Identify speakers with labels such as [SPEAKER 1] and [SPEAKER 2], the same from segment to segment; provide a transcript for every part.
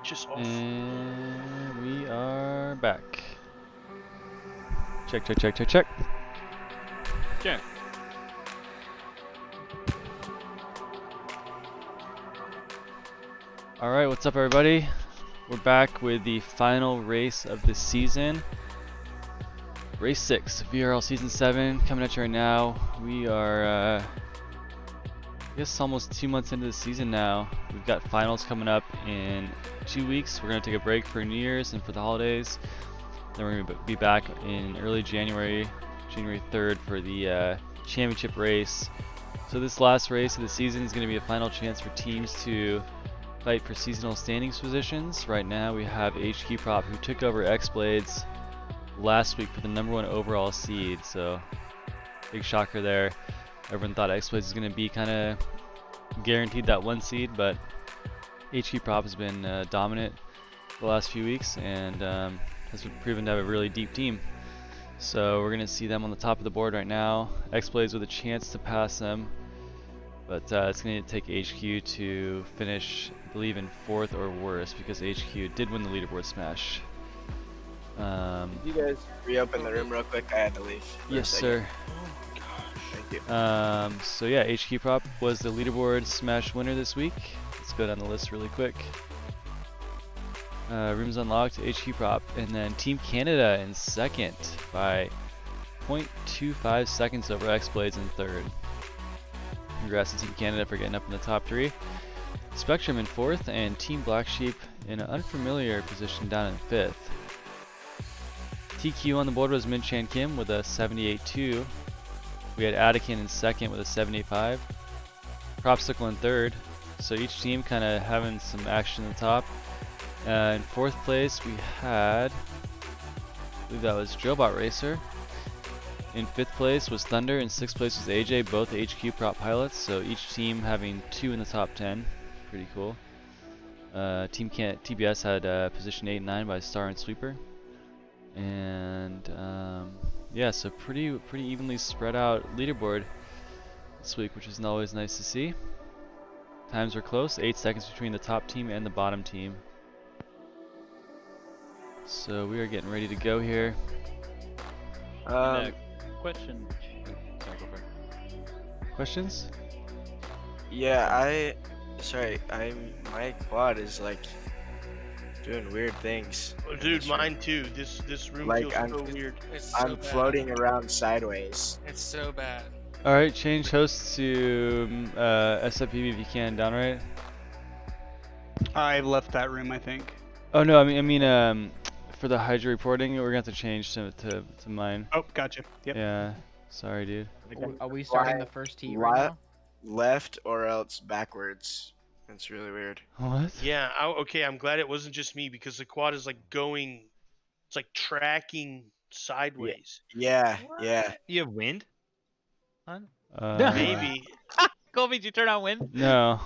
[SPEAKER 1] Just off.
[SPEAKER 2] And we are back. Check, check, check, check, check.
[SPEAKER 3] Check.
[SPEAKER 2] Alright, what's up everybody? We're back with the final race of the season. Race 6, VRL Season 7, coming at you right now. We are, I guess almost 2 months into the season now. We've got finals coming up in 2 weeks. We're going to take a break for New Year's and for the holidays. Then we're going to be back in early January, January 3rd for the championship race. So this last race of the season is going to be a final chance for teams to fight for seasonal standings positions. Right now we have HQprop, who took over Xblades last week for the #1 overall seed. So big shocker there. Everyone thought Xblades was going to be kind of guaranteed that 1 seed, but HQprop has been dominant the last few weeks and has been proven to have a really deep team. So we're going to see them on the top of the board right now. Xblades with a chance to pass them, but it's going to take HQ to finish, I believe, in 4th or worse, because HQ did win the leaderboard smash.
[SPEAKER 4] You guys reopen the room real quick? I had to leave.
[SPEAKER 2] Yes, sir.
[SPEAKER 4] Thank you.
[SPEAKER 2] So yeah, HQprop was the leaderboard smash winner this week. Let's go down the list really quick. Rooms unlocked, HQprop, and then Team Canada in 2nd by 0.25 seconds over Xblades in 3rd. Congrats to Team Canada for getting up in the top 3. Spectrum in 4th, and Team Black Sheep in an unfamiliar position down in 5th. TQ on the board was Min Chan Kim with a 78.2. We had Adakin in 2nd with a 78.5. Propsicle in 3rd. So each team kind of having some action in the top. In 4th place we had, I believe that was Drillbot Racer. In 5th place was Thunder, and 6th place was AJ, both HQprop pilots. So each team having 2 in the top 10. Pretty cool. Team TBS had position 8 and 9 by Star and Sweeper. And yeah, so pretty evenly spread out leaderboard this week, which is always nice to see. Times were close, 8 seconds between the top team and the bottom team. So we are getting ready to go here.
[SPEAKER 3] Question. Sorry, go for it.
[SPEAKER 2] Questions?
[SPEAKER 4] Yeah, my quad is like doing weird things.
[SPEAKER 1] Oh, dude, mine too. This room
[SPEAKER 4] Like,
[SPEAKER 1] feels
[SPEAKER 4] I'm-
[SPEAKER 1] so weird.
[SPEAKER 5] It's so
[SPEAKER 4] I'm
[SPEAKER 5] bad.
[SPEAKER 4] floating around sideways.
[SPEAKER 5] It's so bad.
[SPEAKER 2] Alright, change host to SFPB if you can, downright.
[SPEAKER 6] I left that room, I think.
[SPEAKER 2] Oh no, I mean for the Hydra reporting, we're gonna have to change to mine.
[SPEAKER 6] Oh, gotcha. Yep.
[SPEAKER 2] Yeah, sorry dude.
[SPEAKER 7] Are we starting the first heat right now?
[SPEAKER 4] Left or else backwards. It's really weird.
[SPEAKER 2] What?
[SPEAKER 1] Yeah, okay, I'm glad it wasn't just me, because the quad is like going, it's like tracking sideways.
[SPEAKER 4] Yeah, yeah.
[SPEAKER 3] You have wind?
[SPEAKER 1] Maybe.
[SPEAKER 3] Colby, did you turn on wind?
[SPEAKER 2] No.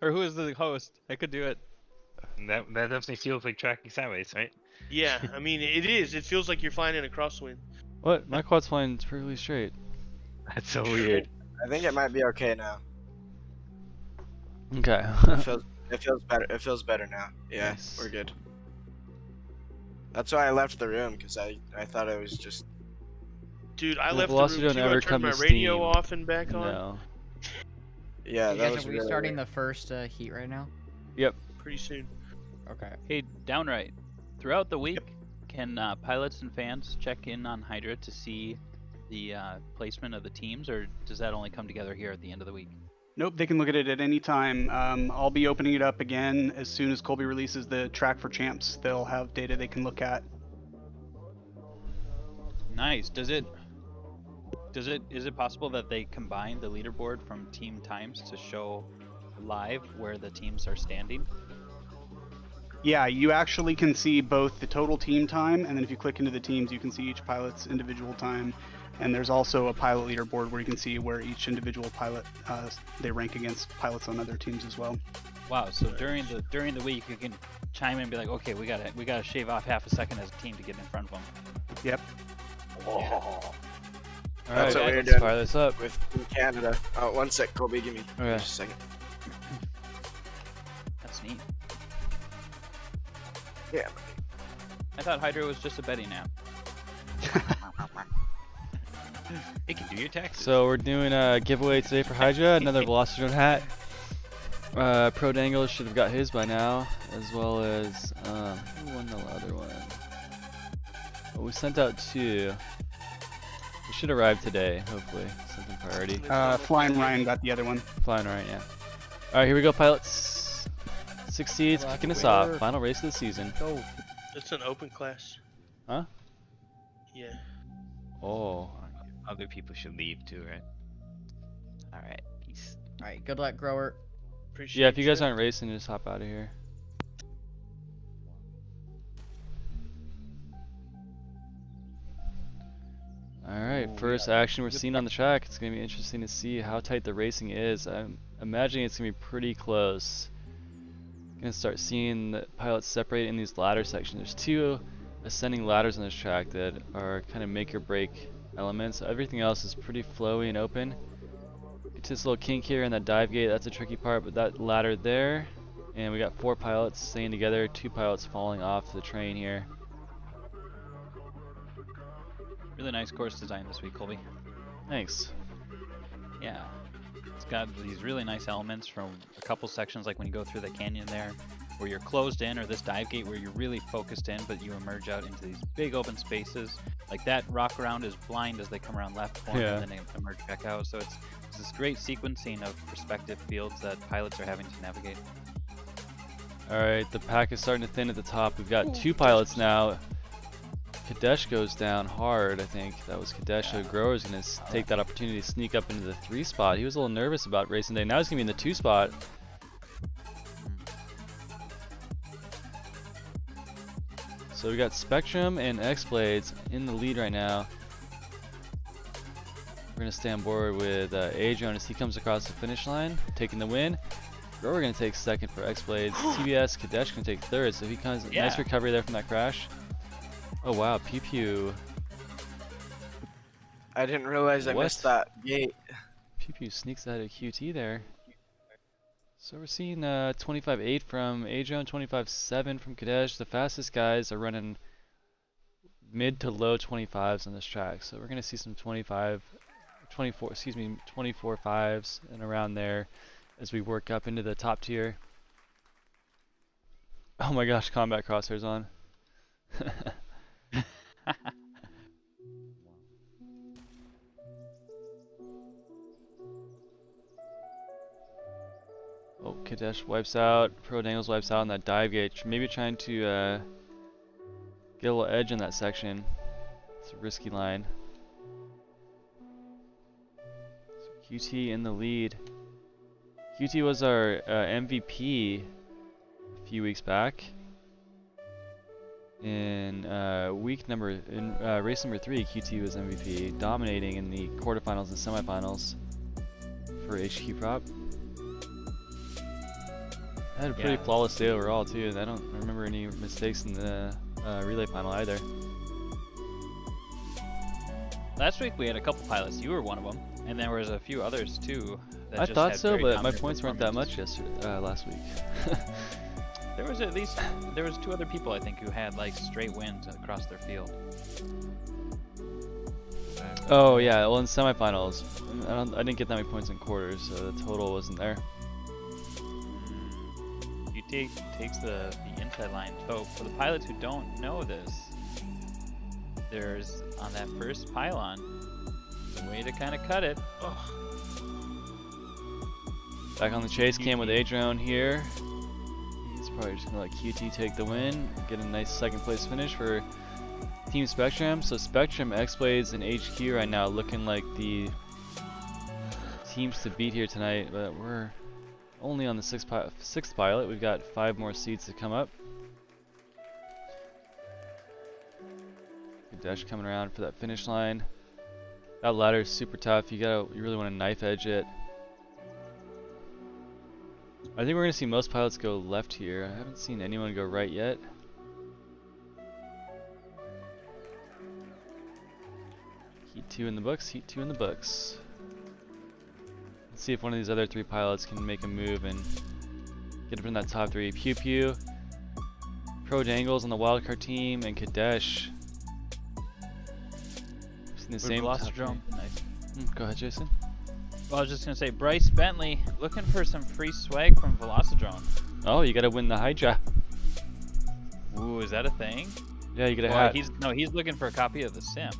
[SPEAKER 3] Or who is the host? I could do it.
[SPEAKER 8] That definitely feels like tracking sideways, right?
[SPEAKER 1] Yeah, I mean, it is. It feels like you're flying in a crosswind.
[SPEAKER 2] What? My quad's flying perfectly straight.
[SPEAKER 8] That's so weird.
[SPEAKER 4] I think it might be okay now.
[SPEAKER 2] Okay.
[SPEAKER 4] It feels better. It feels better now. Yeah,
[SPEAKER 2] Nice.
[SPEAKER 4] we're good. That's why I left the room, because I thought it was just.
[SPEAKER 1] Dude, I
[SPEAKER 2] Well,
[SPEAKER 1] left the
[SPEAKER 2] velocity
[SPEAKER 1] room
[SPEAKER 2] don't
[SPEAKER 1] too. I
[SPEAKER 2] ever
[SPEAKER 1] turned
[SPEAKER 2] come
[SPEAKER 1] my
[SPEAKER 2] to
[SPEAKER 1] radio
[SPEAKER 2] Steam.
[SPEAKER 1] off and back on.
[SPEAKER 2] No.
[SPEAKER 4] Yeah,
[SPEAKER 7] You
[SPEAKER 4] that
[SPEAKER 7] guys
[SPEAKER 4] was
[SPEAKER 7] are
[SPEAKER 4] really
[SPEAKER 7] restarting
[SPEAKER 4] weird.
[SPEAKER 7] the first heat right now?
[SPEAKER 1] Pretty soon.
[SPEAKER 7] Okay.
[SPEAKER 3] Hey, downright. Throughout the week, can pilots and fans check in on Hydra to see the placement of the teams, or does that only come together here at the end of the week?
[SPEAKER 6] Nope, they can look at it at any time. I'll be opening it up again as soon as Colby releases the track for champs. They'll have data they can look at.
[SPEAKER 3] Nice. Is it possible that they combine the leaderboard from team times to show live where the teams are standing?
[SPEAKER 6] Yeah, you actually can see both the total team time, and then if you click into the teams, you can see each pilot's individual time. And there's also a pilot leaderboard where you can see where each individual pilot they rank against pilots on other teams as well.
[SPEAKER 3] Wow. So during the week, you can chime in and be like, okay, we gotta shave off half a second as a team to get in front of them.
[SPEAKER 6] Yep.
[SPEAKER 2] Alright,
[SPEAKER 4] That's what we're
[SPEAKER 2] let's
[SPEAKER 4] doing.
[SPEAKER 2] fire this up.
[SPEAKER 4] With Canada. Oh, 1 sec, Colby, give me
[SPEAKER 2] Okay.
[SPEAKER 4] just a second.
[SPEAKER 3] That's neat.
[SPEAKER 4] Yeah.
[SPEAKER 3] I thought Hydra was just a betting app.
[SPEAKER 8] It can do your taxes.
[SPEAKER 2] So we're doing a giveaway today for Hydra, another Velocitron hat. Pro Dangle should have got his by now, as well as who won the other one? Well, we sent out 2. It should arrive today, hopefully. Something priority.
[SPEAKER 6] Flying Ryan got the other one.
[SPEAKER 2] Flying right, yeah. Alright, here we go, pilots. 6 seeds, kicking us off. Final race of the season.
[SPEAKER 7] Go.
[SPEAKER 1] It's an open class.
[SPEAKER 2] Huh?
[SPEAKER 1] Yeah.
[SPEAKER 2] Oh.
[SPEAKER 8] Other people should leave too, right? Alright, peace.
[SPEAKER 7] Alright, good luck, grower.
[SPEAKER 1] Appreciate
[SPEAKER 2] Yeah, if you guys
[SPEAKER 1] ya.
[SPEAKER 2] aren't racing, just hop out of here. Alright, first action we're seeing on the track. It's going to be interesting to see how tight the racing is. I'm imagining it's going to be pretty close. Going to start seeing the pilots separate in these ladder sections. There's 2 ascending ladders on this track that are kind of make or break elements. Everything else is pretty flowy and open. Get to this little kink here in that dive gate. That's a tricky part, but that ladder there, and we got 4 pilots staying together, 2 pilots falling off the train here.
[SPEAKER 3] Really nice course design this week, Colby.
[SPEAKER 2] Thanks.
[SPEAKER 3] Yeah. It's got these really nice elements from a couple sections, like when you go through the canyon there, where you're closed in, or this dive gate where you're really focused in, but you emerge out into these big open spaces. Like that rock around is blind as they come around left corner,
[SPEAKER 2] Yeah.
[SPEAKER 3] and then they emerge back out. So it's this great sequencing of perspective fields that pilots are having to navigate.
[SPEAKER 2] Alright, the pack is starting to thin at the top. We've got 2 pilots now. Kadesh goes down hard, I think. That was Kadesh. So Grower's going to take that opportunity to sneak up into the 3 spot. He was a little nervous about racing day. Now he's going to be in the 2 spot. So we got Spectrum and Xblades in the lead right now. We're going to stay on board with Adrian as he comes across the finish line, taking the win. Grower going to take second for Xblades. TBS, Kadesh going to take third, so he comes.
[SPEAKER 3] Yeah.
[SPEAKER 2] Nice recovery there from that crash. Oh wow, Pew Pew.
[SPEAKER 4] I didn't realize I
[SPEAKER 2] What?
[SPEAKER 4] missed that gate.
[SPEAKER 2] Pew Pew sneaks out of QT there. So we're seeing 25.8 from Adrian, 25.7 from Kadesh. The fastest guys are running mid to low 25s on this track. So we're going to see some 24 5s and around there as we work up into the top tier. Oh my gosh, combat crosshairs on. Oh, Kadesh wipes out, Pro Dangles wipes out on that dive gate. Maybe trying to get a little edge in that section. It's a risky line. So QT in the lead. QT was our MVP a few weeks back. In race number 3, QT was MVP, dominating in the quarterfinals and semifinals for HQprop. I had a pretty flawless day overall too, and I don't remember any mistakes in the relay final either.
[SPEAKER 3] Last week we had a couple pilots. You were one of them, and there was a few others too. That
[SPEAKER 2] I
[SPEAKER 3] just
[SPEAKER 2] thought
[SPEAKER 3] had
[SPEAKER 2] so,
[SPEAKER 3] very
[SPEAKER 2] but my
[SPEAKER 3] dominant
[SPEAKER 2] points weren't that much
[SPEAKER 3] performances.
[SPEAKER 2] last week.
[SPEAKER 3] There was 2 other people I think who had like straight wins across their field.
[SPEAKER 2] Oh yeah, well in semifinals, I didn't get that many points in quarters, so the total wasn't there.
[SPEAKER 3] Takes the inside line. So for the pilots who don't know this, there's on that first pylon the way to kind of cut it.
[SPEAKER 2] Back on the chase cam with Adrian here. He's probably just gonna let QT take the win, get a nice second place finish for Team Spectrum. So Spectrum, Xblades, and HQ right now looking like the teams to beat here tonight, but we're only on the 6th pilot. We've got 5 more seats to come up. Kadesh coming around for that finish line. That ladder is super tough. You really want to knife edge it. I think we're gonna see most pilots go left here. I haven't seen anyone go right yet. Heat 2 in the books. Heat 2 in the books. Let's see if one of these other 3 pilots can make a move and get up in that top 3. Pew Pew Pro Dangles on the wildcard team, and Kadesh. Seen the same top
[SPEAKER 3] Velocitron.
[SPEAKER 2] three.
[SPEAKER 3] Nice.
[SPEAKER 2] Go ahead, Jason.
[SPEAKER 3] Well, I was just gonna say, Bryce Bentley looking for some free swag from Velocitron.
[SPEAKER 2] Oh, you gotta win the Hydra.
[SPEAKER 3] Ooh, is that a thing?
[SPEAKER 2] Yeah, you get a
[SPEAKER 3] Well,
[SPEAKER 2] hat.
[SPEAKER 3] he's looking for a copy of the Sim.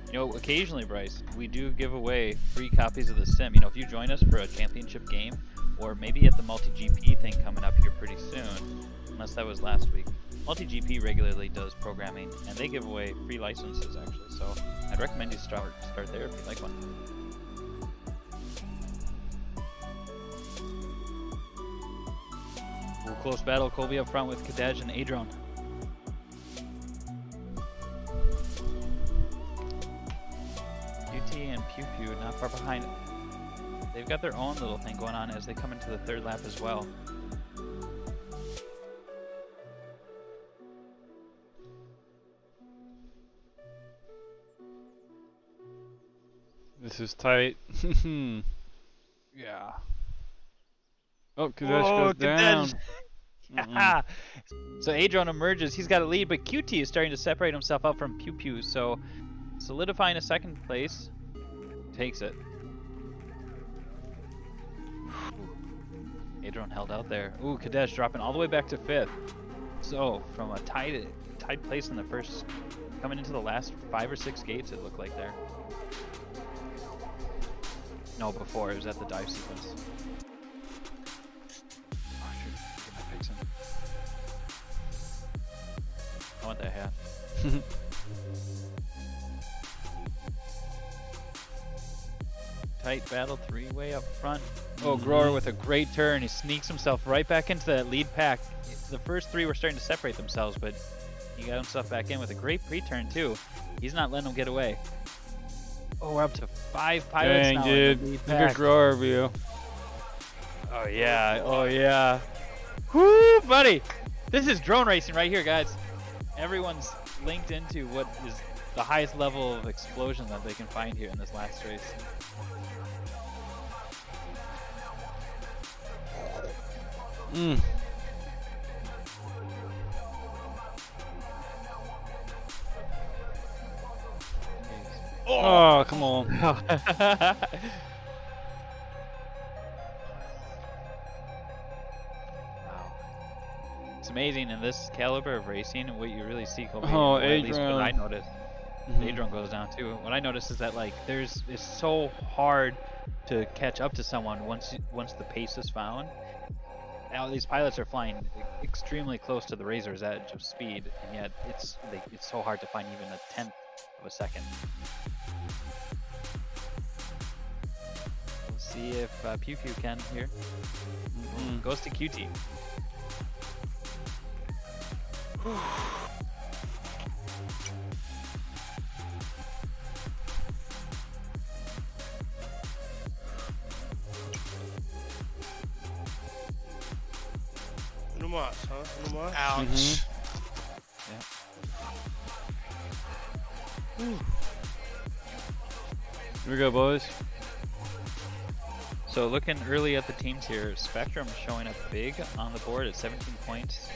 [SPEAKER 3] You know, occasionally, Bryce, we do give away free copies of the Sim. You know, if you join us for a championship game, or maybe at the multi-GP thing coming up here pretty soon, unless that was last week. Multi-GP regularly does programming, and they give away free licenses, actually. So I'd recommend you start there if you like one. Ooh, close battle, Colby up front with Kadej and Adron. QT and Pew Pew not far behind. They've got their own little thing going on as they come into the third lap as well.
[SPEAKER 2] This is tight.
[SPEAKER 3] Yeah.
[SPEAKER 2] Oh, Kadesh goes down.
[SPEAKER 3] So Adron emerges. He's got a lead, but QT is starting to separate himself out from Pew Pew. So solidifying a second place. Takes it. Adron held out there. Ooh, Kadesh dropping all the way back to 5th. So from a tied place in the first, coming into the last 5 or 6 gates, it looked like there. No, before it was at the dive sequence. Oh shoot, get my picks in. I want that hat. Tight battle, 3-way up front. Oh, Grower with a great turn. He sneaks himself right back into that lead pack. The first 3 were starting to separate themselves, but he got himself back in with a great pre-turn too. He's not letting them get away. Oh, we're up to 5 pilots
[SPEAKER 2] Dang,
[SPEAKER 3] now.
[SPEAKER 2] dude.
[SPEAKER 3] In the lead
[SPEAKER 2] Look at
[SPEAKER 3] pack.
[SPEAKER 2] Grower view.
[SPEAKER 3] Oh yeah, oh yeah. Woo, buddy! This is drone racing right here, guys. Everyone's linked into what is the highest level of explosion that they can find here in this last race.
[SPEAKER 2] Mm. Oh, come on.
[SPEAKER 3] It's amazing in this caliber of racing, what you really see, Colby,
[SPEAKER 2] Oh,
[SPEAKER 3] or at least what I
[SPEAKER 2] Adron.
[SPEAKER 3] noticed.
[SPEAKER 2] Mhm.
[SPEAKER 3] Adron goes down too. What I noticed is that like it's so hard to catch up to someone once the pace is found. Now these pilots are flying extremely close to the Razor's edge of speed, and yet it's so hard to find even a 1/10 of a second. We'll see if Pew Pew can here. Goes to QT.
[SPEAKER 1] No mas, huh? No mas.
[SPEAKER 4] Ouch.
[SPEAKER 2] Here we go, boys.
[SPEAKER 3] So looking early at the teams here, Spectrum showing up big on the board at 17 points,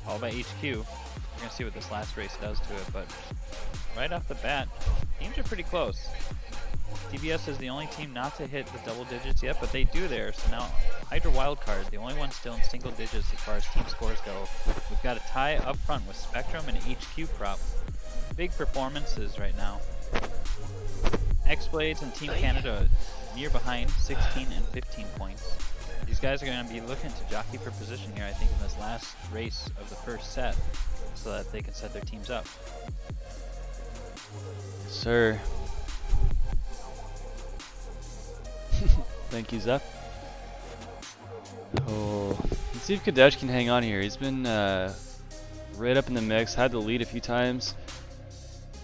[SPEAKER 3] all by HQ. We're gonna see what this last race does to it, but right off the bat, teams are pretty close. TBS is the only team not to hit the double digits yet, but they do there. So now Hydra Wildcard, the only one still in single digits as far as team scores go. We've got a tie up front with Spectrum and HQprop. Big performances right now. Xblades and Team Canada near behind, 16 and 15 points. These guys are going to be looking to jockey for position here, I think, in this last race of the first set, so that they can set their teams up.
[SPEAKER 2] Sir. Thank you, Zeph. Oh, let's see if Kadesh can hang on here. He's been right up in the mix, had the lead a few times,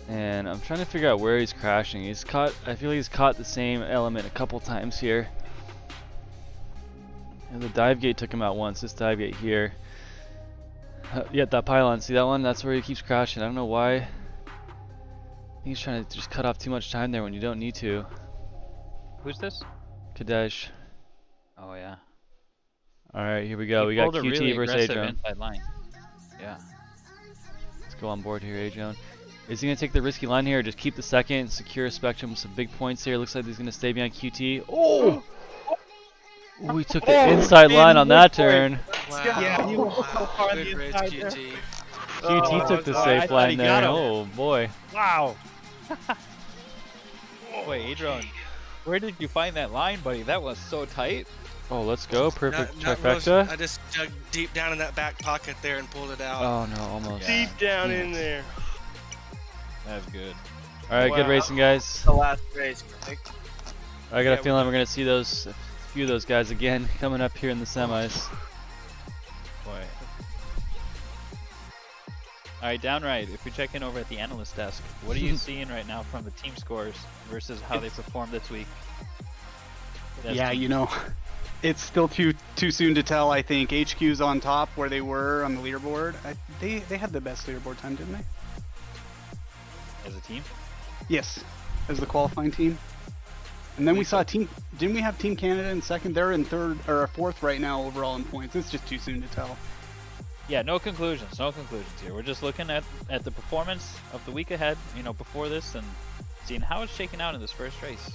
[SPEAKER 2] and I'm trying to figure out where he's crashing. I feel like he's caught the same element a couple times here. And the dive gate took him out once. This dive gate here. Yeah, that pylon. See that one? That's where he keeps crashing. I don't know why. I think he's trying to just cut off too much time there when you don't need to.
[SPEAKER 3] Who's this?
[SPEAKER 2] Kadesh.
[SPEAKER 3] Oh yeah.
[SPEAKER 2] Alright, here we go.
[SPEAKER 3] He
[SPEAKER 2] We got
[SPEAKER 3] pulled a
[SPEAKER 2] QT
[SPEAKER 3] really
[SPEAKER 2] versus
[SPEAKER 3] aggressive
[SPEAKER 2] Adron.
[SPEAKER 3] inside line. Yeah.
[SPEAKER 2] Let's go on board here, A-Joan. Is he going to take the risky line here or just keep the second, secure Spectrum with some big points here? Looks like he's going to stay behind QT. Oh! Ooh, he took the inside line on that turn.
[SPEAKER 4] Wow.
[SPEAKER 3] Yeah, he was so far on
[SPEAKER 4] Good
[SPEAKER 3] the
[SPEAKER 4] race,
[SPEAKER 3] inside there.
[SPEAKER 4] QT.
[SPEAKER 2] QT took the
[SPEAKER 3] I
[SPEAKER 2] safe
[SPEAKER 3] thought
[SPEAKER 2] line
[SPEAKER 3] he
[SPEAKER 2] there.
[SPEAKER 3] got him.
[SPEAKER 2] Oh boy.
[SPEAKER 3] Wow. Wait, Adrian, where did you find that line, buddy? That was so tight.
[SPEAKER 2] Oh, let's go. Perfect
[SPEAKER 4] Not really-
[SPEAKER 2] trifecta.
[SPEAKER 4] I just dug deep down in that back pocket there and pulled it out.
[SPEAKER 2] Oh no, almost.
[SPEAKER 3] Yeah.
[SPEAKER 1] Deep down
[SPEAKER 2] Damn
[SPEAKER 1] in
[SPEAKER 2] it.
[SPEAKER 1] there.
[SPEAKER 3] That's good.
[SPEAKER 2] Alright, good
[SPEAKER 1] Wow.
[SPEAKER 2] racing, guys.
[SPEAKER 4] The last race, Greg.
[SPEAKER 2] I got
[SPEAKER 1] Yeah,
[SPEAKER 2] a feeling we're going to see a few of those guys again coming up here in the semis.
[SPEAKER 3] Boy. Alright, Downright, if we check in over at the analyst desk, what are you seeing right now from the team scores versus how they performed this week?
[SPEAKER 6] Yeah, you know, it's still too soon to tell. I think HQ's on top where they were on the leaderboard. They had the best leaderboard time, didn't they?
[SPEAKER 3] As a team?
[SPEAKER 6] Yes, as the qualifying team. And then we saw team. Didn't we have Team Canada in second? They're in third or fourth right now overall in points. It's just too soon to tell.
[SPEAKER 3] Yeah, no conclusions here. We're just looking at the performance of the week ahead, you know, before this, and seeing how it's shaking out in this first race.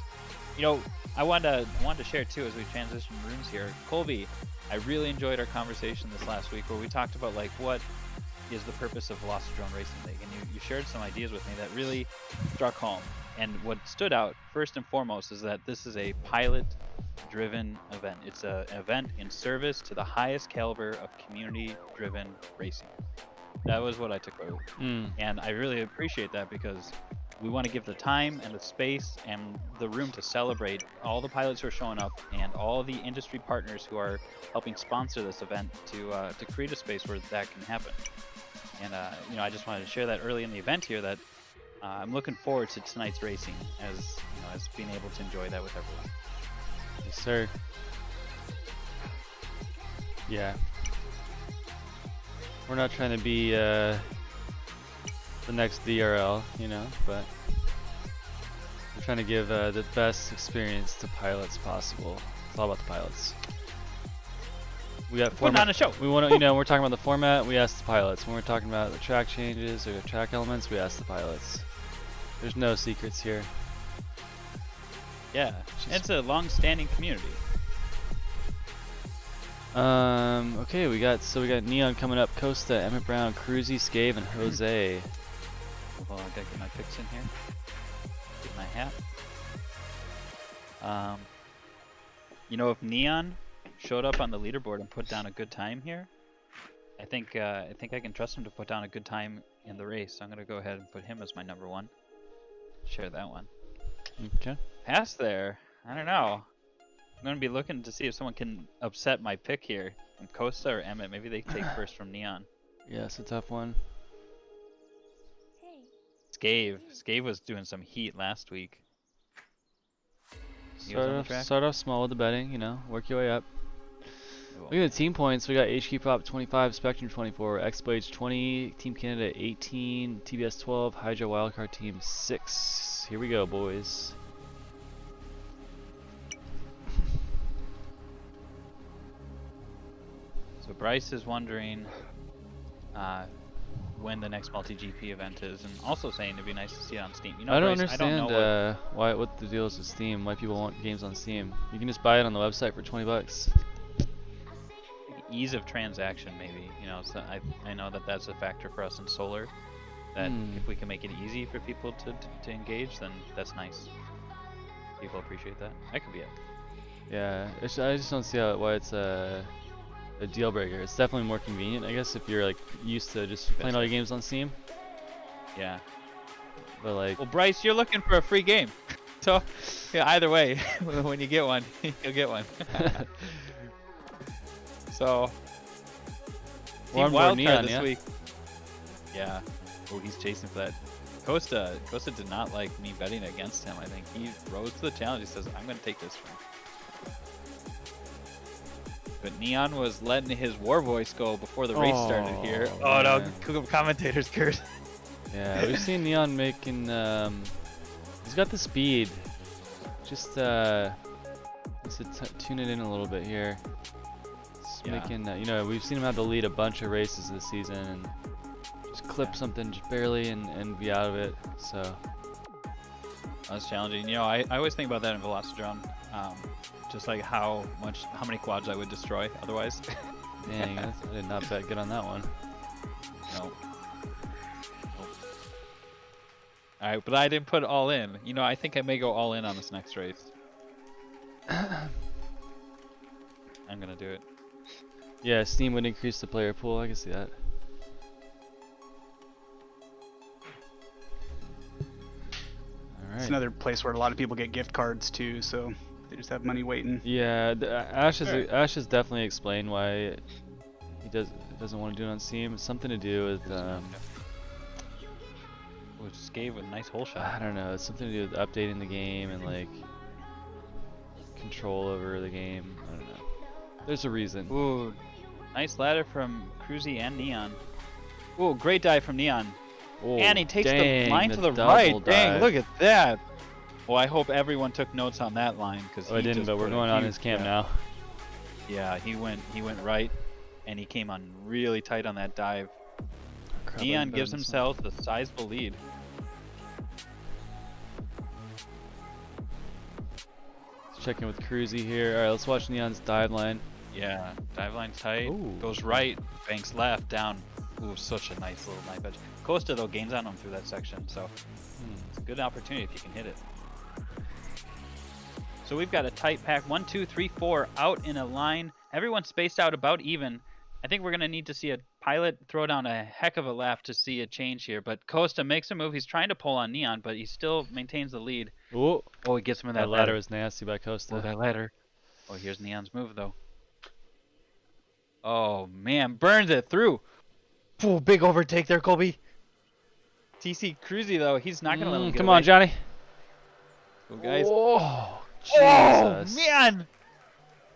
[SPEAKER 3] You know, I wanted to share too as we transition rooms here. Colby, I really enjoyed our conversation this last week where we talked about like what is the purpose of Lost Drone Racing League, and you shared some ideas with me that really struck home. And what stood out first and foremost is that this is a pilot-driven event. It's an event in service to the highest caliber of community-driven racing. That was what I took away. And I really appreciate that because we want to give the time and the space and the room to celebrate all the pilots who are showing up and all the industry partners who are helping sponsor this event to create a space where that can happen. And you know, I just wanted to share that early in the event here that I'm looking forward to tonight's racing as being able to enjoy that with everyone.
[SPEAKER 2] Yes, sir. Yeah. We're not trying to be the next VRL, you know, but we're trying to give the best experience to pilots possible. It's all about the pilots. We got
[SPEAKER 3] Putting on a show.
[SPEAKER 2] We want to, you know, we're talking about the format. We ask the pilots. When we're talking about the track changes or track elements, we ask the pilots. There's no secrets here.
[SPEAKER 3] Yeah, it's a long-standing community.
[SPEAKER 2] Okay, we got Neon coming up, Costa, Emmett Brown, Cruzy, Scave, and Jose.
[SPEAKER 3] Hold on, I gotta get my picks in here. Get my hat. You know, if Neon showed up on the leaderboard and put down a good time here, I think I can trust him to put down a good time in the race. So I'm gonna go ahead and put him as my number one. Share that one.
[SPEAKER 2] Okay.
[SPEAKER 3] Pass there. I don't know. I'm gonna be looking to see if someone can upset my pick here. From Costa or Emmett. Maybe they take first from Neon.
[SPEAKER 2] Yeah, it's a tough one.
[SPEAKER 3] Scave. Scave was doing some heat last week. He was on the track?
[SPEAKER 2] Start off small with the betting, you know, work your way up.
[SPEAKER 3] Cool.
[SPEAKER 2] Look at the team points. We got HQprop 25, Spectrum 24, Xblades 20, Team Canada 18, TBS 12, Hydra Wildcard Team 6. Here we go, boys.
[SPEAKER 3] So Bryce is wondering when the next multi-GP event is, and also saying it'd be nice to see it on Steam. You know,
[SPEAKER 2] I don't
[SPEAKER 3] Bryce,
[SPEAKER 2] understand
[SPEAKER 3] I don't know
[SPEAKER 2] what the deal is with Steam. Why people want games on Steam? You can just buy it on the website for $20.
[SPEAKER 3] ease of transaction, maybe. You know, so I know that that's a factor for us in solar. That if we can make it easy for people to engage, then that's nice. People appreciate that. That could be it.
[SPEAKER 2] Yeah, I just don't see why it's a deal breaker. It's definitely more convenient, I guess, if you're like used to just playing all your games on Steam.
[SPEAKER 3] Yeah.
[SPEAKER 2] But like,
[SPEAKER 3] Well, Bryce, you're looking for a free game. So, yeah, either way, when you get one, you'll get one. So,
[SPEAKER 2] we're on
[SPEAKER 3] Team
[SPEAKER 2] board
[SPEAKER 3] Wildcard
[SPEAKER 2] Neon,
[SPEAKER 3] this
[SPEAKER 2] yeah?
[SPEAKER 3] week. Yeah. Oh, he's chasing for that. Costa did not like me betting against him. I think he rose to the challenge. He says, "I'm going to take this one." But Neon was letting his war voice go before the race started here. Oh no,
[SPEAKER 2] man.
[SPEAKER 3] commentators curse.
[SPEAKER 2] Yeah, we've seen Neon making. He's got the speed. Just let's tune it in a little bit here.
[SPEAKER 3] Yeah.
[SPEAKER 2] making, you know, we've seen him have to lead a bunch of races this season and just clip something just barely and be out of it. So
[SPEAKER 3] That's challenging. You know, I always think about that in Velocidrome. Just like how many quads I would destroy otherwise.
[SPEAKER 2] dang, I did not bet good on that one.
[SPEAKER 3] No. All right, but I didn't put all in. You know, I think I may go all in on this next race. I'm gonna do it.
[SPEAKER 2] Yeah, Steam would increase the player pool. I can see that. All
[SPEAKER 6] It's
[SPEAKER 2] right.
[SPEAKER 6] another place where a lot of people get gift cards too, so they just have money waiting.
[SPEAKER 2] Yeah, Ash has definitely explained why he doesn't want to do it on Steam. It's something to do with
[SPEAKER 3] Oh, just gave a nice hole
[SPEAKER 2] I
[SPEAKER 3] shot.
[SPEAKER 2] don't know. It's something to do with updating the game and like control over the game. I don't know. There's a reason.
[SPEAKER 3] Ooh, nice ladder from Cruzy and Neon. Ooh, great dive from Neon.
[SPEAKER 2] Oh,
[SPEAKER 3] And he takes the
[SPEAKER 2] dang,
[SPEAKER 3] line to the
[SPEAKER 2] double
[SPEAKER 3] right. Dang,
[SPEAKER 2] dive.
[SPEAKER 3] look at that. Well, I hope everyone took notes on that line because
[SPEAKER 2] Oh, I didn't, but we're going on his cam now.
[SPEAKER 3] Yeah, he went right, and he came on really tight on that dive.
[SPEAKER 2] Crap,
[SPEAKER 3] Neon
[SPEAKER 2] I'm
[SPEAKER 3] gives
[SPEAKER 2] betting this
[SPEAKER 3] himself a sizable lead.
[SPEAKER 2] Let's check in with Cruzy here. All right, let's watch Neon's dive line.
[SPEAKER 3] Yeah, dive line tight.
[SPEAKER 2] Ooh.
[SPEAKER 3] Goes right, banks left, down. Ooh, such a nice little knife edge. Costa though gains on him through that section, so it's a good opportunity if you can hit it. So we've got a tight pack, 1, 2, 3, 4 out in a line. Everyone's spaced out about even. I think we're gonna need to see a pilot throw down a heck of a lap to see a change here. But Costa makes a move. He's trying to pull on Neon, but he still maintains the lead.
[SPEAKER 2] Oh,
[SPEAKER 3] Oh, he gets him in
[SPEAKER 2] that
[SPEAKER 3] that
[SPEAKER 2] ladder was nasty by Costa.
[SPEAKER 3] Oh, that ladder. Oh, here's Neon's move though. Oh man, burns it through. Oh, big overtake there, Colby. TC Cruzy though, he's not gonna let him get
[SPEAKER 2] Come
[SPEAKER 3] away.
[SPEAKER 2] on, Johnny.
[SPEAKER 3] Go, guys.
[SPEAKER 2] Oh,
[SPEAKER 3] Oh
[SPEAKER 2] Jesus.
[SPEAKER 3] man!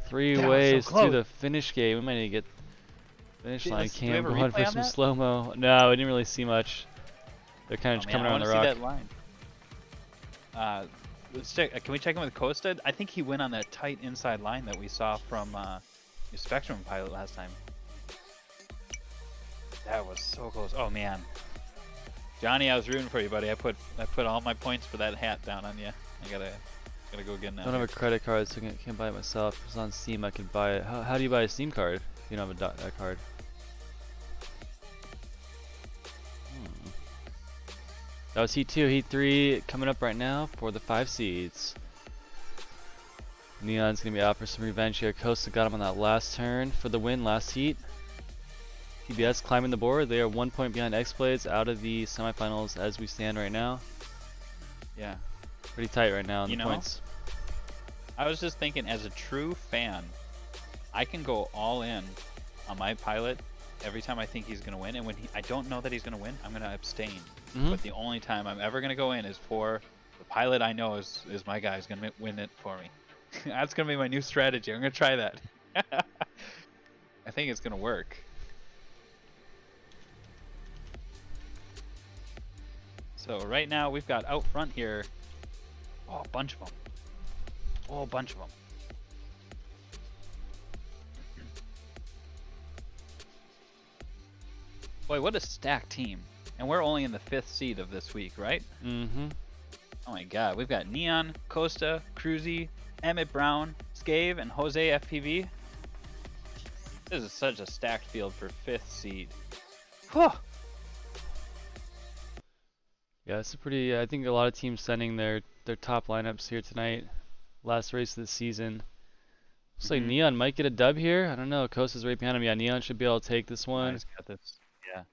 [SPEAKER 2] Three
[SPEAKER 3] That was so
[SPEAKER 2] ways to
[SPEAKER 3] close.
[SPEAKER 2] the finish gate. We might need to get finish line
[SPEAKER 3] Do we
[SPEAKER 2] cam
[SPEAKER 3] have a
[SPEAKER 2] going
[SPEAKER 3] replay
[SPEAKER 2] for
[SPEAKER 3] on
[SPEAKER 2] some
[SPEAKER 3] that?
[SPEAKER 2] slow-mo. No, we didn't really see much. They're kind of just
[SPEAKER 3] Man,
[SPEAKER 2] coming
[SPEAKER 3] I
[SPEAKER 2] around the
[SPEAKER 3] wanna
[SPEAKER 2] rock.
[SPEAKER 3] see that line. Let's check. Can we check in with Costa? I think he went on that tight inside line that we saw from the Spectrum pilot last time. That was so close. Oh man, Johnny, I was rooting for you, buddy. I put all my points for that hat down on you. I gotta go again now.
[SPEAKER 2] Don't have a credit card, so I can't buy it myself. If it's on Steam, I can buy it. How do you buy a Steam card if you don't have a card? That was Heat 2. Heat 3 coming up right now for the 5 seeds. Neon's going to be out for some revenge here. Costa got him on that last turn for the win last heat. TBS climbing the board. They are 1 point behind Xblades out of the semifinals as we stand right now.
[SPEAKER 3] Yeah.
[SPEAKER 2] Pretty tight right now on
[SPEAKER 3] You
[SPEAKER 2] the
[SPEAKER 3] know,
[SPEAKER 2] points.
[SPEAKER 3] I was just thinking, as a true fan, I can go all in on my pilot every time I think he's gonna win, and when I don't know that he's gonna win, I'm gonna abstain. But the only time I'm ever gonna go in is for the pilot I know is my guy who's gonna win it for me. That's gonna be my new strategy. I'm gonna try that. I think it's gonna work. So right now we've got out front here, oh, a bunch of them. Oh, a bunch of them. Boy, what a stacked team. And we're only in the 5th seed of this week, right?
[SPEAKER 2] Mm-hmm.
[SPEAKER 3] Oh my god, we've got Neon, Costa, Cruzy, Emmett Brown, Scave, and Jose FPV. This is such a stacked field for 5th seed. Whew.
[SPEAKER 2] Yeah, it's a pretty. I think a lot of teams sending their top lineups here tonight. Last race of the season. Looks like Neon might get a dub here. I don't know. Costa's right behind him. Yeah, Neon should be able to take this one.
[SPEAKER 3] Nice, got this. Yeah.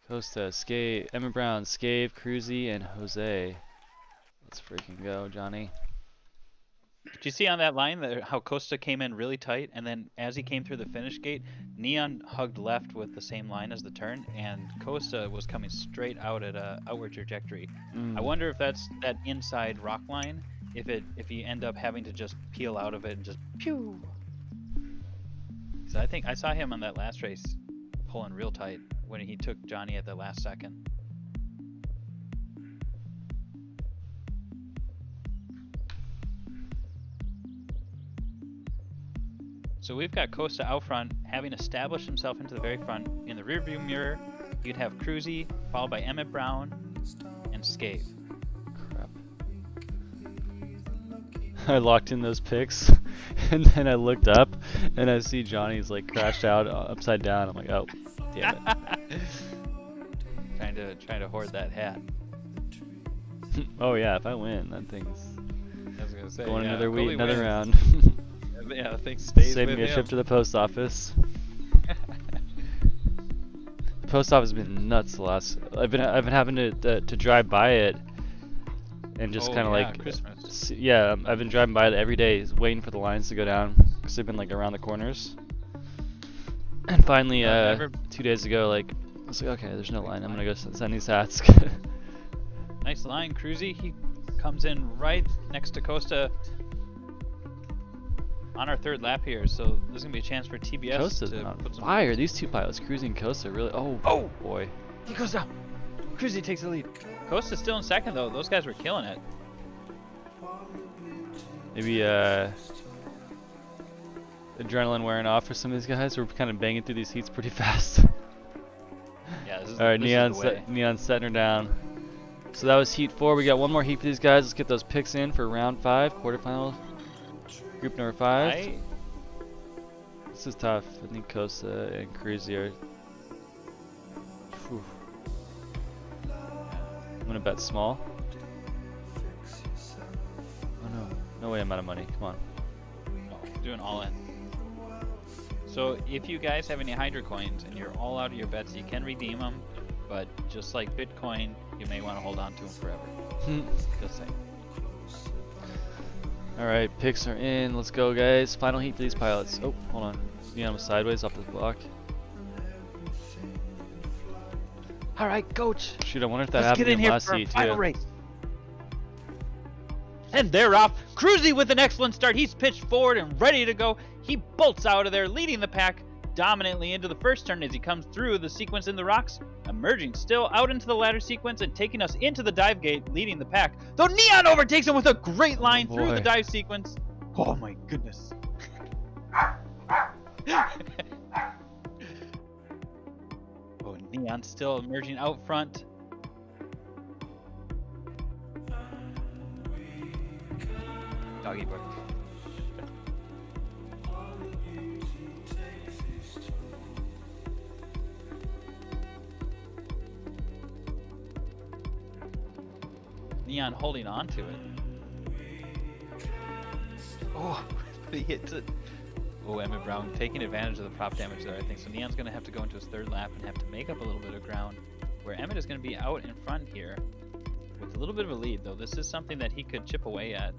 [SPEAKER 2] Costa, Scave, Emmett Brown, Scave, Cruzy, and Jose. Let's freaking go, Johnny.
[SPEAKER 3] Did you see on that line that how Costa came in really tight, and then as he came through the finish gate, Neon hugged left with the same line as the turn, and Costa was coming straight out at a outward trajectory. I wonder if that's that inside rock line, if you end up having to just peel out of it and just pew. So I think I saw him on that last race pulling real tight when he took Johnny at the last second. So we've got Costa out front, having established himself into the very front. In the rearview mirror, you'd have Cruzy, followed by Emmett Brown and Scave.
[SPEAKER 2] Crap. I locked in those picks, and then I looked up, and I see Johnny's like crashed out upside down. I'm like, oh, damn it.
[SPEAKER 3] trying to hoard that hat.
[SPEAKER 2] Oh yeah, if I win, that thing's
[SPEAKER 3] I was gonna say,
[SPEAKER 2] going
[SPEAKER 3] yeah,
[SPEAKER 2] another
[SPEAKER 3] Colby
[SPEAKER 2] week, another
[SPEAKER 3] wins.
[SPEAKER 2] round.
[SPEAKER 3] Yeah, the thing stays
[SPEAKER 2] Save
[SPEAKER 3] with
[SPEAKER 2] me a
[SPEAKER 3] him.
[SPEAKER 2] trip to the post office. The post office has been nuts the last. I've been having to drive by it, and just kind of like
[SPEAKER 3] Christmas.
[SPEAKER 2] yeah, I've been driving by it every day, waiting for the lines to go down because they've been like around the corners. And finally, 2 days ago, like I was like, okay, there's no line. I'm gonna go send these hats.
[SPEAKER 3] Nice line, Cruzy. He comes in right next to Costa on our third lap here, so there's gonna be a chance for TBS
[SPEAKER 2] Costa's
[SPEAKER 3] to
[SPEAKER 2] been on
[SPEAKER 3] put some
[SPEAKER 2] fire. These two pilots, Cruzy and Costa, really. Oh boy.
[SPEAKER 3] He goes down. Cruzy takes the lead. Costa's still in second though. Those guys were killing it.
[SPEAKER 2] Maybe adrenaline wearing off for some of these guys. We're kind of banging through these heats pretty fast.
[SPEAKER 3] Yeah, this is
[SPEAKER 2] All right,
[SPEAKER 3] this is the way.
[SPEAKER 2] Neon's setting her down. So that was heat 4. We got one more heat for these guys. Let's get those picks in for round 5, quarterfinal, group number 5. This is tough. I think Costa and Cruzy are. Whew. I'm gonna bet small. Oh no! No way! I'm out of money. Come on.
[SPEAKER 3] No, doing all in. So if you guys have any Hydra coins and you're all out of your bets, you can redeem them. But just like Bitcoin, you may want to hold on to them forever. Just saying.
[SPEAKER 2] Alright, picks are in. Let's go, guys. Final heat for these pilots. Oh, hold on. Neon was sideways off the block.
[SPEAKER 3] Alright, coach.
[SPEAKER 2] Shoot, I wonder if that
[SPEAKER 3] Let's
[SPEAKER 2] happened
[SPEAKER 3] get in
[SPEAKER 2] in
[SPEAKER 3] here
[SPEAKER 2] last
[SPEAKER 3] for a
[SPEAKER 2] heat,
[SPEAKER 3] final
[SPEAKER 2] too.
[SPEAKER 3] race. And they're off. Cruzy with an excellent start. He's pitched forward and ready to go. He bolts out of there, leading the pack dominantly into the first turn as he comes through the sequence in the rocks, emerging still out into the ladder sequence and taking us into the dive gate, leading the pack. Though Neon overtakes him with a great line through the
[SPEAKER 2] boy.
[SPEAKER 3] dive sequence. Oh my goodness. Oh, Neon still emerging out front. Doggy bark. Neon holding on to it. Oh, but he hits it. Oh, Emmett Brown taking advantage of the prop damage there, I think. So Neon's going to have to go into his third lap and have to make up a little bit of ground, where Emmett is going to be out in front here with a little bit of a lead, though. This is something that he could chip away at.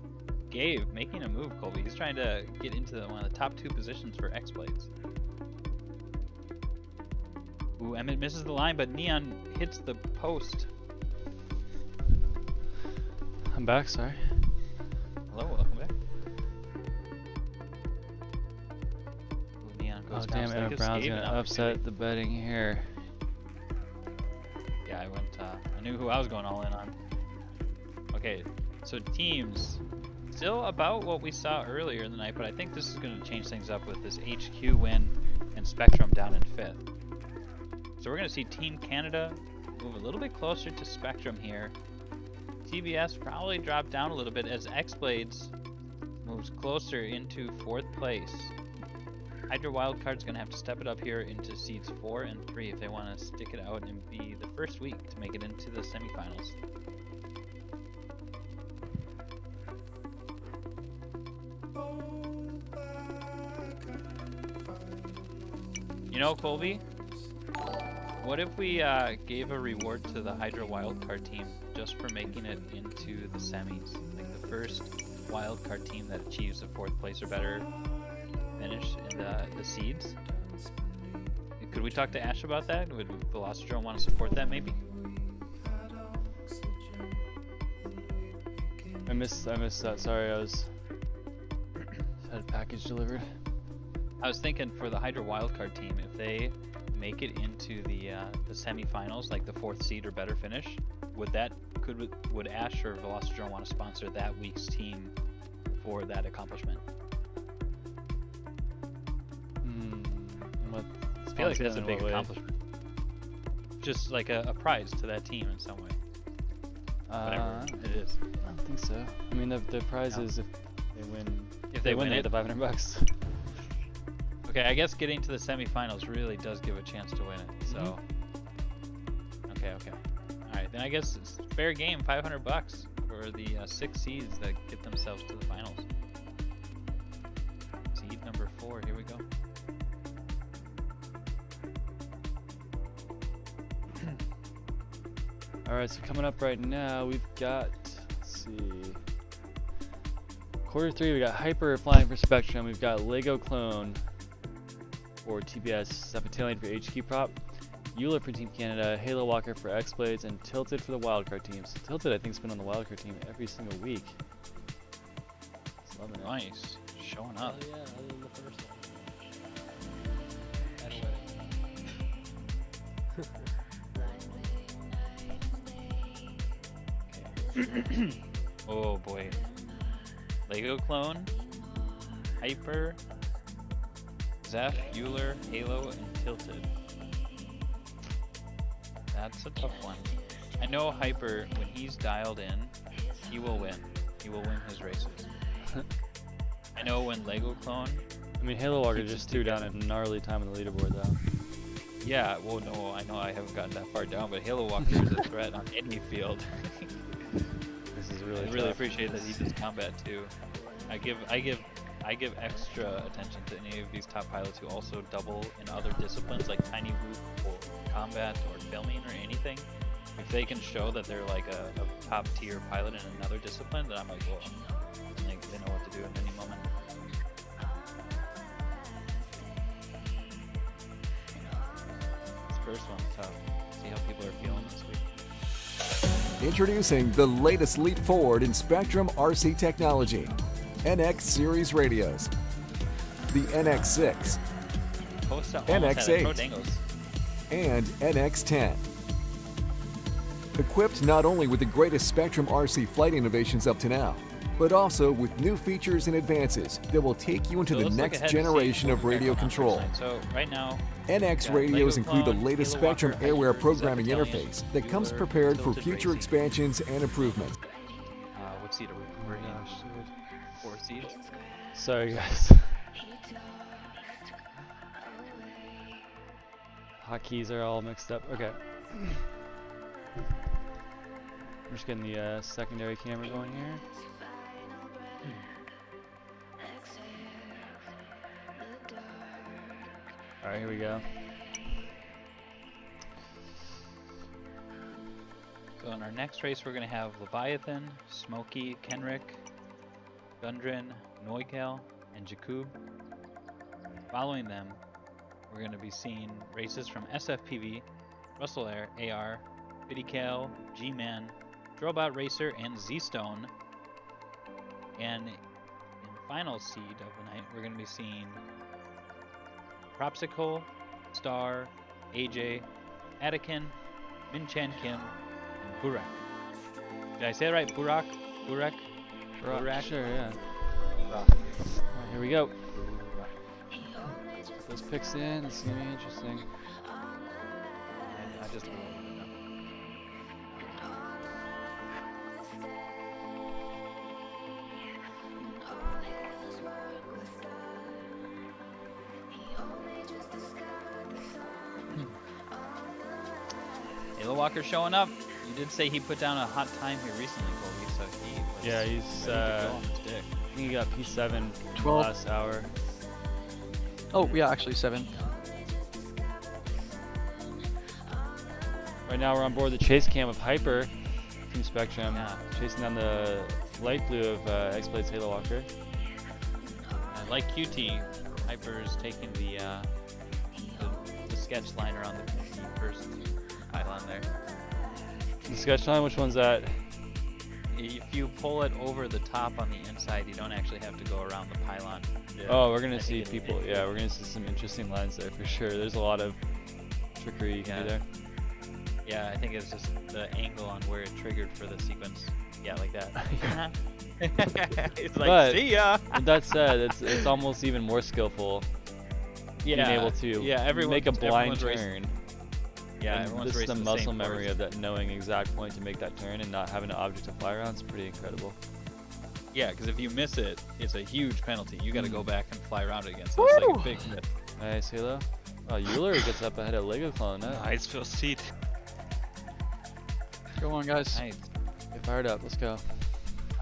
[SPEAKER 3] Gabe making a move, Colby. He's trying to get into one of the top 2 positions for Xblades. Ooh, Emmett misses the line, but Neon hits the post.
[SPEAKER 2] I'm back, sorry.
[SPEAKER 3] Hello, welcome back. Ooh, Neon goes
[SPEAKER 2] Oh,
[SPEAKER 3] down.
[SPEAKER 2] damn, Emmett Brown's gonna upset the betting here.
[SPEAKER 3] Yeah, I went, I knew who I was going all in on. Okay, so teams, still about what we saw earlier in the night, but I think this is going to change things up with this HQ win and Spectrum down in 5th. So we're going to see Team Canada move a little bit closer to Spectrum here. TBS probably drop down a little bit as Xblades moves closer into 4th place. Hydra Wildcard's going to have to step it up here into seeds 4 and 3 if they want to stick it out and be the first week to make it into the semifinals. You know, Colby, what if we gave a reward to the Hydra Wildcard team just for making it into the semis? Like the first Wildcard team that achieves a 4th place or better finish in the seeds? Could we talk to Ash about that? Would Velocitron want to support that maybe?
[SPEAKER 2] I missed that, sorry, I was had a package delivered.
[SPEAKER 3] I was thinking for the Hydra Wildcard team, if they make it into the semifinals, like the 4th seed or better finish, would Ash or Velocitron want to sponsor that week's team for that accomplishment? feel like that's a
[SPEAKER 2] in
[SPEAKER 3] big
[SPEAKER 2] what way?
[SPEAKER 3] accomplishment. Just like a prize to that team in some way. Whatever it is.
[SPEAKER 2] I don't think so. I mean, the prize is if they win.
[SPEAKER 3] If they win
[SPEAKER 2] they
[SPEAKER 3] it.
[SPEAKER 2] get the $500.
[SPEAKER 3] Okay, I guess getting to the semifinals really does give a chance to win it. So. Okay. All right, then I guess it's fair game. $500 for the 6 seeds that get themselves to the finals. Seed number 4. Here we go.
[SPEAKER 2] Alright, so coming up right now, we've got, let's see, quarter 3, we got Hyper flying for Spectrum, we've got Lego Clone for TBS, Semifinals for HQprop, Euler for Team Canada, Halo Walker for Xblades, and Tilted for the wildcard teams. Tilted, I think, has been on the wildcard team every single week. Just loving it.
[SPEAKER 3] Nice, showing up.
[SPEAKER 5] Oh, yeah, other than the first one.
[SPEAKER 3] Oh boy. Lego Clone, Hyper, Zeph, Euler, Halo, and Tilted. That's a tough one. I know Hyper, when he's dialed in, he will win. He will win his races. I know when Lego Clone,
[SPEAKER 2] I mean, Halo Walker
[SPEAKER 3] Keeps
[SPEAKER 2] just
[SPEAKER 3] us
[SPEAKER 2] threw down
[SPEAKER 3] together.
[SPEAKER 2] a gnarly time on the leaderboard, though.
[SPEAKER 3] yeah, well no, I know I haven't gotten that far down, but Halo Walker is a threat on any field.
[SPEAKER 2] This is really
[SPEAKER 3] I
[SPEAKER 2] tough.
[SPEAKER 3] really appreciate that he does combat too. I give extra attention to any of these top pilots who also double in other disciplines like Tiny Whoop or combat or filming or anything. If they can show that they're like a top tier pilot in another discipline, then I'm like, well, they know what to do in any moment. This first one's tough. See how people are feeling this week.
[SPEAKER 9] Introducing the latest leap forward in Spectrum RC technology, NX Series radios. The NX6
[SPEAKER 3] Post almost had a
[SPEAKER 9] NX8.
[SPEAKER 3] Pro Dangles.
[SPEAKER 9] and NX10. Equipped not only with the greatest Spectrum RC flight innovations up to now, but also with new features and advances that will take you into
[SPEAKER 3] So
[SPEAKER 9] the
[SPEAKER 3] let's look
[SPEAKER 9] next
[SPEAKER 3] ahead and see
[SPEAKER 9] generation
[SPEAKER 3] what
[SPEAKER 9] of
[SPEAKER 3] we're
[SPEAKER 9] radio
[SPEAKER 3] going on first
[SPEAKER 9] control.
[SPEAKER 3] night. So right now,
[SPEAKER 9] NX
[SPEAKER 3] got
[SPEAKER 9] radios
[SPEAKER 3] Lego
[SPEAKER 9] include the
[SPEAKER 3] Clone,
[SPEAKER 9] latest
[SPEAKER 3] Halo
[SPEAKER 9] Spectrum
[SPEAKER 3] Walker,
[SPEAKER 9] Airware
[SPEAKER 3] Hyper,
[SPEAKER 9] programming
[SPEAKER 3] Zeph
[SPEAKER 9] interface that comes
[SPEAKER 3] Euler,
[SPEAKER 9] prepared for
[SPEAKER 3] Tilted
[SPEAKER 9] future
[SPEAKER 3] Racing.
[SPEAKER 9] expansions and improvements.
[SPEAKER 3] What seed are we? We're in 4 seeds.
[SPEAKER 2] Sorry, guys. Hotkeys are all mixed up. Okay. I'm just getting the secondary camera going here. Alright, here we go.
[SPEAKER 3] So in our next race, we're going to have Leviathan, Smokey, Kenrick, Gundren, Noigel, and Jakub. Following them, we're going to be seeing races from SFPV, Russell Air, AR, Biddycal, G-Man, Drobot Racer, and Z-Stone. And in final seed of the night, we're going to be seeing Propsicle, Star, AJ, Atakin, Min-Chan Kim, and Burak. Did I say it right? Burak? Burak? Burak?
[SPEAKER 2] Sure, yeah.
[SPEAKER 3] Burak.
[SPEAKER 2] Alright, here we go. Put those picks in. This is gonna be interesting.
[SPEAKER 3] I just Halo Walker showing up. You did say he put down a hot time here recently, Colby, so he was
[SPEAKER 2] Yeah, he's
[SPEAKER 3] ready to go on his dick.
[SPEAKER 2] I think he got P7 in the
[SPEAKER 5] 12.
[SPEAKER 2] last hour.
[SPEAKER 5] Oh, yeah, actually 7.
[SPEAKER 2] Right now we're on board the chase cam of Hyper Team Spectrum,
[SPEAKER 3] Yeah.
[SPEAKER 2] chasing down the light blue of Xblades Halo Walker.
[SPEAKER 3] And like QT, Hyper's taking the sketch liner on the first pylon there.
[SPEAKER 2] The sketch line, which one's that?
[SPEAKER 3] If you pull it over the top on the inside, you don't actually have to go around the pylon.
[SPEAKER 2] Oh, we're
[SPEAKER 3] I
[SPEAKER 2] gonna
[SPEAKER 3] think
[SPEAKER 2] see
[SPEAKER 3] it's
[SPEAKER 2] people.
[SPEAKER 3] it.
[SPEAKER 2] Yeah, we're gonna see some interesting lines there for sure. There's a lot of trickery you can do
[SPEAKER 3] Yeah.
[SPEAKER 2] there.
[SPEAKER 3] Yeah, I think it's just the angle on where it triggered for the sequence. Yeah, like that. It's like,
[SPEAKER 2] But-
[SPEAKER 3] see ya!
[SPEAKER 2] With that said, it's almost even more skillful being able to make a blind
[SPEAKER 3] everyone's racing.
[SPEAKER 2] turn.
[SPEAKER 3] Yeah,
[SPEAKER 2] And
[SPEAKER 3] everyone's
[SPEAKER 2] this is the
[SPEAKER 3] racing the
[SPEAKER 2] muscle
[SPEAKER 3] same
[SPEAKER 2] memory
[SPEAKER 3] course.
[SPEAKER 2] of that, knowing exact point to make that turn and not having an object to fly around. It's pretty incredible.
[SPEAKER 3] Yeah, because if you miss it, it's a huge penalty. You got to go back and fly around it again. So it's like a big miss.
[SPEAKER 2] Nice, Halo. Oh, Euler gets up ahead of Lego Clone.
[SPEAKER 8] Nice first seat.
[SPEAKER 5] Go on, guys.
[SPEAKER 3] Nice.
[SPEAKER 2] Get fired up. Let's go.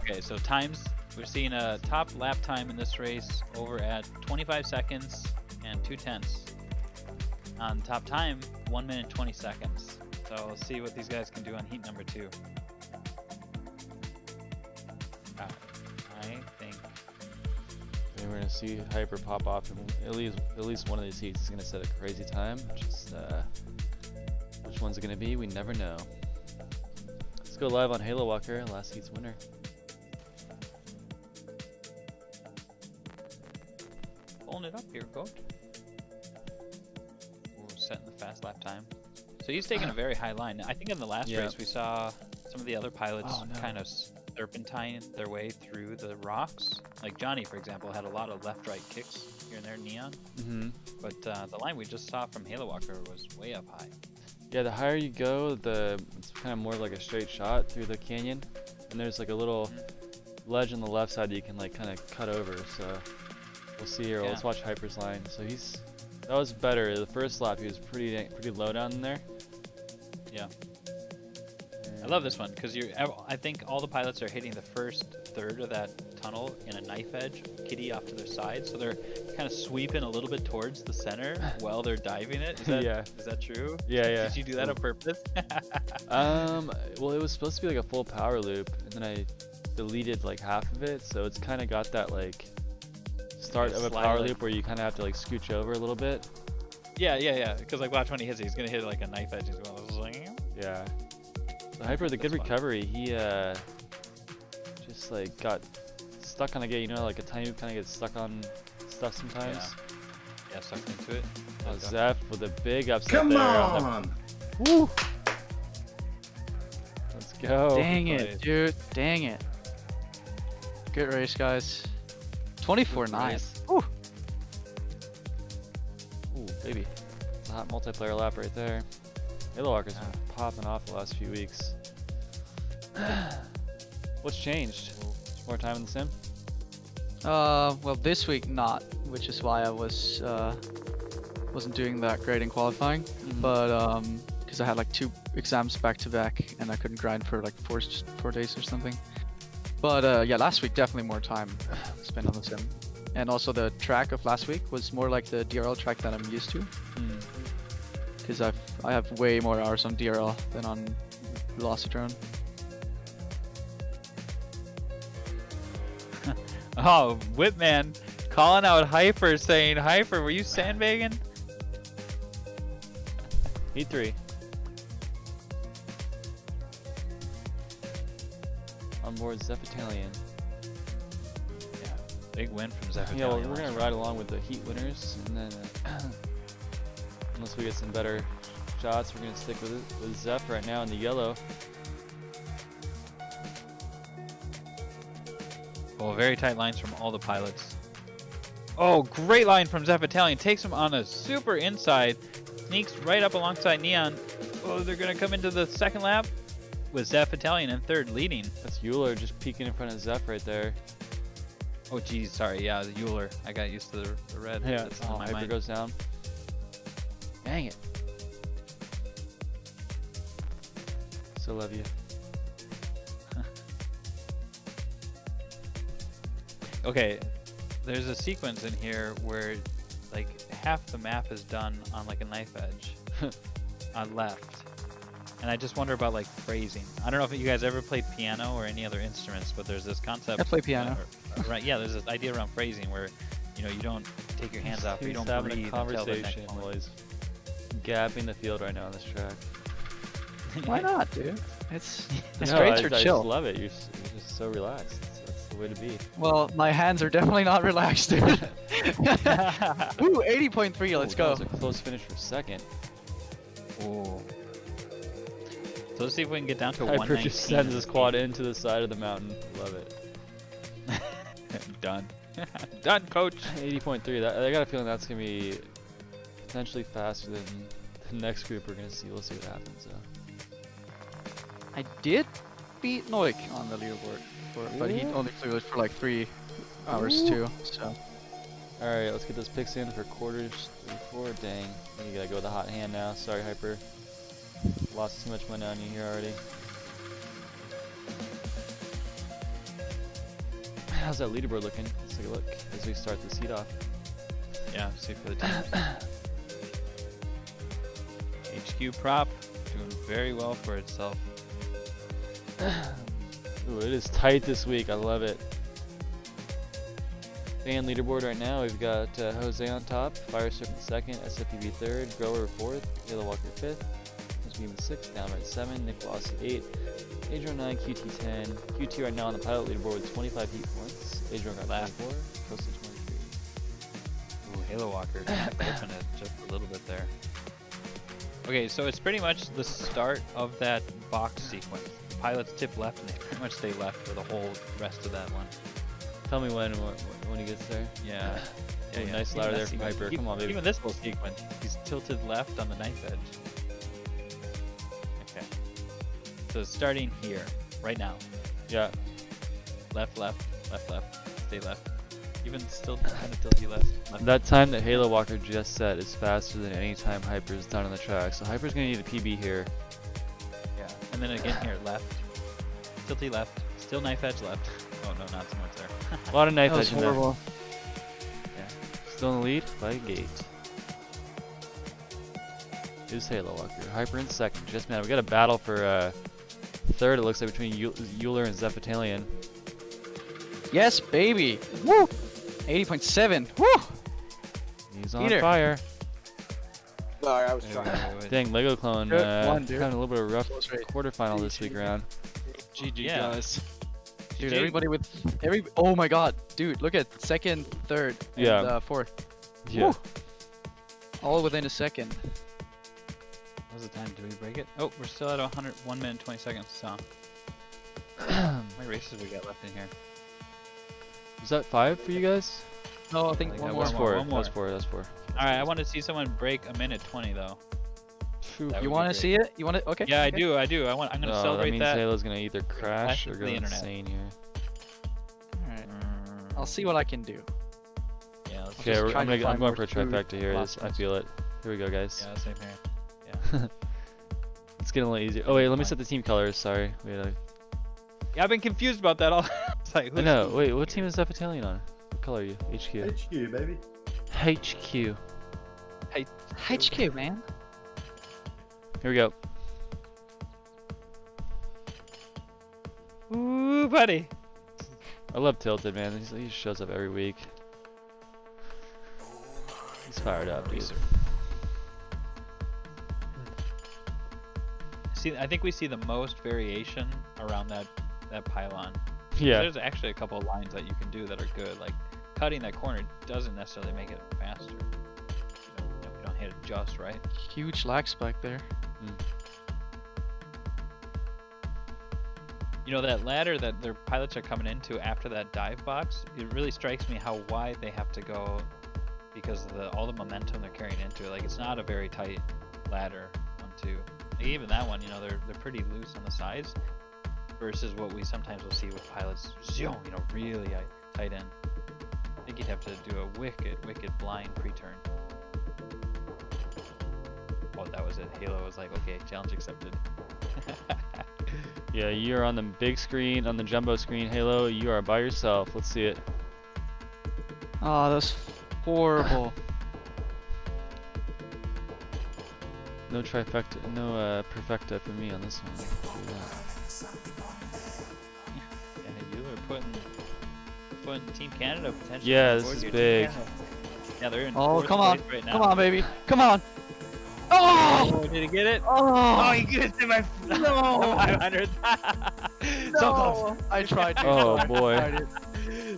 [SPEAKER 3] Okay, so times. We're seeing a top lap time in this race over at 25 seconds and 2/10. On top time, 1 minute 20 seconds. So let's see what these guys can do on heat number 2. I think.
[SPEAKER 2] And we're gonna see Hyper pop off, and at least one of these heats is gonna set a crazy time. Just which one's it gonna be? We never know. Let's go live on Halo Walker, last heat's winner.
[SPEAKER 3] Pulling it up here, coach. We're setting the fast lap time. So he's taking a very high line. I think in the last race we saw some of the other pilots kind of serpentine their way through the rocks. Like Johnny, for example, had a lot of left-right kicks here and there, Neon. But the line we just saw from Halo Walker was way up high.
[SPEAKER 2] Yeah, the higher you go, it's kind of more like a straight shot through the canyon, and there's like a little ledge on the left side that you can like kind of cut over. So we'll see here. Let's watch Hyper's line. So that was better. The first lap he was pretty low down in there.
[SPEAKER 3] Yeah. I love this one because I think all the pilots are hitting the first third of that tunnel in a knife edge, kitty off to their side, so they're kind of sweeping a little bit towards the center while they're diving it. Is that true?
[SPEAKER 2] Yeah.
[SPEAKER 3] Did you do that on purpose?
[SPEAKER 2] Well, it was supposed to be like a full power loop, and then I deleted like half of it, so it's kind of got that like start of a power loop where you kind of have to like scooch over a little bit.
[SPEAKER 3] Yeah. Because like watch when he hits it, he's gonna hit it like a knife edge as well.
[SPEAKER 2] Yeah. So Hyper, the good recovery, he just like got stuck on a gate. You know, like a tiny kind of gets stuck on stuff sometimes.
[SPEAKER 3] Yeah, stuck into it.
[SPEAKER 2] Zeph with a big upset
[SPEAKER 10] Come
[SPEAKER 2] there.
[SPEAKER 10] on!
[SPEAKER 2] Woo! Let's go.
[SPEAKER 5] Dang it, dude. Dang it. Good race, guys. 24-9. Woo!
[SPEAKER 2] Ooh, baby. It's a hot multiplayer lap right there. Halo Walker's been popping off the last few weeks. What's changed? More time in the sim?
[SPEAKER 5] Well, this week not, which is why I wasn't doing that great in qualifying. But because I had like 2 exams back to back, and I couldn't grind for like 4 days or something. But yeah, last week definitely more time spent on the sim, and also the track of last week was more like the DRL track that I'm used to. Because I have way more hours on DRL than on Velocitron.
[SPEAKER 3] Oh, Whipman calling out Hyper, saying, Hyper, were you sandbagging?
[SPEAKER 2] Heat 3. On board Zeph Italian.
[SPEAKER 3] Yeah, big win from Zeph
[SPEAKER 2] Yeah, well,
[SPEAKER 3] Italian
[SPEAKER 2] we're going to ride along with the heat winners, and then unless we get some better shots, we're going to stick with Zeph right now in the yellow.
[SPEAKER 3] Well, very tight lines from all the pilots. Oh, great line from Zeph Italian. Takes him on a super inside. Sneaks right up alongside Neon. Oh, they're going to come into the second lap with Zeph Italian in third leading.
[SPEAKER 2] That's Euler just peeking in front of Zeph right there.
[SPEAKER 3] Oh, geez, sorry. Yeah, the Euler. I got used to the red.
[SPEAKER 2] Yeah,
[SPEAKER 3] That's on my
[SPEAKER 2] Hyper
[SPEAKER 3] mind.
[SPEAKER 2] goes down. Dang it. Still love you.
[SPEAKER 3] Okay, there's a sequence in here where like half the map is done on like a knife edge on left. And I just wonder about like phrasing. I don't know if you guys ever played piano or any other instruments, but there's this concept.
[SPEAKER 5] I play piano.
[SPEAKER 3] Right, yeah, there's this idea around phrasing where, you know, you don't take your hands off, or you don't
[SPEAKER 2] having
[SPEAKER 3] breathe
[SPEAKER 2] a
[SPEAKER 3] until the next
[SPEAKER 2] conversation
[SPEAKER 3] moment.
[SPEAKER 2] while he's gapping the field right now on this track.
[SPEAKER 5] Why not, dude? It's
[SPEAKER 2] No,
[SPEAKER 5] straights are
[SPEAKER 2] I
[SPEAKER 5] chill.
[SPEAKER 2] just love it. You're just so relaxed. That's the way to be.
[SPEAKER 5] Well, my hands are definitely not relaxed, dude. Ooh, 80.3, let's
[SPEAKER 2] Ooh,
[SPEAKER 5] go.
[SPEAKER 2] That was a close finish for second.
[SPEAKER 3] Ooh. So let's see if we can get down to
[SPEAKER 2] Hyper
[SPEAKER 3] 119.
[SPEAKER 2] just sends his quad into the side of the mountain. Love it.
[SPEAKER 3] Done. Done, coach.
[SPEAKER 2] 80.3. I got a feeling that's gonna be potentially faster than the next group we're gonna see. We'll see what happens.
[SPEAKER 5] I did beat Noik on the leaderboard, but he only flew it for like 3 hours too. So
[SPEAKER 2] Alright, let's get those picks in for quarters 3, 4. Dang, you gotta go with a hot hand now. Sorry, Hyper. Lost too much money on you here already. How's that leaderboard looking? Let's take a look as we start this heat off.
[SPEAKER 3] Yeah, see for the teams. HQprop doing very well for itself.
[SPEAKER 2] Ooh, it is tight this week. I love it. Fan leaderboard right now. We've got Jose on top, Fire Serpent second, SFPB third, Grower fourth, Halo Walker fifth, Beam 6, Downright 7, Nick Loss 8, Adrian 9, QT 10. QT right now on the pilot leaderboard with 25 heat points. Adrian got 24, close to 23.
[SPEAKER 3] Ooh, Halo Walker flipping it just a little bit there. Okay, so it's pretty much the start of that box sequence. The pilots tip left and they pretty much stay left for the whole rest of that one.
[SPEAKER 2] Tell me when he gets there.
[SPEAKER 3] Yeah.
[SPEAKER 2] Ooh, nice ladder there from Hyper. Come on, baby.
[SPEAKER 3] Even this little sequence, he's tilted left on the knife edge. Okay. So starting here, right now.
[SPEAKER 2] Yeah.
[SPEAKER 3] Left, left, left, left. Stay left. Even still kind of tilty left.
[SPEAKER 2] That time that Halo Walker just set is faster than any time Hyper's done on the track. So Hyper's gonna need a PB here.
[SPEAKER 3] Yeah. And then again here, left. Tilty left. Still knife edge left. Oh no, not so much there.
[SPEAKER 2] A lot of knife edge in there.
[SPEAKER 5] horrible.
[SPEAKER 3] Yeah.
[SPEAKER 2] Still in the lead by a gate. Is Halo Walker. Hyper in second. Just man, we got a battle for third. It looks like between Euler and Zephytalion.
[SPEAKER 5] Yes, baby. Woo! 80.7. Woo!
[SPEAKER 2] He's on
[SPEAKER 5] Peter.
[SPEAKER 2] fire.
[SPEAKER 4] Sorry, I was trying.
[SPEAKER 2] Dang, Lego Clone
[SPEAKER 5] Good one, dude.
[SPEAKER 2] having a little bit of a rough
[SPEAKER 5] Close race.
[SPEAKER 2] quarterfinal this week around.
[SPEAKER 5] GG
[SPEAKER 3] Yeah.
[SPEAKER 5] guys. Dude,
[SPEAKER 3] GG.
[SPEAKER 5] everybody with oh my god, dude, look at second, third, and
[SPEAKER 2] Yeah.
[SPEAKER 5] fourth.
[SPEAKER 2] Yeah.
[SPEAKER 5] Woo. All within a second.
[SPEAKER 3] What was the time? Did we break it? Oh, we're still at 1 minute 20 seconds. So, how many races we got left in here?
[SPEAKER 2] Was that 5 for you guys?
[SPEAKER 5] No, I think
[SPEAKER 3] think
[SPEAKER 5] one
[SPEAKER 3] that
[SPEAKER 5] more.
[SPEAKER 3] was
[SPEAKER 2] That's 4.
[SPEAKER 3] one more.
[SPEAKER 2] That's 4. That's 4.
[SPEAKER 3] All right, I want to see someone break 1:20 though.
[SPEAKER 2] Phew.
[SPEAKER 3] That
[SPEAKER 5] You
[SPEAKER 3] would
[SPEAKER 5] want
[SPEAKER 3] be
[SPEAKER 5] to see it? You want it? Okay.
[SPEAKER 3] Yeah,
[SPEAKER 5] okay.
[SPEAKER 3] I do. I'm gonna
[SPEAKER 2] that
[SPEAKER 3] celebrate
[SPEAKER 2] means
[SPEAKER 3] that.
[SPEAKER 2] Halo's gonna either crash or
[SPEAKER 3] to
[SPEAKER 2] go
[SPEAKER 3] the internet.
[SPEAKER 2] insane here.
[SPEAKER 5] Alright. I'll see what I can do.
[SPEAKER 3] Yeah, let's
[SPEAKER 2] Okay,
[SPEAKER 5] just
[SPEAKER 2] I'm
[SPEAKER 5] try to
[SPEAKER 2] going
[SPEAKER 5] find
[SPEAKER 2] for a
[SPEAKER 5] more
[SPEAKER 2] trifecta here.
[SPEAKER 5] last
[SPEAKER 2] I
[SPEAKER 5] ones.
[SPEAKER 2] feel it. Here we go, guys.
[SPEAKER 3] Yeah, same here.
[SPEAKER 2] It's getting a little easier. Oh wait, let me set the team colors. Sorry. Wait,
[SPEAKER 3] Yeah, I've been confused about that all. It's like,
[SPEAKER 2] I
[SPEAKER 3] who's
[SPEAKER 2] know.
[SPEAKER 3] who?
[SPEAKER 2] Wait, what team is Zephytalion on? What color are you? HQ.
[SPEAKER 10] HQ, baby.
[SPEAKER 2] HQ.
[SPEAKER 5] HQ, man.
[SPEAKER 2] Here we go.
[SPEAKER 3] Ooh, buddy.
[SPEAKER 2] I love Tilted, man. He shows up every week. He's fired up, dude.
[SPEAKER 3] See, I think we see the most variation around that pylon.
[SPEAKER 2] Yeah.
[SPEAKER 3] There's actually a couple of lines that you can do that are good. Like cutting that corner doesn't necessarily make it faster. You don't hit it just right.
[SPEAKER 5] Huge lag spike there.
[SPEAKER 3] You know, that ladder that their pilots are coming into after that dive box, it really strikes me how wide they have to go because of all the momentum they're carrying into it. Like, it's not a very tight ladder, 1, 2. Like, even that one, you know, they're pretty loose on the sides versus what we sometimes will see with pilots, zoom, you know, really tight in. I think you'd have to do a wicked blind pre-turn. Oh, that was it. Halo was like, okay, challenge accepted.
[SPEAKER 2] Yeah, you're on the big screen, on the jumbo screen, Halo. You are by yourself. Let's see it.
[SPEAKER 5] Oh, that's horrible.
[SPEAKER 2] No trifecta, no perfecta for me on this one.
[SPEAKER 3] Yeah, you are putting Team Canada potentially.
[SPEAKER 2] Yeah,
[SPEAKER 3] on
[SPEAKER 2] this
[SPEAKER 3] board
[SPEAKER 2] is
[SPEAKER 3] here.
[SPEAKER 2] big.
[SPEAKER 3] Yeah, they're in.
[SPEAKER 5] Oh,
[SPEAKER 3] fourth
[SPEAKER 5] come on.
[SPEAKER 3] place right now.
[SPEAKER 5] Come on, baby. Come on. Oh!
[SPEAKER 3] Oh, did he get it?
[SPEAKER 5] Oh!
[SPEAKER 3] He gets it, my
[SPEAKER 5] No!
[SPEAKER 3] 500. So close.
[SPEAKER 5] I tried to.
[SPEAKER 2] Oh boy.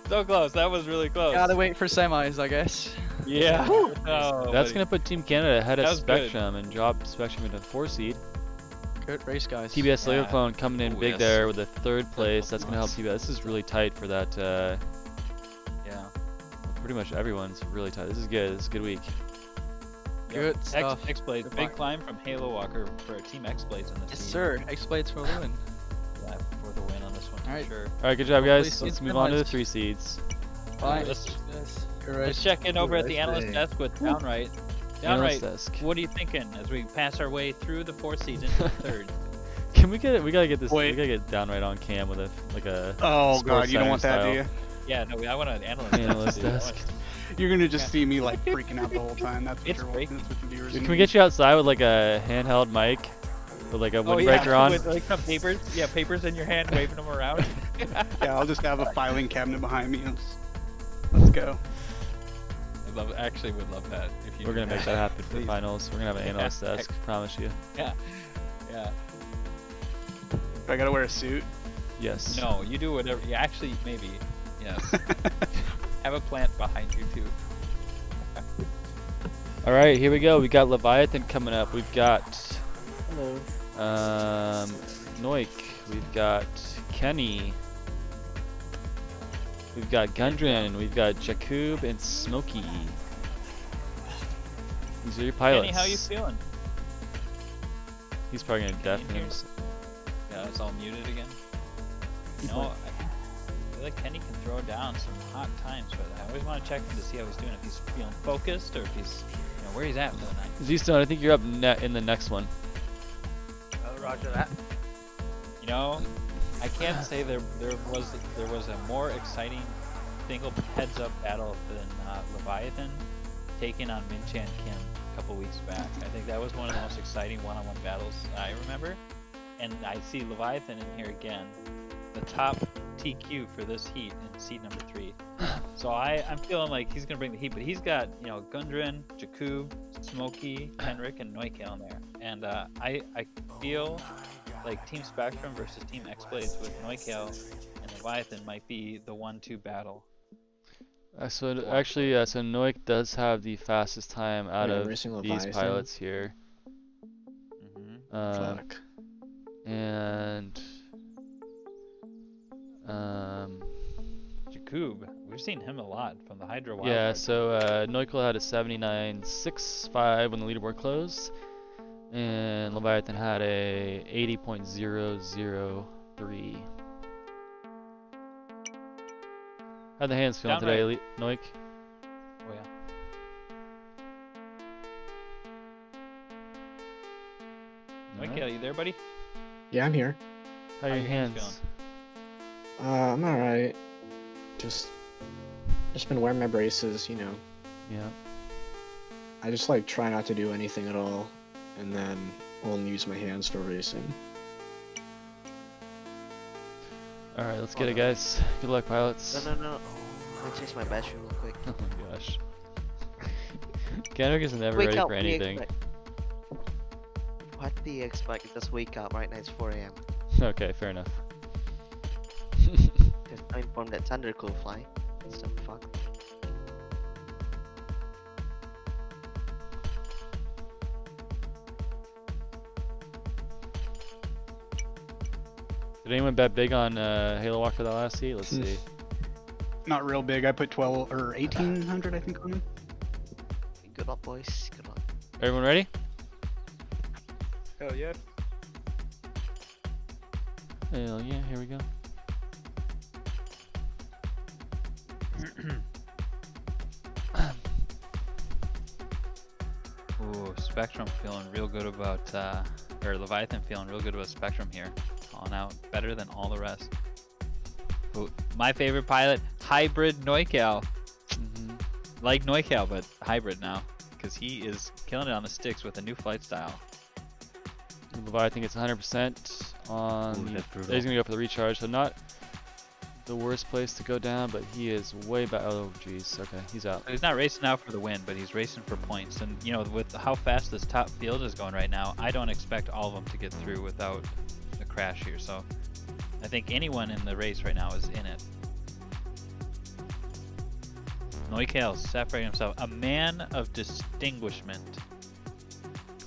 [SPEAKER 3] So close. That was really close.
[SPEAKER 5] Gotta wait for semis, I guess.
[SPEAKER 3] Yeah. Oh,
[SPEAKER 2] That's
[SPEAKER 3] buddy.
[SPEAKER 2] gonna put Team Canada ahead
[SPEAKER 3] That
[SPEAKER 2] of
[SPEAKER 3] was good.
[SPEAKER 2] Spectrum and drop Spectrum into 4 seed.
[SPEAKER 5] Good race, guys.
[SPEAKER 2] TBS Lego
[SPEAKER 3] Yeah.
[SPEAKER 2] Clone coming in
[SPEAKER 3] Oh,
[SPEAKER 2] big
[SPEAKER 3] yes.
[SPEAKER 2] there with a 3rd place. That's gonna help TBS. This is really tight for that.
[SPEAKER 3] Yeah.
[SPEAKER 2] Pretty much everyone's really tight. This is good. This is a good week.
[SPEAKER 5] Good stuff.
[SPEAKER 3] Xblades,
[SPEAKER 5] Good
[SPEAKER 3] big
[SPEAKER 5] luck.
[SPEAKER 3] climb from Halo Walker for Team Xblades in this
[SPEAKER 5] Yes,
[SPEAKER 3] season.
[SPEAKER 5] sir. Xblades for the win.
[SPEAKER 3] Yeah, for the win on this one,
[SPEAKER 5] Alright.
[SPEAKER 3] for sure.
[SPEAKER 2] All right, good job,
[SPEAKER 5] Hopefully
[SPEAKER 2] guys. Let's
[SPEAKER 5] seeds
[SPEAKER 2] move on to the
[SPEAKER 5] finalized.
[SPEAKER 2] 3 seeds.
[SPEAKER 5] Bye.
[SPEAKER 3] Let's check in over at the analyst desk with Downright.
[SPEAKER 2] Analyst
[SPEAKER 3] Downright,
[SPEAKER 2] desk.
[SPEAKER 3] what are you thinking as we pass our way through the 4th seed into the 3rd?
[SPEAKER 2] Can we get it? We gotta get this.
[SPEAKER 6] Wait.
[SPEAKER 2] We gotta get Downright on cam with a
[SPEAKER 6] Oh
[SPEAKER 2] Sports
[SPEAKER 6] god, you don't want that,
[SPEAKER 2] Center
[SPEAKER 6] do you?
[SPEAKER 3] Yeah, no, I want an analyst
[SPEAKER 2] analyst
[SPEAKER 3] dude. I
[SPEAKER 2] desk.
[SPEAKER 3] want-
[SPEAKER 6] You're gonna just see me like freaking out the whole time. That's what
[SPEAKER 3] It's
[SPEAKER 6] you're
[SPEAKER 3] breaking.
[SPEAKER 6] That's what the viewers.
[SPEAKER 2] Can we get you outside with like a handheld mic with like a
[SPEAKER 3] Oh
[SPEAKER 2] windbreaker
[SPEAKER 3] yeah,
[SPEAKER 2] on?
[SPEAKER 3] with like some papers. Yeah, papers in your hand, waving them around.
[SPEAKER 6] Yeah, I'll just have a filing cabinet behind me. Let's go.
[SPEAKER 3] I actually would love that. If you
[SPEAKER 2] We're
[SPEAKER 3] do
[SPEAKER 2] gonna make that happen for the
[SPEAKER 3] Please.
[SPEAKER 2] finals. We're gonna have an
[SPEAKER 3] Yeah.
[SPEAKER 2] analyst desk. Promise you.
[SPEAKER 3] Yeah.
[SPEAKER 6] Do I gotta wear a suit?
[SPEAKER 2] Yes.
[SPEAKER 3] No, you do whatever. Yeah, actually, maybe. Yes. Have a plant behind you too.
[SPEAKER 2] All right, here we go. We got Leviathan coming up. We've got Noik. We've got Kenny. We've got Gundren. We've got Jakub and Smokey. These are your pilots.
[SPEAKER 3] Kenny, how you feeling?
[SPEAKER 2] He's probably gonna deafen
[SPEAKER 3] hear
[SPEAKER 2] him.
[SPEAKER 3] Yeah, it's all muted again. You know, I feel like Kenny can throw down some hot times, but I always want to check him to see how he's doing. If he's feeling focused or if he's, you know, where he's at for the night.
[SPEAKER 2] Z-Stone, I think you're up in the next one.
[SPEAKER 1] Roger that.
[SPEAKER 3] You know, I can't say there was a more exciting single heads-up battle than Leviathan taking on Minchan Kim a couple weeks back. I think that was one of the most exciting one-on-one battles I remember. And I see Leviathan in here again, the top TQ for this heat in seed number 3. So I'm feeling like he's gonna bring the heat, but he's got, you know, Gundren, Jakub, Smokey, Henrik, and Noik on there. And I feel like Team Spectrum versus Team Xblades with Noik and Leviathan might be the 1-2 battle.
[SPEAKER 2] So Noik does have the fastest time out
[SPEAKER 10] Wait,
[SPEAKER 2] of
[SPEAKER 10] racing
[SPEAKER 2] these
[SPEAKER 10] Leviathan?
[SPEAKER 2] pilots here.
[SPEAKER 10] Fuck.
[SPEAKER 2] And
[SPEAKER 3] Jakub, we've seen him a lot from the Hydro Wildcard.
[SPEAKER 2] yeah, so Noikul had a 79.65 when the leaderboard closed, and Leviathan had a 80.003. How'd the hands feeling today, Noik?
[SPEAKER 3] Oh yeah. Noik, are you there, buddy?
[SPEAKER 10] Yeah, I'm here.
[SPEAKER 2] How are your hands?
[SPEAKER 10] I'm alright. Just been wearing my braces, you know.
[SPEAKER 2] Yeah.
[SPEAKER 10] I just like try not to do anything at all, and then only use my hands for racing.
[SPEAKER 2] All right, let's get it, guys. Good luck, pilots.
[SPEAKER 11] No. Let me change my battery real quick.
[SPEAKER 2] Oh my gosh. Kendrick is never
[SPEAKER 11] Wake
[SPEAKER 2] ready
[SPEAKER 11] up,
[SPEAKER 2] for
[SPEAKER 11] what do you
[SPEAKER 2] anything.
[SPEAKER 11] What do you expect? Just wake up. Right now it's 4 AM.
[SPEAKER 2] Okay, fair enough.
[SPEAKER 11] Just I'm informed that Thunder could fly. What the fuck?
[SPEAKER 2] Did anyone bet big on Halo Walk for that last seat? Let's see.
[SPEAKER 6] Not real big. I put 12 or 1800, I think, on him.
[SPEAKER 11] Good luck, boys. Good luck.
[SPEAKER 2] Everyone ready?
[SPEAKER 4] Hell yeah.
[SPEAKER 2] Hell yeah, here we go.
[SPEAKER 3] Ooh, Spectrum feeling real good about, or Leviathan feeling real good about Spectrum here. Calling out better than all the rest. Ooh, my favorite pilot, Hybrid Noikal. Like Noikal, but hybrid now. Because he is killing it on the sticks with a new flight style.
[SPEAKER 2] Leviathan gets 100% on.
[SPEAKER 3] Ooh, that's brutal.
[SPEAKER 2] He's gonna go for the recharge, so not the worst place to go down, but he is way back. Oh, jeez. Okay, he's out.
[SPEAKER 3] He's not racing out for the win, but he's racing for points. And, you know, with how fast this top field is going right now, I don't expect all of them to get through without a crash here. So I think anyone in the race right now is in it. Noikal separating himself. A man of distinguishment.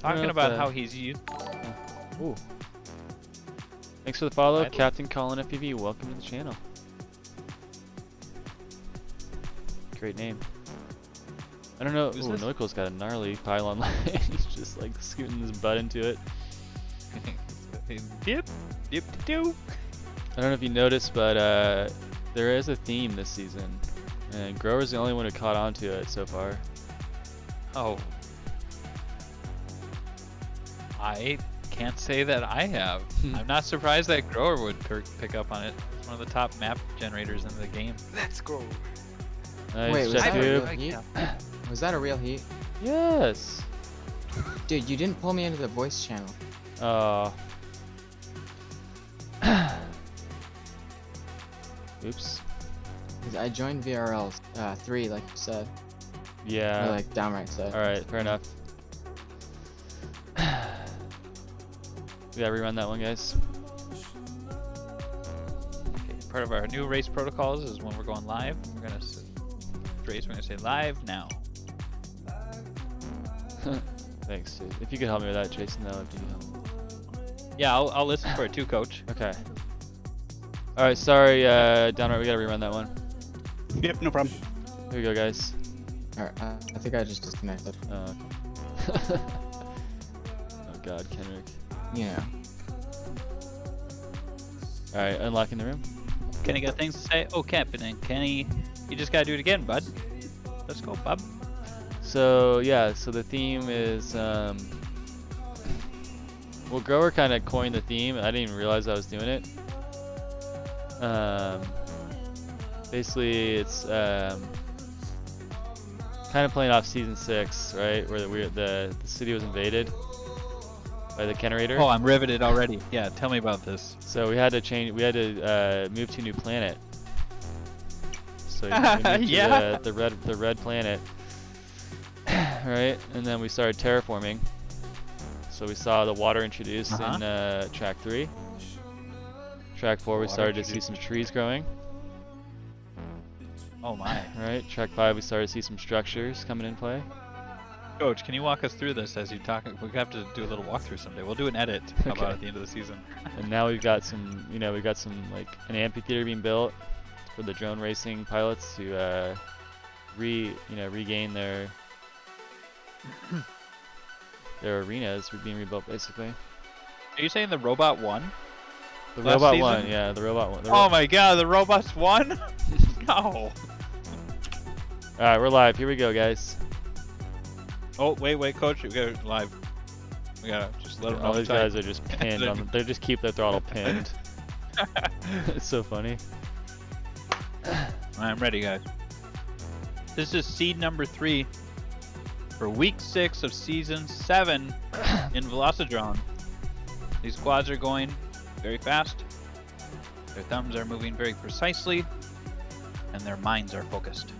[SPEAKER 3] Talking about how he's used.
[SPEAKER 2] Ooh. Thanks for the follow,
[SPEAKER 3] Right.
[SPEAKER 2] Captain Colin FPV. Welcome to the channel. Great name. I don't know.
[SPEAKER 3] Who's
[SPEAKER 2] Ooh,
[SPEAKER 3] this?
[SPEAKER 2] Noiko's got a gnarly pylon line. He's just like scooting his butt into it.
[SPEAKER 3] Dip, dip, do.
[SPEAKER 2] I don't know if you noticed, but there is a theme this season, and Grower's the only one who caught on to it so far.
[SPEAKER 3] Oh. I can't say that I have. I'm not surprised that Grower would pick up on it. It's one of the top map generators in the game.
[SPEAKER 4] Let's go.
[SPEAKER 2] Nice,
[SPEAKER 7] Wait, was that a real
[SPEAKER 2] Jet
[SPEAKER 7] heat? Was that a real heat?
[SPEAKER 2] Yes.
[SPEAKER 7] Dude, you didn't pull me into the voice channel.
[SPEAKER 2] Oops.
[SPEAKER 7] 'Cause I joined VRL 3, like you said.
[SPEAKER 2] Yeah.
[SPEAKER 7] Or like downright said.
[SPEAKER 2] All right, fair enough. We gotta rerun that one, guys.
[SPEAKER 3] Okay, part of our new race protocols is when we're going live, we're gonna say live now.
[SPEAKER 2] Thanks, dude. If you could help me with that, Jason, that would be
[SPEAKER 3] Yeah, I'll listen for it too, Coach.
[SPEAKER 2] okay. All right, sorry, downright. We gotta rerun that one.
[SPEAKER 6] Yep, no problem.
[SPEAKER 2] Here we go, guys.
[SPEAKER 7] Alright, I think I just disconnected.
[SPEAKER 2] Okay. Oh God, Kendrick.
[SPEAKER 7] You know.
[SPEAKER 2] All right, unlocking the room.
[SPEAKER 3] Kenny got things to say? Oh, Captain, and Kenny, you just gotta do it again, bud. Let's go, bub.
[SPEAKER 2] So yeah, so the theme is well, Grower kind of coined the theme. I didn't even realize I was doing it. Basically, it's kind of playing off season 6, right, where the city was invaded by the Kenerator.
[SPEAKER 3] Oh, I'm riveted already. Yeah, tell me about this.
[SPEAKER 2] So we had to change. We had to move to a new planet. So we moved to
[SPEAKER 3] Yeah.
[SPEAKER 2] the red planet, right? And then we started terraforming. So we saw the water introduced in track 3. Track 4, we started to see some trees growing.
[SPEAKER 3] Oh my.
[SPEAKER 2] Right. Track 5, we started to see some structures coming in play.
[SPEAKER 3] Coach, can you walk us through this as you talk? We have to do a little walkthrough someday. We'll do an edit. How about at the end of the season?
[SPEAKER 2] And now we've got some, we've got some like an amphitheater being built for the drone racing pilots to regain their arenas being rebuilt basically.
[SPEAKER 3] Are you saying the robot won?
[SPEAKER 2] The
[SPEAKER 3] Last
[SPEAKER 2] robot
[SPEAKER 3] season?
[SPEAKER 2] won, yeah, the robot won.
[SPEAKER 3] Oh my God, the robots won? No.
[SPEAKER 2] Alright, we're live. Here we go, guys.
[SPEAKER 3] Oh, wait, Coach. We got it live. We gotta just let them know.
[SPEAKER 2] All these guys are just pinned. They just keep their throttle pinned. It's so funny.
[SPEAKER 3] I'm ready, guys. This is seed number 3 for week 6 of season 7 in Velocidrone. These squads are going very fast. Their thumbs are moving very precisely, and their minds are focused.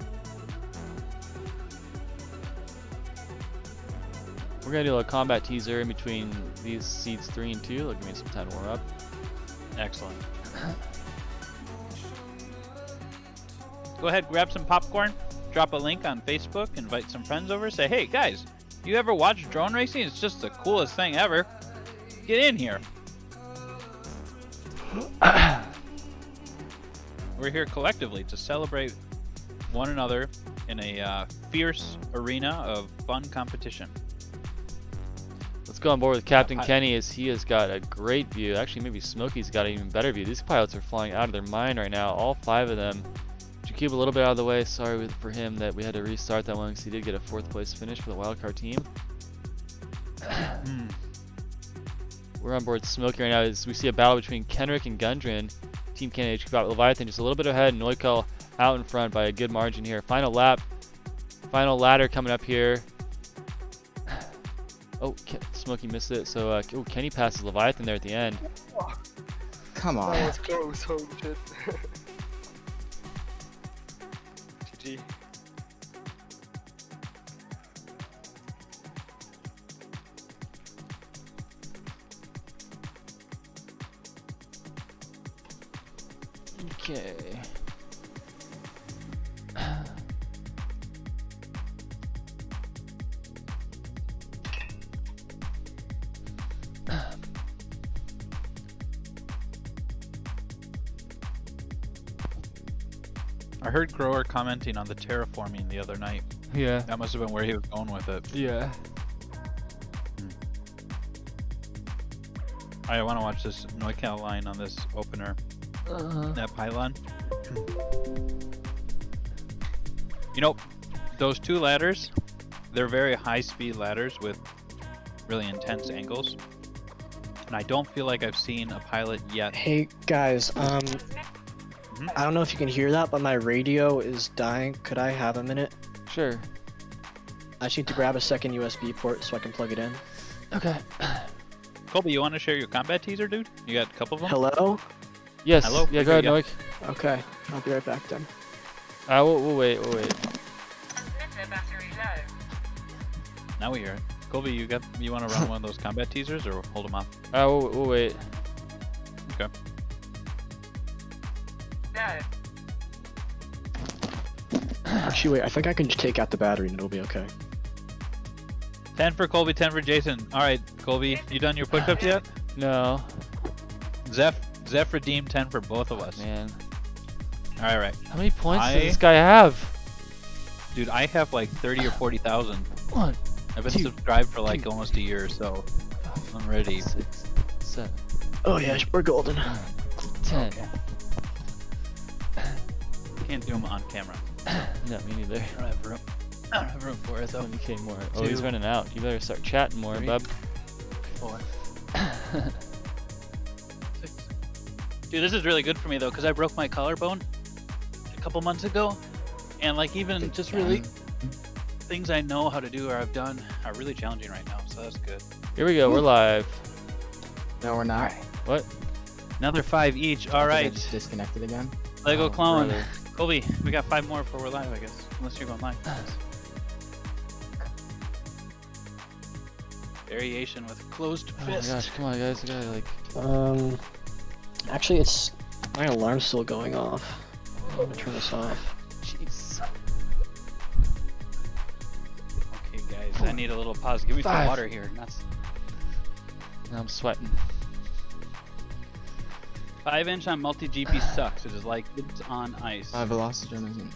[SPEAKER 2] We're gonna do a combat teaser in between these seeds 3 and 2. It'll give me some time to warm up.
[SPEAKER 3] Excellent. Go ahead, grab some popcorn, drop a link on Facebook, invite some friends over, say, hey guys, you ever watch drone racing? It's just the coolest thing ever. Get in here. We're here collectively to celebrate one another in a fierce arena of fun competition.
[SPEAKER 2] Let's go on board with Captain Kenny as he has got a great view. Actually, maybe Smokey's got an even better view. These pilots are flying out of their mind right now, all 5 of them. Keep a little bit out of the way. Sorry for him that we had to restart that one because he did get a 4th place finish for the wildcard team. We're on board Smokey right now as we see a battle between Kenrick and Gundren. Team Kenny HQprop. Leviathan just a little bit ahead. Noiko out in front by a good margin here. Final lap. Final ladder coming up here. Oh, Smokey missed it. So Kenny passes Leviathan there at the end.
[SPEAKER 7] Come on.
[SPEAKER 4] That was close. Holy shit. GG.
[SPEAKER 2] Okay.
[SPEAKER 3] I heard Grower commenting on the terraforming the other night.
[SPEAKER 2] Yeah.
[SPEAKER 3] That must have been where he was going with it.
[SPEAKER 2] Yeah.
[SPEAKER 3] I want to watch this NorCal line on this opener. That pylon. You know, those two ladders, they're very high-speed ladders with really intense angles. And I don't feel like I've seen a pilot yet.
[SPEAKER 10] Hey guys, I don't know if you can hear that, but my radio is dying. Could I have a minute?
[SPEAKER 2] Sure.
[SPEAKER 10] I just need to grab a second USB port so I can plug it in.
[SPEAKER 2] Okay.
[SPEAKER 3] Colby, you want to share your combat teaser, dude? You got a couple of them?
[SPEAKER 10] Hello?
[SPEAKER 2] Yes.
[SPEAKER 3] Hello?
[SPEAKER 2] Yeah, go ahead, Noik.
[SPEAKER 10] Okay, I'll be right back then.
[SPEAKER 2] We'll wait.
[SPEAKER 3] Now we hear it. Colby, you want to run one of those combat teasers or hold them off?
[SPEAKER 2] We'll wait.
[SPEAKER 3] Okay.
[SPEAKER 10] Actually, wait, I think I can just take out the battery and it'll be okay.
[SPEAKER 3] 10 for Colby, 10 for Jason. Alright, Colby, you done your push-ups yet?
[SPEAKER 2] No.
[SPEAKER 3] Zeph redeemed 10 for both of us.
[SPEAKER 2] Man.
[SPEAKER 3] Alright.
[SPEAKER 2] How many points does this guy have?
[SPEAKER 3] Dude, I have like 30 or 40,000.
[SPEAKER 2] One.
[SPEAKER 3] I've been
[SPEAKER 2] 2,
[SPEAKER 3] subscribed for like almost a year, so I'm ready.
[SPEAKER 2] 6, 7.
[SPEAKER 10] Oh yeah, we're golden.
[SPEAKER 2] 10.
[SPEAKER 3] Okay. Can't do them on camera.
[SPEAKER 2] No, me neither.
[SPEAKER 3] I don't have room. I don't have room for it though.
[SPEAKER 2] 20k more. Oh, he's running out. You better start chatting more,
[SPEAKER 3] 3,
[SPEAKER 2] bub.
[SPEAKER 3] 4. 6. Dude, this is really good for me though, because I broke my collarbone a couple months ago, and like even just really things I know how to do or I've done are really challenging right now, so that's good.
[SPEAKER 2] Here we go. We're live.
[SPEAKER 7] No, we're not.
[SPEAKER 2] What?
[SPEAKER 3] Another 5 each. All
[SPEAKER 7] I
[SPEAKER 3] right.
[SPEAKER 7] just disconnected again.
[SPEAKER 3] Lego clone.
[SPEAKER 2] brother.
[SPEAKER 3] Colby, we got 5 more before we're live, I guess. Unless you're going live. Variation with closed
[SPEAKER 2] Oh my
[SPEAKER 3] fist.
[SPEAKER 2] gosh, come on, guys. I gotta like.
[SPEAKER 10] Actually, it's my alarm's still going off. I'm gonna turn this off.
[SPEAKER 2] Jeez.
[SPEAKER 3] Okay, guys, I need a little pause. Give me some
[SPEAKER 2] 5.
[SPEAKER 3] water here. Nuts.
[SPEAKER 2] Now I'm sweating.
[SPEAKER 3] 5-inch on multi-GP sucks. It is like it's on ice.
[SPEAKER 7] My Velocigen isn't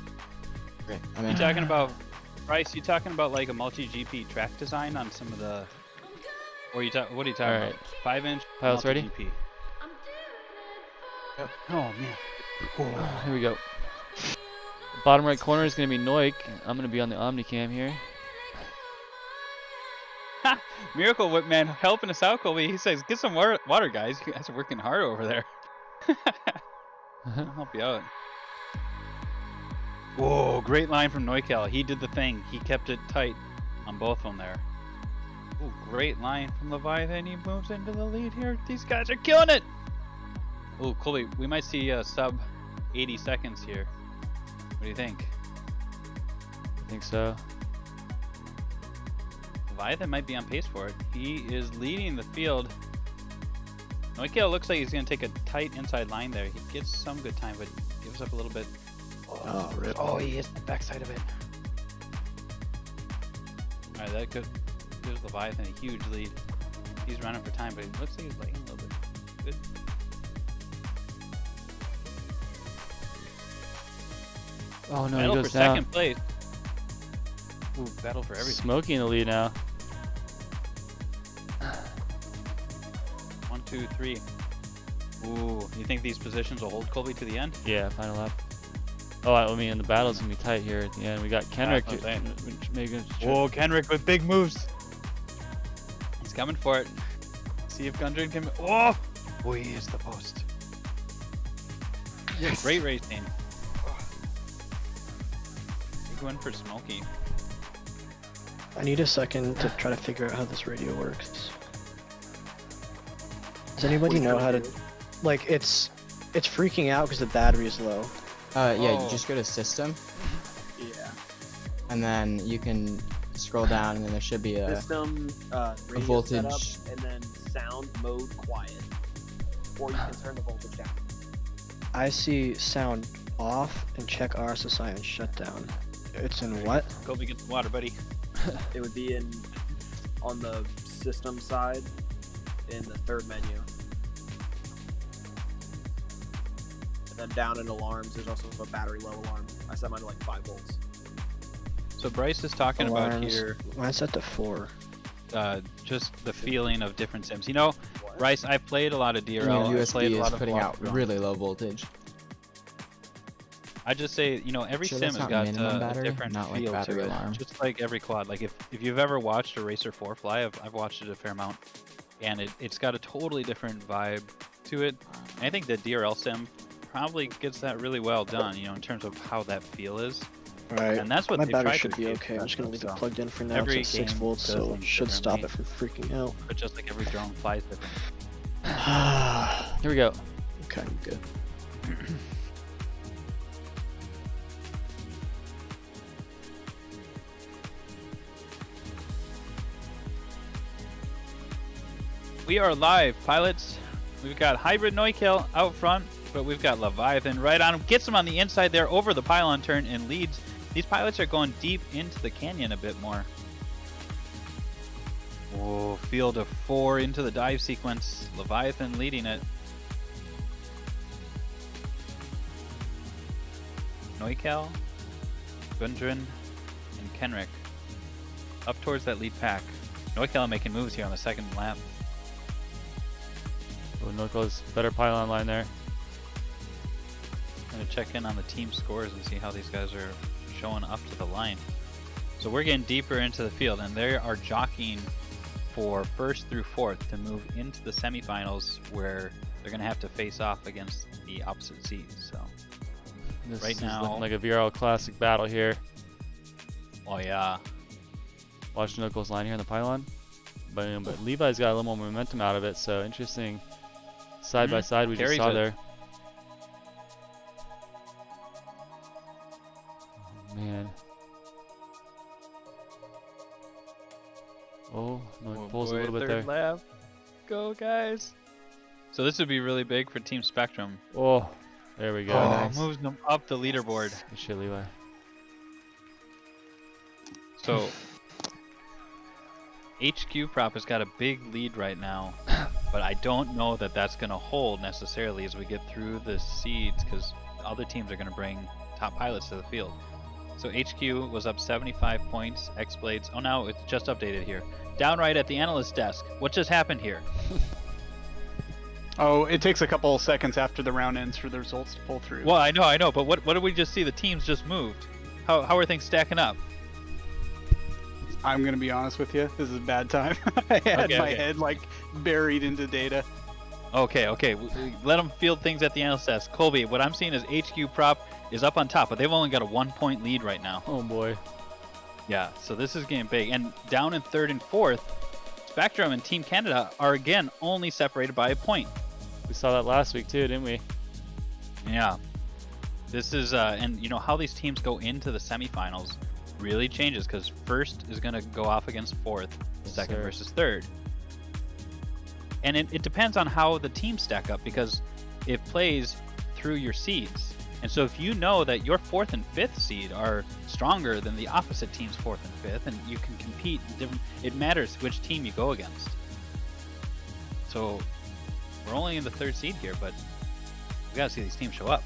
[SPEAKER 7] great. I mean,
[SPEAKER 3] You talking about, Bryce? You talking about like a multi-GP track design on some of the? Or you talk? What are you talking
[SPEAKER 2] Alright.
[SPEAKER 3] about? 5-inch.
[SPEAKER 2] Pilots ready?
[SPEAKER 3] multi-GP.
[SPEAKER 7] Yep.
[SPEAKER 3] Oh man.
[SPEAKER 2] Here we go. Bottom right corner is gonna be Noik. I'm gonna be on the Omnicam here.
[SPEAKER 3] Miracle Whip Man helping us out, Colby. He says, "Get some water, guys. You guys are working hard over there." I'll help you out. Whoa, great line from NorCal. He did the thing. He kept it tight on both of them there. Ooh, great line from Leviathan. He moves into the lead here. These guys are killing it. Ooh, Colby, we might see sub 80 seconds here. What do you think?
[SPEAKER 2] I think so.
[SPEAKER 3] Leviathan might be on pace for it. He is leading the field. NorCal looks like he's going to take a tight inside line there. He gets some good time, but gives up a little bit.
[SPEAKER 10] Oh, rip.
[SPEAKER 3] Oh, he hits the backside of it. Alright, that gives Leviathan a huge lead. He's running for time, but it looks like he's lagging a little bit. Good.
[SPEAKER 2] Oh no,
[SPEAKER 3] Battle
[SPEAKER 2] he
[SPEAKER 3] for
[SPEAKER 2] goes down.
[SPEAKER 3] second place. Ooh, battle for everything.
[SPEAKER 2] Smokey in the lead now.
[SPEAKER 3] 1, 2, 3. Ooh, you think these positions will hold Colby to the end?
[SPEAKER 2] Yeah, final lap. Oh, I mean, the battle's gonna be tight here at the end. We got Kenrick.
[SPEAKER 3] That's what I'm
[SPEAKER 2] Whoa,
[SPEAKER 3] Kenrick with big moves. He's coming for it. See if Gundren can. Oh, boy, he hits the post.
[SPEAKER 2] Yes.
[SPEAKER 3] Great racing. Big one for Smokey.
[SPEAKER 10] I need a second to try to figure out how this radio works. Does anybody know how to? Like, it's freaking out because the battery is low.
[SPEAKER 7] yeah, you just go to system,
[SPEAKER 4] Yeah.
[SPEAKER 7] and then you can scroll down, and then there should be a
[SPEAKER 12] System, radio
[SPEAKER 7] voltage.
[SPEAKER 12] setup, and then sound mode quiet. Or you can turn the voltage down.
[SPEAKER 10] I see sound off and check RSSI and shutdown. It's in what?
[SPEAKER 3] Colby, get the water, buddy.
[SPEAKER 12] It would be on the system side in the third menu. And then down in alarms, there's also a battery low alarm. I set mine to like 5 volts.
[SPEAKER 3] So Bryce is talking about
[SPEAKER 10] Alarms.
[SPEAKER 3] here
[SPEAKER 10] Mine's set to 4.
[SPEAKER 3] just the feeling of different sims. You know, Bryce, I've played a lot of DRL. I've played
[SPEAKER 7] USB
[SPEAKER 3] a
[SPEAKER 7] is
[SPEAKER 3] lot of
[SPEAKER 7] putting out
[SPEAKER 3] Walk-On.
[SPEAKER 7] really low voltage.
[SPEAKER 3] I just say, you know, every
[SPEAKER 7] Sure,
[SPEAKER 3] sim
[SPEAKER 7] that's
[SPEAKER 3] has
[SPEAKER 7] not
[SPEAKER 3] got
[SPEAKER 7] minimum
[SPEAKER 3] a
[SPEAKER 7] battery,
[SPEAKER 3] different
[SPEAKER 7] not like
[SPEAKER 3] feel
[SPEAKER 7] battery
[SPEAKER 3] to it.
[SPEAKER 7] alarm.
[SPEAKER 3] Just like every quad. Like if you've ever watched a Racer 4 fly, I've watched it a fair amount, and it's got a totally different vibe to it. And I think the DRL sim probably gets that really well done, you know, in terms of how that feel is.
[SPEAKER 10] Alright,
[SPEAKER 3] And that's what
[SPEAKER 10] my
[SPEAKER 3] they
[SPEAKER 10] battery
[SPEAKER 3] tried
[SPEAKER 10] should
[SPEAKER 3] to
[SPEAKER 10] be
[SPEAKER 3] achieve
[SPEAKER 10] okay. I'm just gonna leave it
[SPEAKER 3] so
[SPEAKER 10] plugged in for now.
[SPEAKER 3] every
[SPEAKER 10] It's at 6
[SPEAKER 3] game
[SPEAKER 10] volts,
[SPEAKER 3] does
[SPEAKER 10] so it
[SPEAKER 3] things
[SPEAKER 10] should stop
[SPEAKER 3] differently.
[SPEAKER 10] it from freaking out.
[SPEAKER 3] But just like every drone flies different.
[SPEAKER 2] Here we go.
[SPEAKER 10] Okay, good.
[SPEAKER 3] We are live, pilots. We've got Hybrid Neukill out front, but we've got Leviathan right on him. Gets him on the inside there over the pylon turn and leads. These pilots are going deep into the canyon a bit more. Whoa, field of 4 into the dive sequence. Leviathan leading it. Neukill, Gundren, and Kenrick up towards that lead pack. Neukill making moves here on the second lap.
[SPEAKER 2] Oh, Noko's better pylon line there.
[SPEAKER 3] Gonna check in on the team scores and see how these guys are showing up to the line. So we're getting deeper into the field, and they are jockeying for 1st through 4th to move into the semifinals, where they're gonna have to face off against the opposite seeds. So
[SPEAKER 2] This
[SPEAKER 3] right
[SPEAKER 2] is
[SPEAKER 3] now,
[SPEAKER 2] looking like a VRL classic battle here.
[SPEAKER 3] oh yeah,
[SPEAKER 2] Watch Noko's line here in the pylon. But Levi's got a little more momentum out of it, so interesting. Side by side we just
[SPEAKER 3] Carries
[SPEAKER 2] saw
[SPEAKER 3] it.
[SPEAKER 2] there. Oh, man. Oh, no, pulls a little bit there.
[SPEAKER 3] third lap. Go guys. So this would be really big for Team Spectrum.
[SPEAKER 2] Oh, there we go.
[SPEAKER 7] Oh,
[SPEAKER 3] Oh,
[SPEAKER 7] nice.
[SPEAKER 3] moves them up the leaderboard.
[SPEAKER 2] Good shit, Levi.
[SPEAKER 3] So HQprop has got a big lead right now, but I don't know that that's going to hold necessarily as we get through the seeds, because other teams are going to bring top pilots to the field. So HQ was up 75 points. Xblades, oh no, it's just updated here. Down right at the analyst desk. What just happened here?
[SPEAKER 6] Oh, it takes a couple seconds after the round ends for the results to pull through.
[SPEAKER 3] Well, I know, but what did we just see? The teams just moved. How are things stacking up?
[SPEAKER 6] I'm gonna be honest with you. This is a bad time. I had my head like buried into data.
[SPEAKER 3] Okay. Let them field things at the analyst desk. Colby, what I'm seeing is HQprop is up on top, but they've only got a 1-point lead right now.
[SPEAKER 2] Oh boy.
[SPEAKER 3] Yeah, so this is getting big. And down in 3rd and 4th, Spectrum and Team Canada are again only separated by a point.
[SPEAKER 2] We saw that last week too, didn't we?
[SPEAKER 3] Yeah. This is, and you know how these teams go into the semifinals really changes, because 1st is going to go off against 4th, 2nd
[SPEAKER 2] sir.
[SPEAKER 3] versus 3rd. And it depends on how the teams stack up, because it plays through your seeds. And so if you know that your 4th and 5th seed are stronger than the opposite team's 4th and 5th, and you can compete in different, it matters which team you go against. So we're only in the 3rd seed here, but we gotta see these teams show up.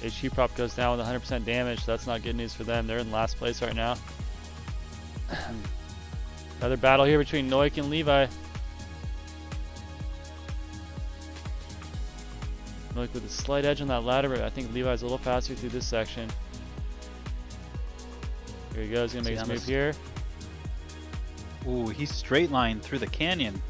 [SPEAKER 2] HQprop goes down with 100% damage, so that's not good news for them. They're in last place right now. Another battle here between Noik and Levi. Noik with a slight edge on that ladder, but I think Levi's a little faster through this section. Here he goes, gonna make his move here.
[SPEAKER 3] Ooh, he's straight line through the canyon.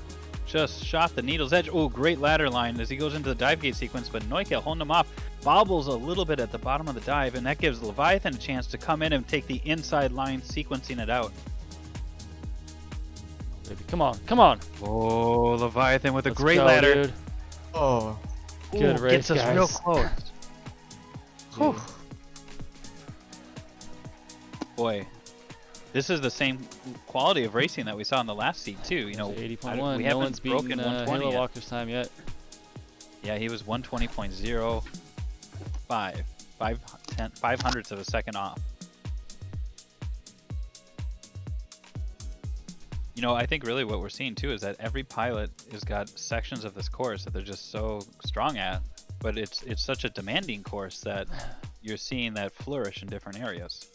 [SPEAKER 3] Just shot the needle's edge. Oh, great ladder line as he goes into the dive gate sequence, but Neukill holding him off. Bobbles a little bit at the bottom of the dive, and that gives Leviathan a chance to come in and take the inside line, sequencing it out.
[SPEAKER 2] Baby, come on.
[SPEAKER 3] Oh, Leviathan with a
[SPEAKER 2] Let's
[SPEAKER 3] great
[SPEAKER 2] go,
[SPEAKER 3] ladder.
[SPEAKER 2] dude.
[SPEAKER 7] Oh,
[SPEAKER 2] Good race,
[SPEAKER 3] gets us
[SPEAKER 2] guys.
[SPEAKER 3] real close. Whew. Boy, this is the same quality of racing that we saw in the last seed too. You know,
[SPEAKER 2] 80.1.
[SPEAKER 3] we
[SPEAKER 2] No
[SPEAKER 3] haven't
[SPEAKER 2] one's
[SPEAKER 3] broken
[SPEAKER 2] beaten
[SPEAKER 3] 120
[SPEAKER 2] Halo
[SPEAKER 3] yet.
[SPEAKER 2] Walker's time yet.
[SPEAKER 3] Yeah, he was 120.05. 5/100ths of a second off. You know, I think really what we're seeing too is that every pilot has got sections of this course that they're just so strong at, but it's such a demanding course that you're seeing that flourish in different areas.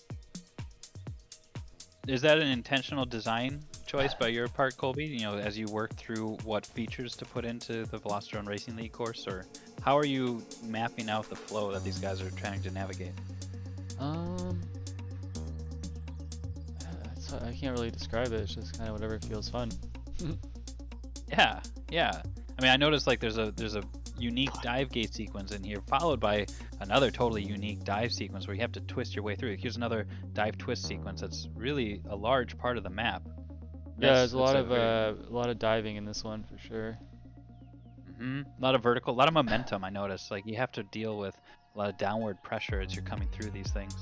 [SPEAKER 3] Is that an intentional design choice by your part, Colby? You know, as you work through what features to put into the Velocitron Racing League course, or how are you mapping out the flow that these guys are trying to navigate?
[SPEAKER 2] I can't really describe it. It's just kind of whatever feels fun.
[SPEAKER 3] Yeah. I mean, I noticed like there's a unique dive gate sequence in here, followed by another totally unique dive sequence where you have to twist your way through. Here's another dive twist sequence that's really a large part of the map.
[SPEAKER 2] Yeah, there's a lot of diving in this one for sure.
[SPEAKER 3] A lot of vertical, a lot of momentum. I noticed. Like you have to deal with a lot of downward pressure as you're coming through these things.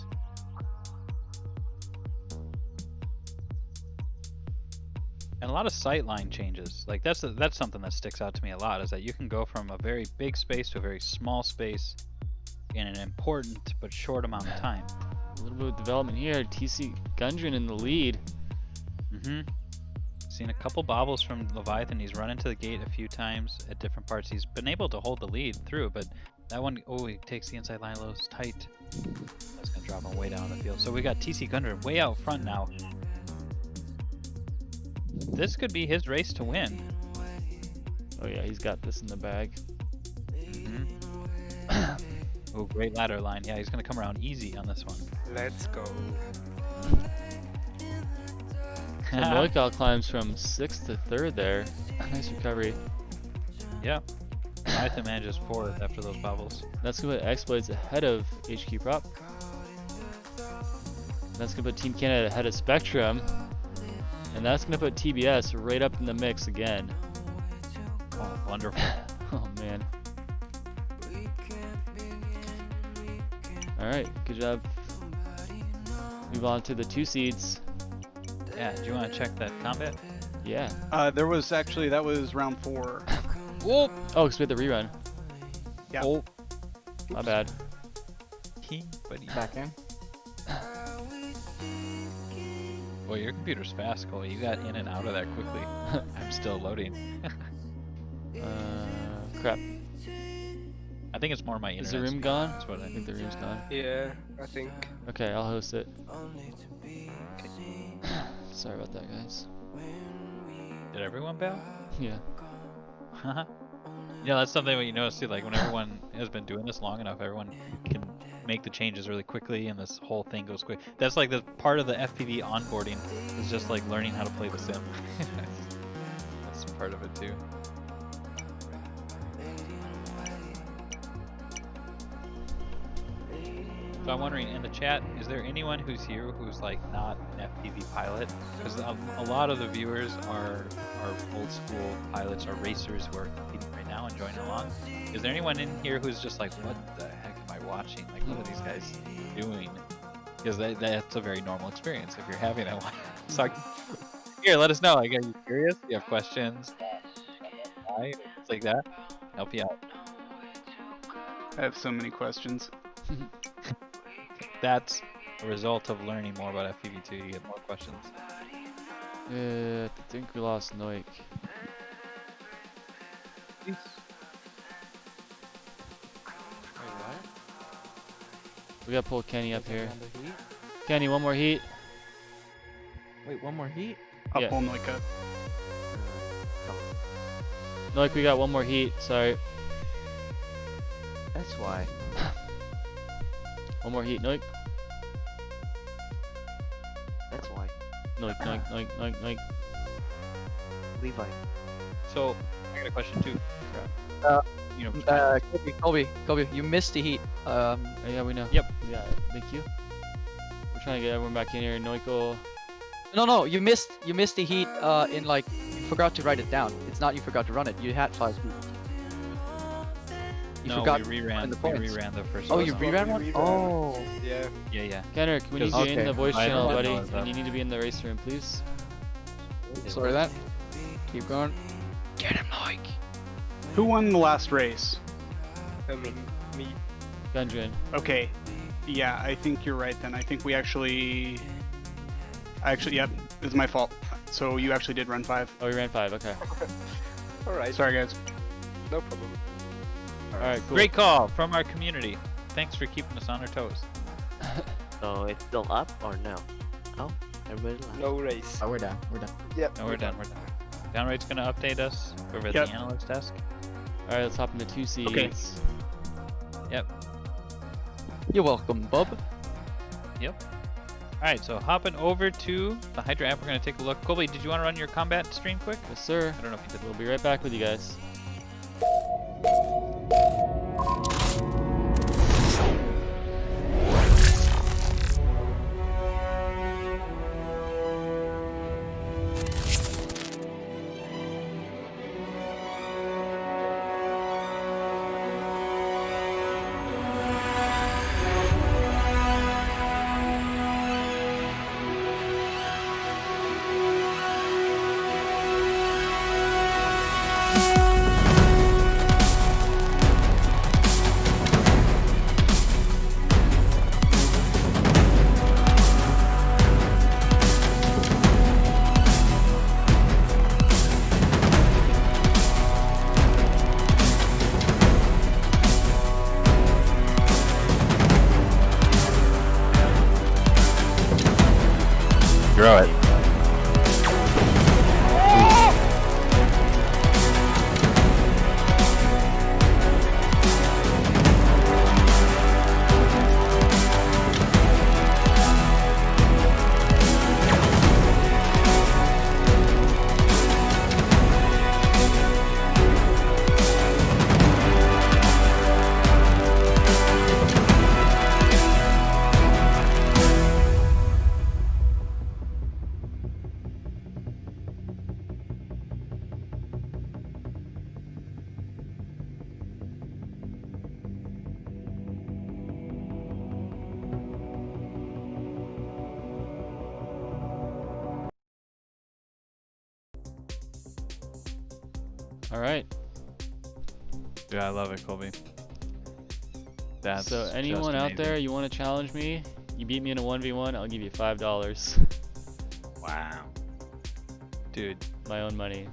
[SPEAKER 3] And a lot of sightline changes. Like that's something that sticks out to me a lot, is that you can go from a very big space to a very small space in an important but short amount of time.
[SPEAKER 2] A little bit of development here. TC Gundren in the lead.
[SPEAKER 3] Seen a couple bobbles from Leviathan. He's run into the gate a few times at different parts. He's been able to hold the lead through, but that one, he takes the inside line lows tight. That's gonna drop him way down the field. So we got TC Gundren way out front now. This could be his race to win.
[SPEAKER 2] Oh yeah, he's got this in the bag.
[SPEAKER 3] Oh, great ladder line. Yeah, he's gonna come around easy on this one.
[SPEAKER 13] Let's go.
[SPEAKER 2] So Noikal climbs from 6th to 3rd there. Nice recovery.
[SPEAKER 3] Yeah. Leviathan manages 4th after those bubbles.
[SPEAKER 2] That's gonna put Xblades ahead of HQprop. That's gonna put Team Canada ahead of Spectrum. And that's going to put TBS right up in the mix again.
[SPEAKER 3] Oh, wonderful.
[SPEAKER 2] Oh, man. Alright, good job. Move on to the 2 seeds.
[SPEAKER 3] Yeah, do you want to check that combat?
[SPEAKER 2] Yeah.
[SPEAKER 6] That was round 4.
[SPEAKER 3] Whoop!
[SPEAKER 2] Oh, because we had the rerun.
[SPEAKER 6] Yeah.
[SPEAKER 3] Oh.
[SPEAKER 2] My bad.
[SPEAKER 7] Back in.
[SPEAKER 3] Boy, your computer's fast, Cole. You got in and out of that quickly. I'm still loading.
[SPEAKER 2] Crap.
[SPEAKER 3] I think it's more my internet.
[SPEAKER 2] Is the room gone?
[SPEAKER 3] That's what I
[SPEAKER 2] think the room's gone.
[SPEAKER 13] Yeah, I think.
[SPEAKER 2] Okay, I'll host it. Sorry about that, guys.
[SPEAKER 3] Did everyone bail?
[SPEAKER 2] Yeah.
[SPEAKER 3] Yeah, that's something that you notice too. Like when everyone has been doing this long enough, everyone can make the changes really quickly, and this whole thing goes quick. That's like the part of the FPV onboarding is just like learning how to play the sim. That's part of it too. So I'm wondering in the chat, is there anyone who's here who's like not an FPV pilot? Because a lot of the viewers are old school pilots or racers who are competing right now and joining along. Is there anyone in here who's just like, what the heck am I watching? Like, what are these guys doing? Because that's a very normal experience if you're having it. So here, let us know. Like, are you curious? Do you have questions? Why? It's like that. Help you out.
[SPEAKER 6] I have so many questions.
[SPEAKER 3] That's a result of learning more about FPV2. You get more questions.
[SPEAKER 2] I think we lost Noik.
[SPEAKER 7] Wait, what?
[SPEAKER 2] We gotta pull Kenny up here. Kenny, one more heat.
[SPEAKER 7] Wait, one more heat?
[SPEAKER 6] I'll pull Noik up.
[SPEAKER 2] Noik, we got one more heat. Sorry.
[SPEAKER 11] That's why.
[SPEAKER 2] One more heat, Noik.
[SPEAKER 11] That's why.
[SPEAKER 2] Noik, Noik, Noik, Noik, Noik.
[SPEAKER 11] Levi.
[SPEAKER 3] So, I got a question too. You know,
[SPEAKER 5] Colby, you missed the heat.
[SPEAKER 2] Oh, yeah, we know.
[SPEAKER 3] Yep.
[SPEAKER 2] Yeah, thank you. We're trying to get everyone back in here. Noiko.
[SPEAKER 5] No, you missed the heat. In like you forgot to write it down. It's not you forgot to run it. You had 5 heat. You forgot
[SPEAKER 3] we reran the first
[SPEAKER 5] Oh,
[SPEAKER 3] one.
[SPEAKER 5] you reran one? Oh.
[SPEAKER 13] Yeah.
[SPEAKER 3] Yeah.
[SPEAKER 2] Kenrick, we need you in the voice
[SPEAKER 3] I
[SPEAKER 2] channel,
[SPEAKER 3] don't
[SPEAKER 2] buddy.
[SPEAKER 3] know that.
[SPEAKER 2] And you need to be in the race room, please.
[SPEAKER 5] Sorry that. Keep going. Get him, Mike.
[SPEAKER 6] Who won the last race?
[SPEAKER 13] I mean, me.
[SPEAKER 2] Gundren.
[SPEAKER 6] Okay. Yeah, I think you're right then. I think we actually, yep, it's my fault. So you actually did run 5.
[SPEAKER 2] Oh, we ran 5, okay.
[SPEAKER 13] Alright.
[SPEAKER 6] Sorry, guys.
[SPEAKER 13] No problem.
[SPEAKER 2] Alright, cool.
[SPEAKER 3] Great call from our community. Thanks for keeping us on our toes.
[SPEAKER 11] So it's still up or no? Oh, Everybody left.
[SPEAKER 13] No race.
[SPEAKER 7] Oh, we're done. We're done.
[SPEAKER 13] Yep.
[SPEAKER 3] No, we're done. We're done. Downright's gonna update us over at
[SPEAKER 6] Yep.
[SPEAKER 3] the analyst desk.
[SPEAKER 2] All right, let's hop into 2 seeds.
[SPEAKER 6] Okay.
[SPEAKER 3] Yep.
[SPEAKER 5] You're welcome, Bob.
[SPEAKER 3] Yep. All right, so hopping over to the Hydra app, we're gonna take a look. Colby, did you want to run your combat stream quick?
[SPEAKER 2] Yes, sir.
[SPEAKER 3] I don't know if you did.
[SPEAKER 2] We'll be right back with you guys.
[SPEAKER 3] Grow it.
[SPEAKER 2] All right.
[SPEAKER 3] Yeah, I love it, Colby. That's
[SPEAKER 2] So
[SPEAKER 3] just
[SPEAKER 2] anyone out there,
[SPEAKER 3] amazing.
[SPEAKER 2] you want to challenge me? You beat me in a 1v1, I'll give you $5.
[SPEAKER 8] Wow.
[SPEAKER 3] Dude,
[SPEAKER 2] My own money.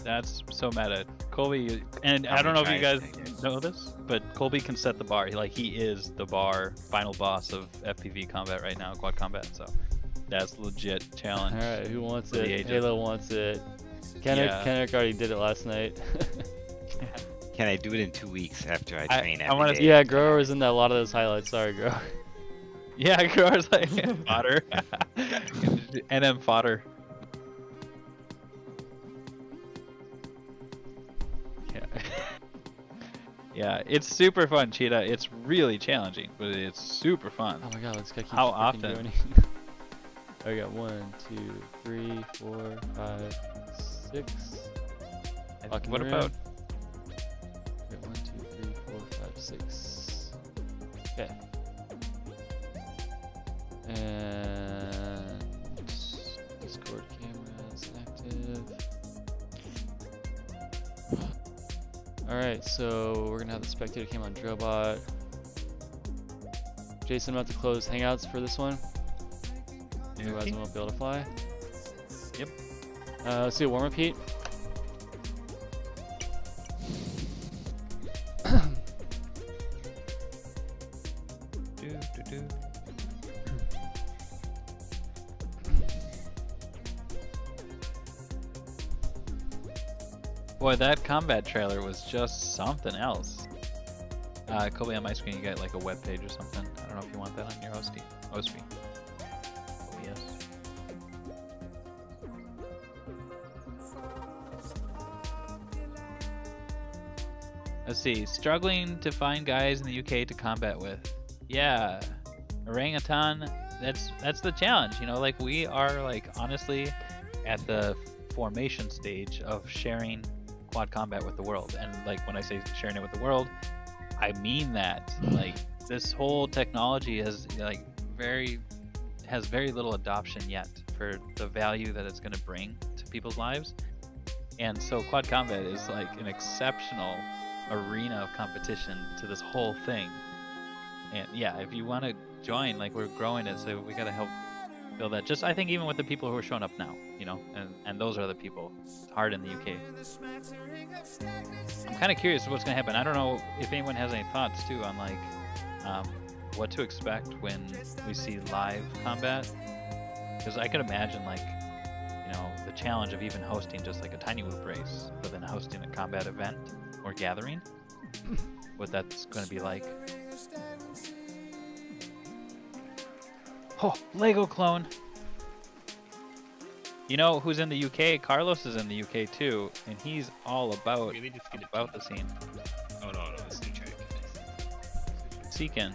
[SPEAKER 3] that's so meta. Colby, and
[SPEAKER 8] How
[SPEAKER 3] I don't know if
[SPEAKER 8] many
[SPEAKER 3] you guys
[SPEAKER 8] tries did I get?
[SPEAKER 3] know this, but Colby can set the bar. He is the bar final boss of FPV combat right now, quad combat. So that's legit challenge.
[SPEAKER 2] All right, who wants
[SPEAKER 3] for the
[SPEAKER 2] it?
[SPEAKER 3] ages.
[SPEAKER 2] Halo wants it. Kenrick already did it last night.
[SPEAKER 8] Can I do it in 2 weeks after I train
[SPEAKER 3] I
[SPEAKER 8] every
[SPEAKER 3] wanna
[SPEAKER 8] day?
[SPEAKER 2] Yeah, Grower was in that, a lot of those highlights. Sorry, Grower.
[SPEAKER 3] Yeah, Grower's like fodder. NM fodder. Yeah. Yeah, it's super fun, Cheetah. It's really challenging, but it's super fun.
[SPEAKER 2] Oh my god, let's keep
[SPEAKER 3] How
[SPEAKER 2] freaking
[SPEAKER 3] often?
[SPEAKER 2] joining. I got 1, 2, 3, 4, 5, 6. Fucking
[SPEAKER 3] What
[SPEAKER 2] room.
[SPEAKER 3] about?
[SPEAKER 2] I got 1, 2, 3, 4, 5, 6. Okay. And Discord cameras active. Alright, so we're gonna have the spectator cam on Drillbot. Jason, I'm about to close Hangouts for this one. Otherwise,
[SPEAKER 3] Okay.
[SPEAKER 2] I won't be able to fly.
[SPEAKER 3] Yep.
[SPEAKER 2] Let's do a warm up heat.
[SPEAKER 3] Boy, that combat trailer was just something else. Colby, on my screen you got like a web page or something. I don't know if you want that on your OSP. Oh yes. Let's see. Struggling to find guys in the UK to combat with. Yeah, orangutan. That's the challenge. You know, like we are like honestly at the formation stage of sharing quad combat with the world. And like when I say sharing it with the world, I mean that. Like this whole technology has very little adoption yet for the value that it's going to bring to people's lives. And so quad combat is like an exceptional arena of competition to this whole thing. And yeah, if you want to join, like we're growing it, so we got to help build that. Just I think even with the people who are showing up now, you know, and those are the people. It's hard in the UK. I'm kind of curious what's going to happen. I don't know if anyone has any thoughts too on like what to expect when we see live combat. Because I could imagine, like, you know, the challenge of even hosting just like a tiny whoop race, but then hosting a combat event or gathering, what that's going to be like. Oh, Lego clone. You know who's in the UK? Carlos is in the UK too, and he's all about the scene.
[SPEAKER 8] Oh no, it's new track.
[SPEAKER 3] Seekin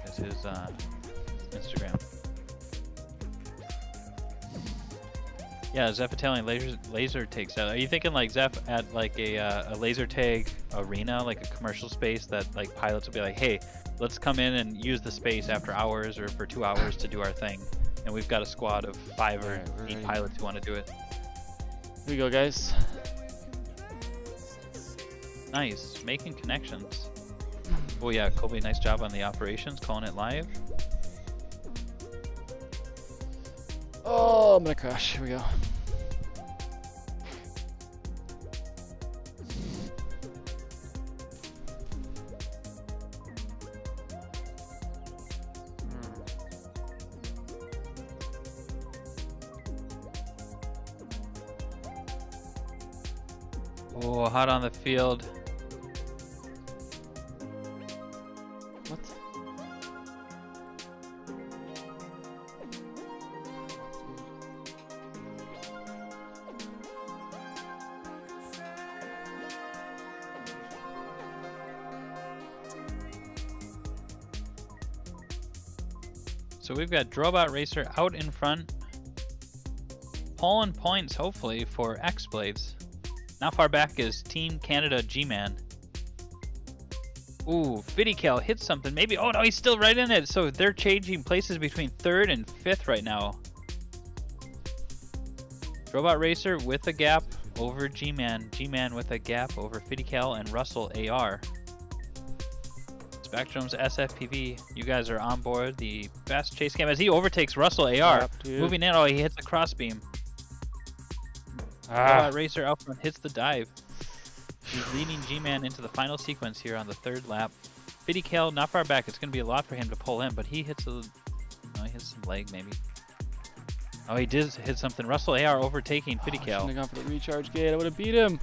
[SPEAKER 3] is his Instagram. Yeah, Zeph Italian laser tag style. Are you thinking like Zeph at like a laser tag arena, like a commercial space that like pilots will be like, hey, let's come in and use the space after hours or for 2 hours to do our thing, and we've got a squad of 5 or 8 pilots who want to do it.
[SPEAKER 2] Here we go, guys.
[SPEAKER 3] Nice, making connections. Oh yeah, Colby, nice job on the operations, calling it live.
[SPEAKER 2] Oh, I'm gonna crash. Here we go.
[SPEAKER 3] Oh, hot on the field.
[SPEAKER 2] What?
[SPEAKER 3] So we've got Drobot Racer out in front, pulling points hopefully for Xblades. Not far back is Team Canada G-Man. Ooh, Vidical hits something maybe. Oh no, he's still right in it. So they're changing places between 3rd and 5th right now. Drobot Racer with a gap over G-Man. G-Man with a gap over Vidical and Russell AR. Spectrum's SFPV, you guys are on board. The best chase cam as he overtakes Russell AR. Moving in, oh, he hits the crossbeam. Racer out front hits the dive. He's leading G-Man into the final sequence here on the 3rd lap. Vidical not far back. It's going to be a lot for him to pull in, but he hits he hits some leg maybe. Oh, he did hit something. Russell AR overtaking Vidical.
[SPEAKER 2] Shouldn't have gone for the recharge gate. I would have beat him.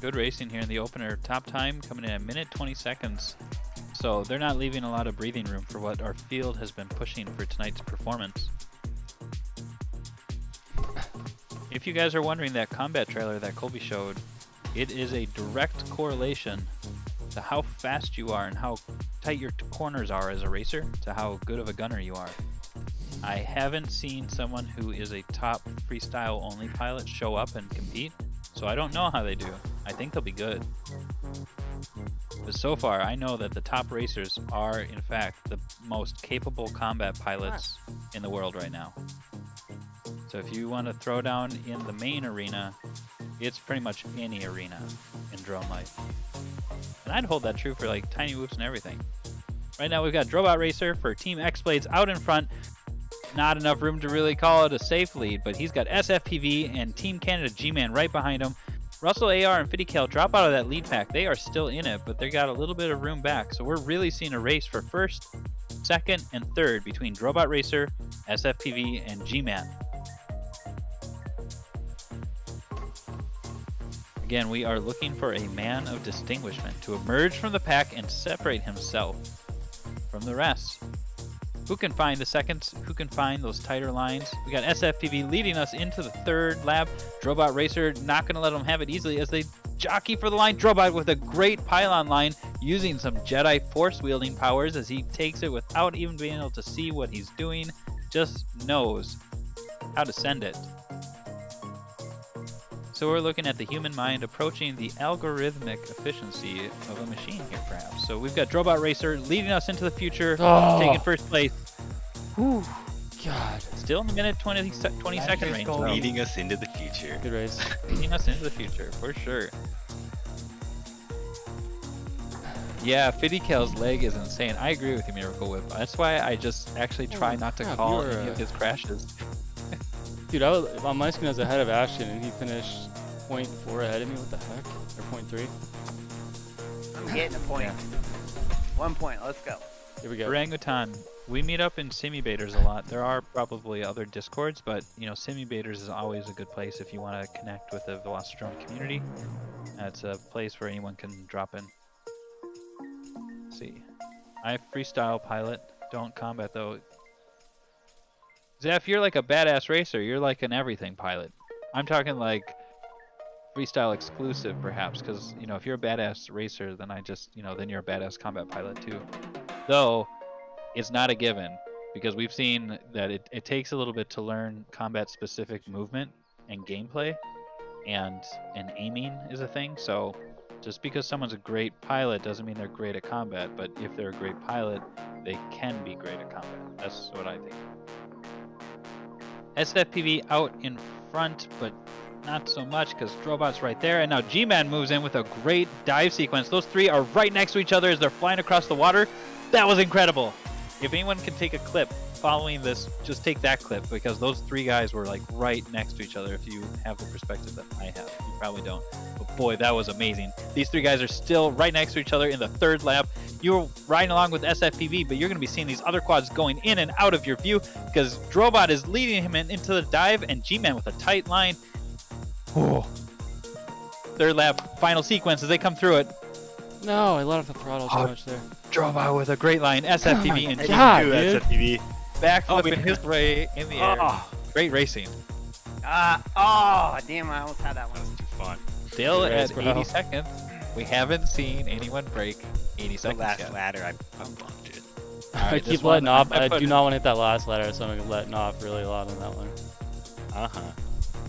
[SPEAKER 3] Good racing here in the opener. Top time coming in at 1:20 seconds. So they're not leaving a lot of breathing room for what our field has been pushing for tonight's performance. If you guys are wondering, that combat trailer that Colby showed, it is a direct correlation to how fast you are and how tight your corners are as a racer to how good of a gunner you are. I haven't seen someone who is a top freestyle only pilot show up and compete, so I don't know how they do. I think they'll be good. But so far, I know that the top racers are, in fact, the most capable combat pilots in the world right now. So if you want to throw down in the main arena, it's pretty much any arena in drone life. And I'd hold that true for like tiny whoops and everything. Right now we've got Drobot Racer for Team Xblades out in front. Not enough room to really call it a safe lead, but he's got SFPV and Team Canada G-Man right behind him. Russell AR and Vidical drop out of that lead pack. They are still in it, but they got a little bit of room back. So we're really seeing a race for 1st, 2nd, and 3rd between Drobot Racer, SFPV, and G-Man. Again, we are looking for a man of distinguishment to emerge from the pack and separate himself from the rest. Who can find the seconds? Who can find those tighter lines? We got SFPV leading us into the 3rd lap. Drobot Racer not going to let them have it easily as they jockey for the line. Drobot with a great pylon line using some Jedi force wielding powers as he takes it without even being able to see what he's doing. Just knows how to send it. So we're looking at the human mind approaching the algorithmic efficiency of a machine here, perhaps. So we've got Drobot Racer leading us into the future, taking 1st place. Whew.
[SPEAKER 2] God.
[SPEAKER 3] Still in the 20-second range.
[SPEAKER 8] Leading us into the future.
[SPEAKER 2] Good race.
[SPEAKER 3] Leading us into the future, for sure. Yeah, Vidical's leg is insane. I agree with you, Miracle Whip. That's why I just actually try not to call any of his crashes.
[SPEAKER 2] Dude, I was on my screen. I was ahead of Ashton, and he finished 0.4 ahead of me. What the heck? Or 0.3?
[SPEAKER 14] getting a point.
[SPEAKER 3] Yeah.
[SPEAKER 14] 1 point. Let's go.
[SPEAKER 2] Here we go.
[SPEAKER 3] Orangutan. We meet up in Semifinals a lot. There are probably other Discords, but you know, Semifinals is always a good place if you want to connect with the Velocidrome community. It's a place where anyone can drop in. Let's see. I freestyle pilot. Don't combat though. Zeph, you're like a badass racer. You're like an everything pilot. I'm talking like freestyle exclusive, perhaps, because you know, if you're a badass racer, then then you're a badass combat pilot too. Though it's not a given, because we've seen that it takes a little bit to learn combat specific movement and gameplay, and aiming is a thing. So just because someone's a great pilot doesn't mean they're great at combat, but if they're a great pilot, they can be great at combat. That's what I think. SFPV out in front, but not so much because Drobot's right there. And now G-Man moves in with a great dive sequence. Those three are right next to each other as they're flying across the water. That was incredible. If anyone can take a clip following this, just take that clip, because those three guys were like right next to each other. If you have the perspective that I have, you probably don't. But boy, that was amazing. These three guys are still right next to each other in the third lap. You're riding along with SFPV, but you're going to be seeing these other quads going in and out of your view because Drobot is leading him into the dive, and G-Man with a tight line. Oh. Third lap, final sequence as they come through it.
[SPEAKER 2] No, I let off the throttle too much there.
[SPEAKER 3] Drobot with a great line. SFPV and
[SPEAKER 2] God,
[SPEAKER 3] G2
[SPEAKER 2] dude.
[SPEAKER 3] backflipping his way in the air. Great racing.
[SPEAKER 14] Oh, damn, I almost had that one.
[SPEAKER 8] Too fun.
[SPEAKER 3] Still
[SPEAKER 2] Good race,
[SPEAKER 3] at
[SPEAKER 2] bro.
[SPEAKER 3] 80 seconds. We haven't seen anyone break 80
[SPEAKER 8] The
[SPEAKER 3] seconds
[SPEAKER 8] last
[SPEAKER 3] yet.
[SPEAKER 8] ladder, I bumped it.
[SPEAKER 2] I keep letting off. I do not want to hit that last ladder, so I'm letting off really a lot on that one.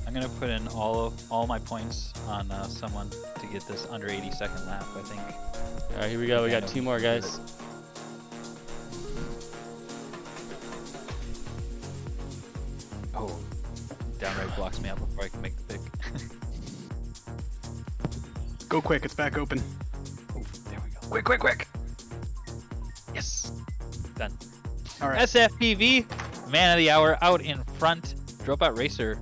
[SPEAKER 3] I'm gonna put in all my points on someone to get this under 80-second lap. I think.
[SPEAKER 2] All right, here we go. We got two more guys.
[SPEAKER 3] Oh, downright blocks me out before I can make the pick.
[SPEAKER 6] Go quick, it's back open.
[SPEAKER 3] Oh, there we go. Quick! Yes, done.
[SPEAKER 6] All right.
[SPEAKER 3] SFPV, man of the hour, out in front. Dropout Racer.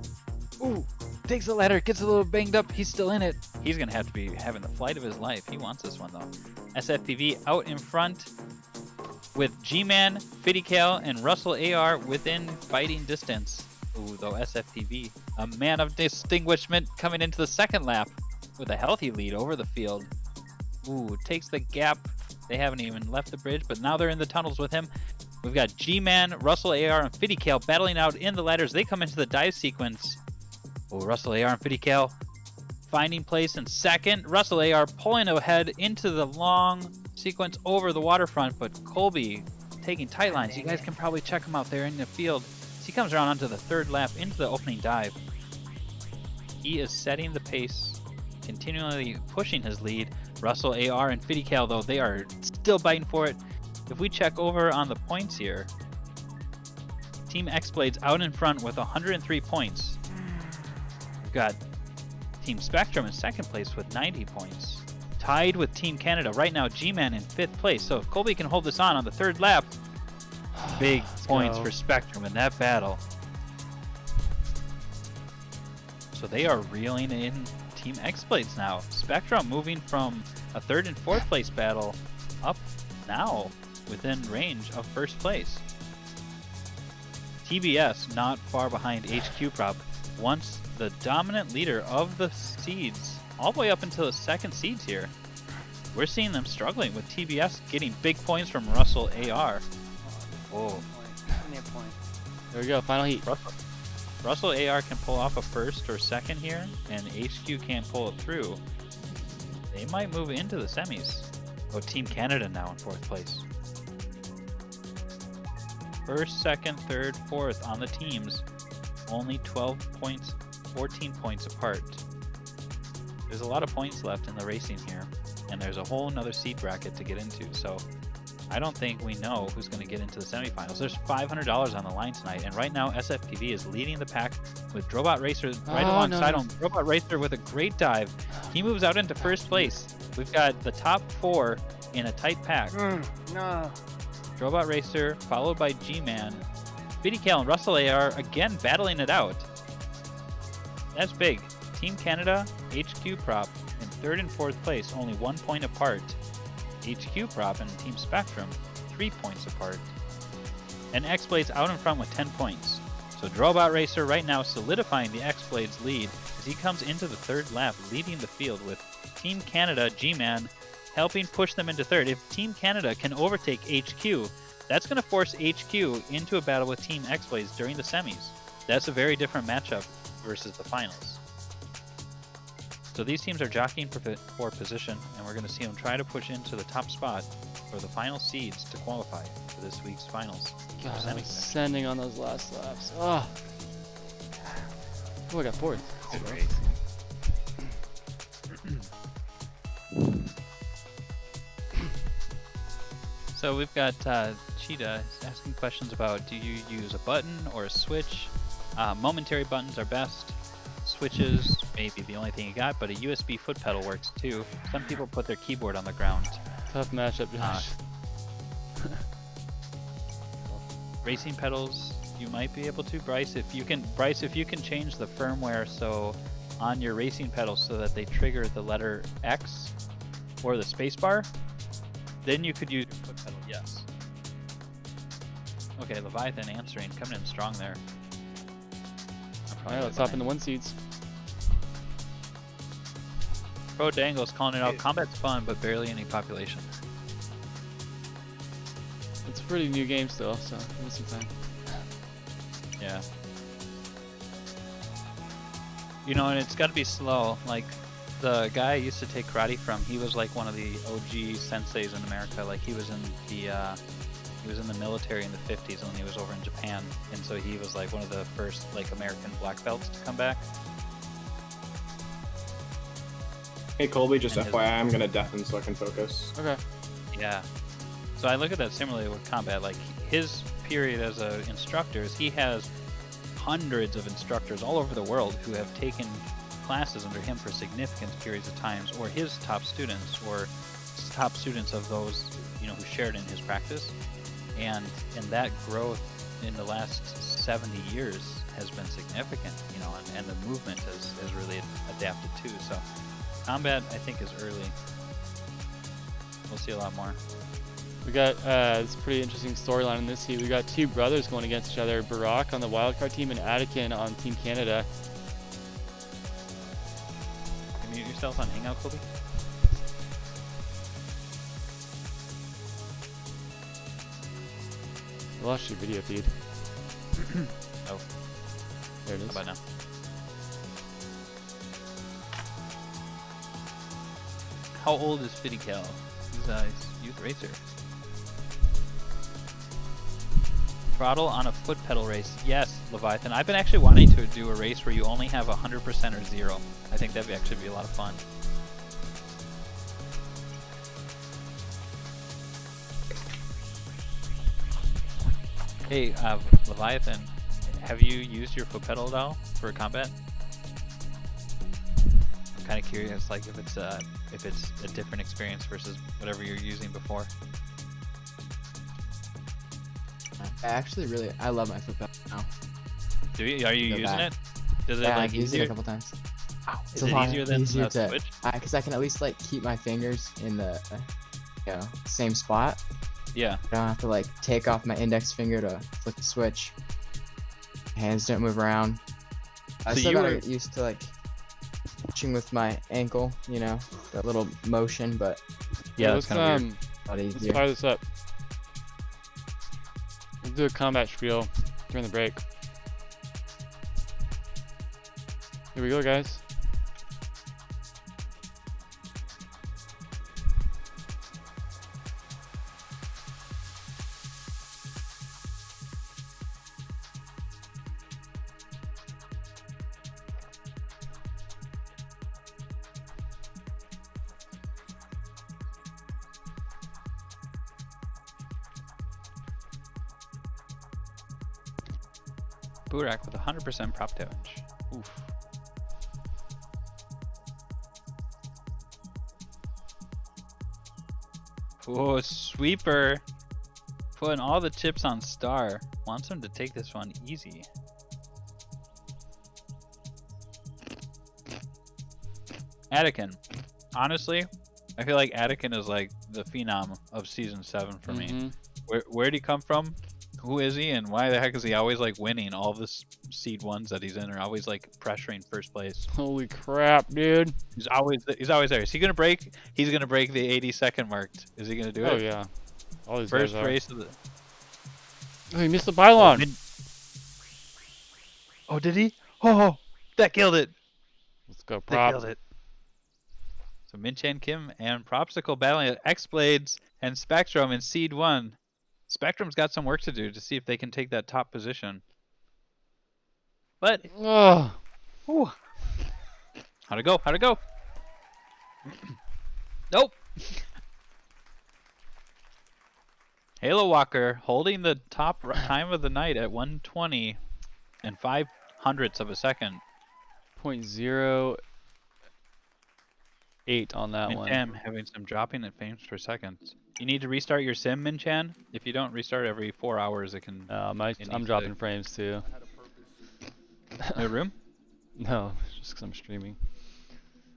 [SPEAKER 3] Ooh, takes the ladder, gets a little banged up. He's still in it. He's gonna have to be having the flight of his life. He wants this one though. SFPV out in front with G-Man, Fiddycal, and Russell AR within fighting distance. Ooh, though SFPV, a man of distinguishment, coming into the second lap with a healthy lead over the field. Ooh, takes the gap. They haven't even left the bridge, but now they're in the tunnels with him. We've got G-Man, Russell AR, and Fiddycal battling out in the ladders. They come into the dive sequence. Oh, Russell AR and Fiddycal finding place in second. Russell AR pulling ahead into the long sequence over the waterfront, but Colby taking tight lines. You guys can probably check him out there in the field. He comes around onto the third lap into the opening dive. He is setting the pace, continually pushing his lead. Russell AR and Fiddycal, though, they are still fighting for it. If we check over on the points here, Team Xblades out in front with 103 points. We've got Team Spectrum in second place with 90 points. Tied with Team Canada. Right now, G-Man in 5th place. So if Colby can hold this on the third lap, big points for Spectrum in that battle. So they are reeling in Team Xblades now. Spectrum moving from a 3rd and 4th place battle up now within range of 1st place. TBS not far behind HQprop, once the dominant leader of the seeds, all the way up until the 2nd seeds here. We're seeing them struggling with TBS getting big points from Russell AR. Whoa.
[SPEAKER 14] Give me a point.
[SPEAKER 2] There we go, final heat.
[SPEAKER 3] Russell AR can pull off a 1st or 2nd here, and HQ can't pull it through. They might move into the semis. Oh, Team Canada now in 4th place. 1st, 2nd, 3rd, 4th on the teams. Only 12 points, 14 points apart. There's a lot of points left in the racing here, and there's a whole nother seed bracket to get into, so I don't think we know who's going to get into the semifinals. There's $500 on the line tonight, and right now SFPV is leading the pack with Drobot Racer right alongside him. Drobot Racer with a great dive. He moves out into 1st place. We've got the top 4 in a tight pack.
[SPEAKER 14] No.
[SPEAKER 3] Drobot Racer, followed by G-Man. Fiddycal and Russell AR again battling it out. That's big. Team Canada, HQprop in 3rd and 4th place, only 1 point apart. HQprop and Team Spectrum 3 points apart. And Xblades out in front with 10 points. So Drobot Racer right now solidifying the Xblades lead as he comes into the third lap, leading the field with Team Canada G-Man helping push them into third. If Team Canada can overtake HQ, that's going to force HQ into a battle with Team Xblades during the semis. That's a very different matchup versus the finals. So these teams are jockeying for position, and we're going to see them try to push into the top spot for the final seeds to qualify for this week's finals.
[SPEAKER 2] God, I was sending on those last laps. Oh, I got fourth.
[SPEAKER 8] Good racing.
[SPEAKER 3] So we've got Cheetah asking questions about, do you use a button or a switch? Momentary buttons are best. Switches may be the only thing you got, but a USB foot pedal works too. Some people put their keyboard on the ground.
[SPEAKER 2] Tough matchup, Josh.
[SPEAKER 3] Racing pedals, you might be able to, Bryce. If you can change the firmware so on your racing pedals so that they trigger the letter X or the spacebar, then you could use your foot pedal. Yes. Okay, Leviathan answering, coming in strong there.
[SPEAKER 2] Alright, let's hop into 1 seeds.
[SPEAKER 3] Pro Dangle's calling it out. Combat's fun, but barely any population.
[SPEAKER 2] It's a pretty new game still, so give me some time.
[SPEAKER 3] Yeah. You know, and it's got to be slow. Like, the guy I used to take karate from, he was like one of the OG senseis in America. Like, he was in the military in the 50s when he was over in Japan, and so he was like one of the first like American black belts to come back.
[SPEAKER 15] Hey Colby, just
[SPEAKER 3] And
[SPEAKER 15] FYI, I'm gonna deafen so I can focus.
[SPEAKER 2] Okay.
[SPEAKER 3] Yeah. So I look at that similarly with combat. Like, his period as an instructor is he has hundreds of instructors all over the world who have taken classes under him for significant periods of times, or his top students, or top students of those, you know, who shared in his practice. And that growth in the last 70 years has been significant, you know, and the movement has really adapted too. So combat, I think, is early. We'll see a lot more.
[SPEAKER 2] We got this pretty interesting storyline in this heat. We got 2 brothers going against each other, Barack on the wildcard team and Atikin on Team Canada.
[SPEAKER 3] Can you mute yourself on Hangout, Colby?
[SPEAKER 2] I lost your video feed.
[SPEAKER 3] Oh.
[SPEAKER 2] There it is.
[SPEAKER 3] How about now? How old is Fiddy Cal? He's a youth racer. Throttle on a foot pedal race. Yes, Leviathan. I've been actually wanting to do a race where you only have 100% or 0. I think that'd actually be a lot of fun. Hey, Leviathan, have you used your foot pedal at all for combat? I'm kind of curious, like if it's a different experience versus whatever you're using before.
[SPEAKER 7] I love my foot pedal now.
[SPEAKER 3] Are you using it? Does it
[SPEAKER 7] Yeah,
[SPEAKER 3] like
[SPEAKER 7] I've used it
[SPEAKER 3] easier?
[SPEAKER 7] a couple times.
[SPEAKER 3] Is it easier than the
[SPEAKER 7] to,
[SPEAKER 3] Switch?
[SPEAKER 7] because I can at least like keep my fingers in the same spot.
[SPEAKER 3] Yeah.
[SPEAKER 7] I don't have to like take off my index finger to flick the switch. Hands don't move around. I
[SPEAKER 3] So
[SPEAKER 7] still
[SPEAKER 3] you
[SPEAKER 7] gotta
[SPEAKER 3] were-
[SPEAKER 7] get used to like touching with my ankle, you know, that little motion, but
[SPEAKER 3] Yeah,
[SPEAKER 2] let's,
[SPEAKER 3] that's kind of weird.
[SPEAKER 7] a lot
[SPEAKER 2] let's
[SPEAKER 7] easier.
[SPEAKER 2] fire this up. We'll do a combat spiel during the break. Here we go, guys.
[SPEAKER 3] Burak with 100% prop damage. Oof. Oh, Sweeper. Putting all the chips on Star. Wants him to take this one easy. Atikin. Honestly, I feel like Atikin is like the phenom of season 7 for me.
[SPEAKER 2] Mhm.
[SPEAKER 3] Where'd he come from? Who is he, and why the heck is he always like winning? All the seed ones that he's in are always like pressuring first place.
[SPEAKER 2] Holy crap, dude.
[SPEAKER 3] He's always there. Is he gonna break? He's gonna break the 80-second mark. Is he gonna do it?
[SPEAKER 2] Oh yeah. All these
[SPEAKER 3] First
[SPEAKER 2] guys are.
[SPEAKER 3] race of the.
[SPEAKER 2] Oh, he missed the pylon.
[SPEAKER 3] Oh, did he? Oh, that killed it.
[SPEAKER 2] Let's go,
[SPEAKER 3] That
[SPEAKER 2] prop.
[SPEAKER 3] killed it. So Min-Chan Kim and Propsicle battling at Xblades and Spectrum in Seed 1. Spectrum's got some work to do to see if they can take that top position. But
[SPEAKER 2] Oh.
[SPEAKER 3] whew. How'd it go? How'd it go? Nope. Halo Walker holding the top time of the night at 1:20 and 0.05 of a second.
[SPEAKER 2] 0.08 on that one.
[SPEAKER 3] Min-Chan having some dropping at frames per second. You need to restart your sim, Min-Chan. If you don't restart every 4 hours, it can.
[SPEAKER 2] I'm dropping frames too.
[SPEAKER 3] No room?
[SPEAKER 2] No, just because I'm streaming.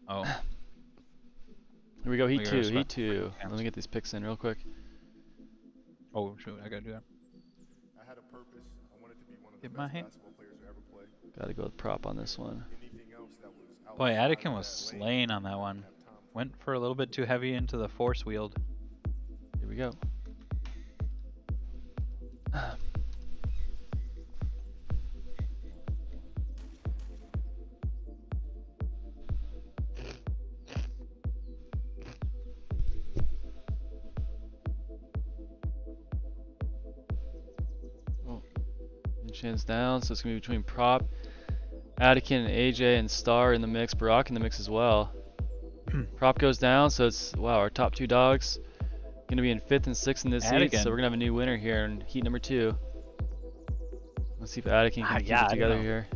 [SPEAKER 3] Oh.
[SPEAKER 2] Here we go, heat
[SPEAKER 3] you're
[SPEAKER 2] 2,
[SPEAKER 3] respect-
[SPEAKER 2] heat 2. Let me get these picks in real quick.
[SPEAKER 3] Oh shoot, I gotta do that.
[SPEAKER 16] I had a purpose. I wanted to be one of the
[SPEAKER 3] Get my
[SPEAKER 16] best
[SPEAKER 3] hand.
[SPEAKER 16] basketball players to ever play.
[SPEAKER 2] Gotta go with prop on this one.
[SPEAKER 16] Anything else that was
[SPEAKER 3] Boy,
[SPEAKER 16] outside
[SPEAKER 3] Anakin was
[SPEAKER 16] that lane,
[SPEAKER 3] slaying on that one. Went for a little bit too heavy into the force wield.
[SPEAKER 2] Here we go. Chin's down, so it's gonna be between Prop, Anakin, and AJ, and Star in the mix. Barack in the mix as well. Prop goes down, so it's wow. Our top 2 dogs gonna be in 5th and 6th in this heat, so we're gonna have a new winner here in heat number 2. Let's see if Anakin can keep it together here.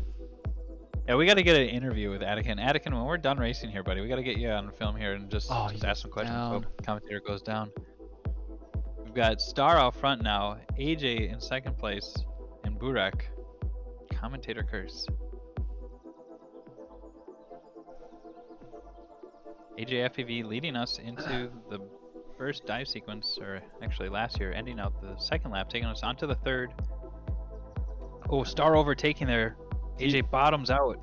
[SPEAKER 3] Yeah, we got to get an interview with Anakin. Anakin, when we're done racing here, buddy, we got to get you on film here and just ask some questions.
[SPEAKER 2] down.
[SPEAKER 3] Oh, commentator goes down. We've got Star out front now, AJ in 2nd place, and Burak. Commentator curse. AJ FPV leading us into the first dive sequence, or actually last year, ending out the 2nd lap, taking us onto the 3rd. Oh, Star overtaking there. AJ bottoms out.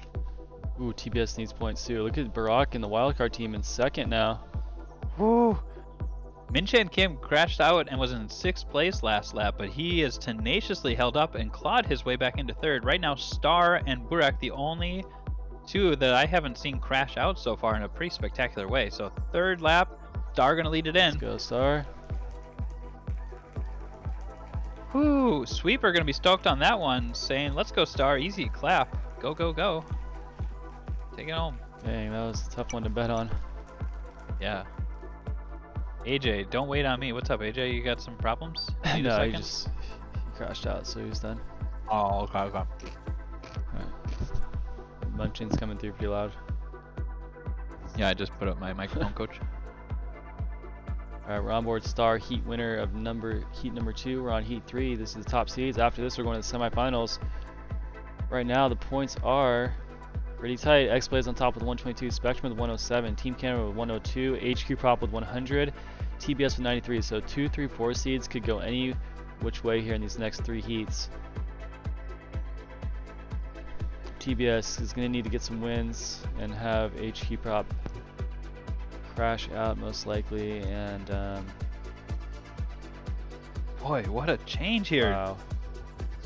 [SPEAKER 2] Ooh, TBS needs points too. Look at Barack in the wildcard team in 2nd now.
[SPEAKER 3] Woo! Min-Chan Kim crashed out and was in 6th place last lap, but he is tenaciously held up and clawed his way back into 3rd. Right now, Star and Burak, the only 2 that I haven't seen crash out so far in a pretty spectacular way. So 3rd lap, Star gonna lead it in.
[SPEAKER 2] Let's go, Star.
[SPEAKER 3] Whoo! Sweeper gonna be stoked on that one, saying, "Let's go, Star! Easy clap! Go, go, go! Take it home."
[SPEAKER 2] Dang, that was a tough one to bet on.
[SPEAKER 3] Yeah. AJ, don't wait on me. What's up, AJ? You got some problems? Need a
[SPEAKER 2] No, he
[SPEAKER 3] second?
[SPEAKER 2] he crashed out, so he's done.
[SPEAKER 3] Oh, okay, okay.
[SPEAKER 2] Alright. Munchin's coming through pretty loud.
[SPEAKER 3] Yeah, I just put up my microphone, coach.
[SPEAKER 2] Alright, we're on board Star, heat winner of heat number 2. We're on heat 3. This is the top seeds. After this, we're going to the semifinals. Right now, the points are pretty tight. Xblades on top with 122, Spectrum with 107, Team Canada with 102, HQprop with 100, TBS with 93. So 2, 3, 4 seeds could go any which way here in these next 3 heats. TBS is going to need to get some wins and have HQprop crash out most likely, and
[SPEAKER 3] Boy, what a change here.
[SPEAKER 2] wow.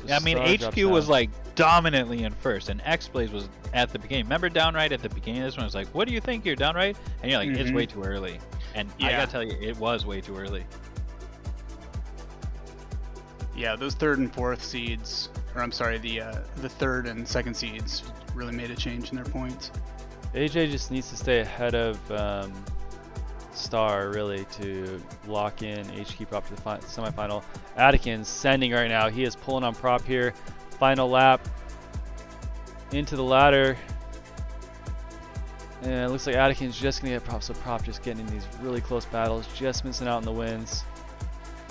[SPEAKER 2] So
[SPEAKER 3] I mean,
[SPEAKER 2] Star drops
[SPEAKER 3] HQ was
[SPEAKER 2] down.
[SPEAKER 3] like dominantly in first, and Xblades was at the beginning. Remember downright at the beginning of this one? I was like, what do you think you're downright? And you're like, it's way too early. And I
[SPEAKER 6] Yeah.
[SPEAKER 3] gotta tell you, it was way too early.
[SPEAKER 6] Yeah, those 3rd and 4th seeds, or I'm sorry, the 3rd and 2nd seeds really made a change in their points.
[SPEAKER 2] AJ just needs to stay ahead of Star really to lock in HQprop to the semifinal. Anakin's sending right now. He is pulling on Prop here. Final lap into the ladder. And it looks like Anakin's just going to get Prop, so Prop just getting in these really close battles, just missing out on the wins.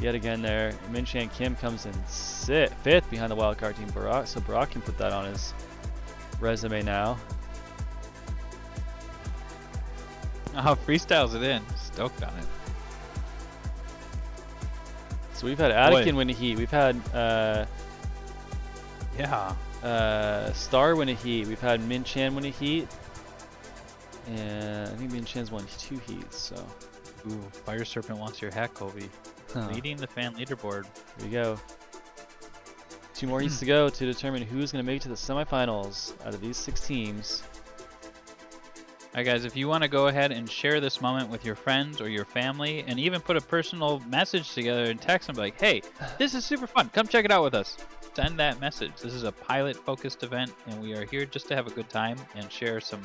[SPEAKER 2] Yet again there. Min-Chan Kim comes in 5th behind the wildcard team Barack, so Barack can put that on his resume now.
[SPEAKER 3] Oh, freestyles it in. Stoked on it.
[SPEAKER 2] So we've had Anakin win a heat. We've had Star win a heat. We've had Min Chan win a heat. And I think Min Chan's won 2 heats, so.
[SPEAKER 3] Ooh, Fire Serpent wants your hat, Colby. Leading the fan leaderboard.
[SPEAKER 2] Here we go. 2 more heats to go to determine who's going to make it to the semifinals out of these 6 teams.
[SPEAKER 3] Alright guys, if you want to go ahead and share this moment with your friends or your family, and even put a personal message together and text them like, hey, this is super fun, come check it out with us. Send that message. This is a pilot focused event, and we are here just to have a good time and share some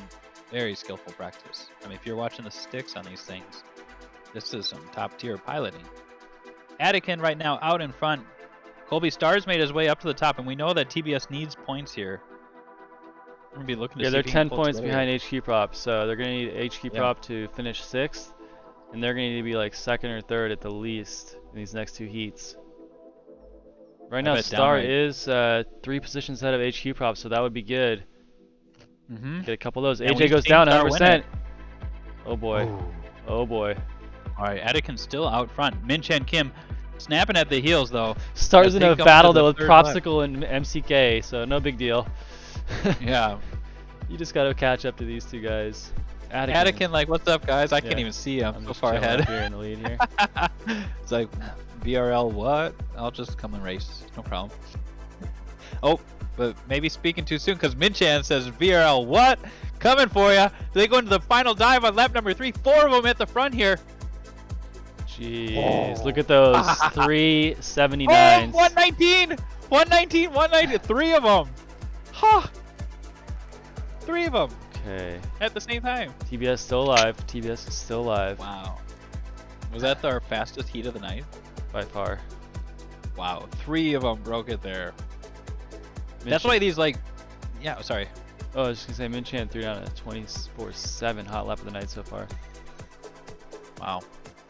[SPEAKER 3] very skillful practice. I mean, if you're watching the sticks on these things, this is some top tier piloting. Anakin right now out in front. Colby Star's made his way up to the top, and we know that TBS needs points here. We're gonna be looking to see
[SPEAKER 2] they're
[SPEAKER 3] if he can
[SPEAKER 2] 10
[SPEAKER 3] pull
[SPEAKER 2] points
[SPEAKER 3] together.
[SPEAKER 2] behind HQprop, so they're gonna need HQprop to finish 6th, and they're gonna need to be like 2nd or 3rd at the least in these next 2 heats. Right now, Star is 3 positions ahead of HQprop, so that would be good. Get a couple of those.
[SPEAKER 3] And
[SPEAKER 2] AJ
[SPEAKER 3] we've
[SPEAKER 2] goes
[SPEAKER 3] seen
[SPEAKER 2] down
[SPEAKER 3] Star
[SPEAKER 2] 100%. Oh boy. Oh boy.
[SPEAKER 3] Alright, Anakin's still out front. Min Chen Kim snapping at the heels though.
[SPEAKER 2] Star's in a battle though with
[SPEAKER 3] Propsicle.
[SPEAKER 2] Propsicle and MCK, so no big deal.
[SPEAKER 3] Yeah.
[SPEAKER 2] You just gotta catch up to these 2 guys.
[SPEAKER 3] Anakin, like, what's up, guys? I can't even see him. I'm so far ahead.
[SPEAKER 2] Here in the lead here.
[SPEAKER 3] It's like, VRL what? I'll just come and race. No problem. Oh, but maybe speaking too soon because Min Chan says, VRL what? Coming for ya. They go into the final dive on lap number 3. 4 of them at the front here.
[SPEAKER 2] Jeez, look at those 379s.
[SPEAKER 3] Oh, 119! 119, 190, 3 of them. Huh. 3 of them.
[SPEAKER 2] Okay.
[SPEAKER 3] At the same time.
[SPEAKER 2] TBS still alive. TBS is still alive.
[SPEAKER 3] Wow. Was that our fastest heat of the night?
[SPEAKER 2] By far.
[SPEAKER 3] Wow. 3 of them broke it there. That's why these like, yeah. Sorry.
[SPEAKER 2] Oh, I was just gonna say Min Chan threw down a 24/7 hot lap of the night so far.
[SPEAKER 3] Wow.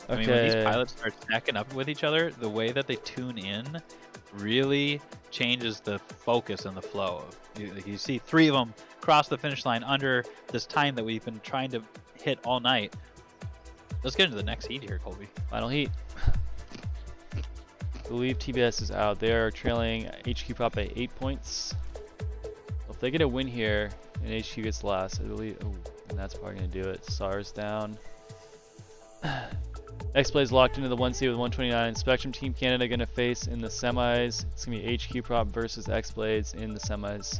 [SPEAKER 2] Okay.
[SPEAKER 3] I mean, when these pilots start stacking up with each other, the way that they tune in really changes the focus and the flow. You see 3 of them cross the finish line under this time that we've been trying to hit all night. Let's get into the next heat here, Colby.
[SPEAKER 2] Final heat. I believe TBS is out. They are trailing HQprop by 8 points. If they get a win here and HQ gets last, I believe. Oh, and that's probably gonna do it. SAR's down. Xblades locked into the 1 seed with 129. Spectrum Team Canada gonna face in the semis. It's gonna be HQprop versus Xblades in the semis.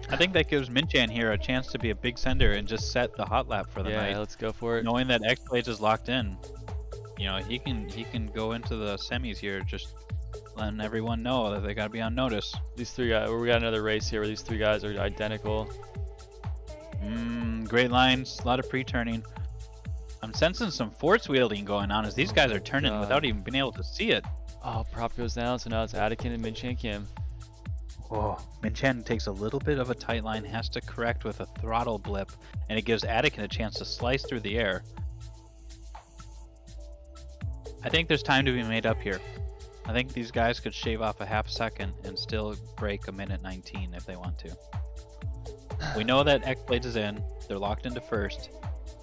[SPEAKER 3] I think that gives Min Chan here a chance to be a big sender and just set the hot lap for the night.
[SPEAKER 2] Yeah, let's go for it.
[SPEAKER 3] Knowing that Xblades is locked in, you know, he can go into the semis here, just letting everyone know that they gotta be on notice.
[SPEAKER 2] These 3 guys, we got another race here where these 3 guys are identical.
[SPEAKER 3] Great lines, a lot of pre-turning. I'm sensing some force wielding going on as these guys are turning without even being able to see it.
[SPEAKER 2] Oh, prop goes down, so now it's Anakin and Min Chan Kim.
[SPEAKER 3] Oh, Min Chan takes a little bit of a tight line, has to correct with a throttle blip, and it gives Anakin a chance to slice through the air. I think there's time to be made up here. I think these guys could shave off a half second and still break a minute 19 if they want to. We know that Xblades is in. They're locked into first.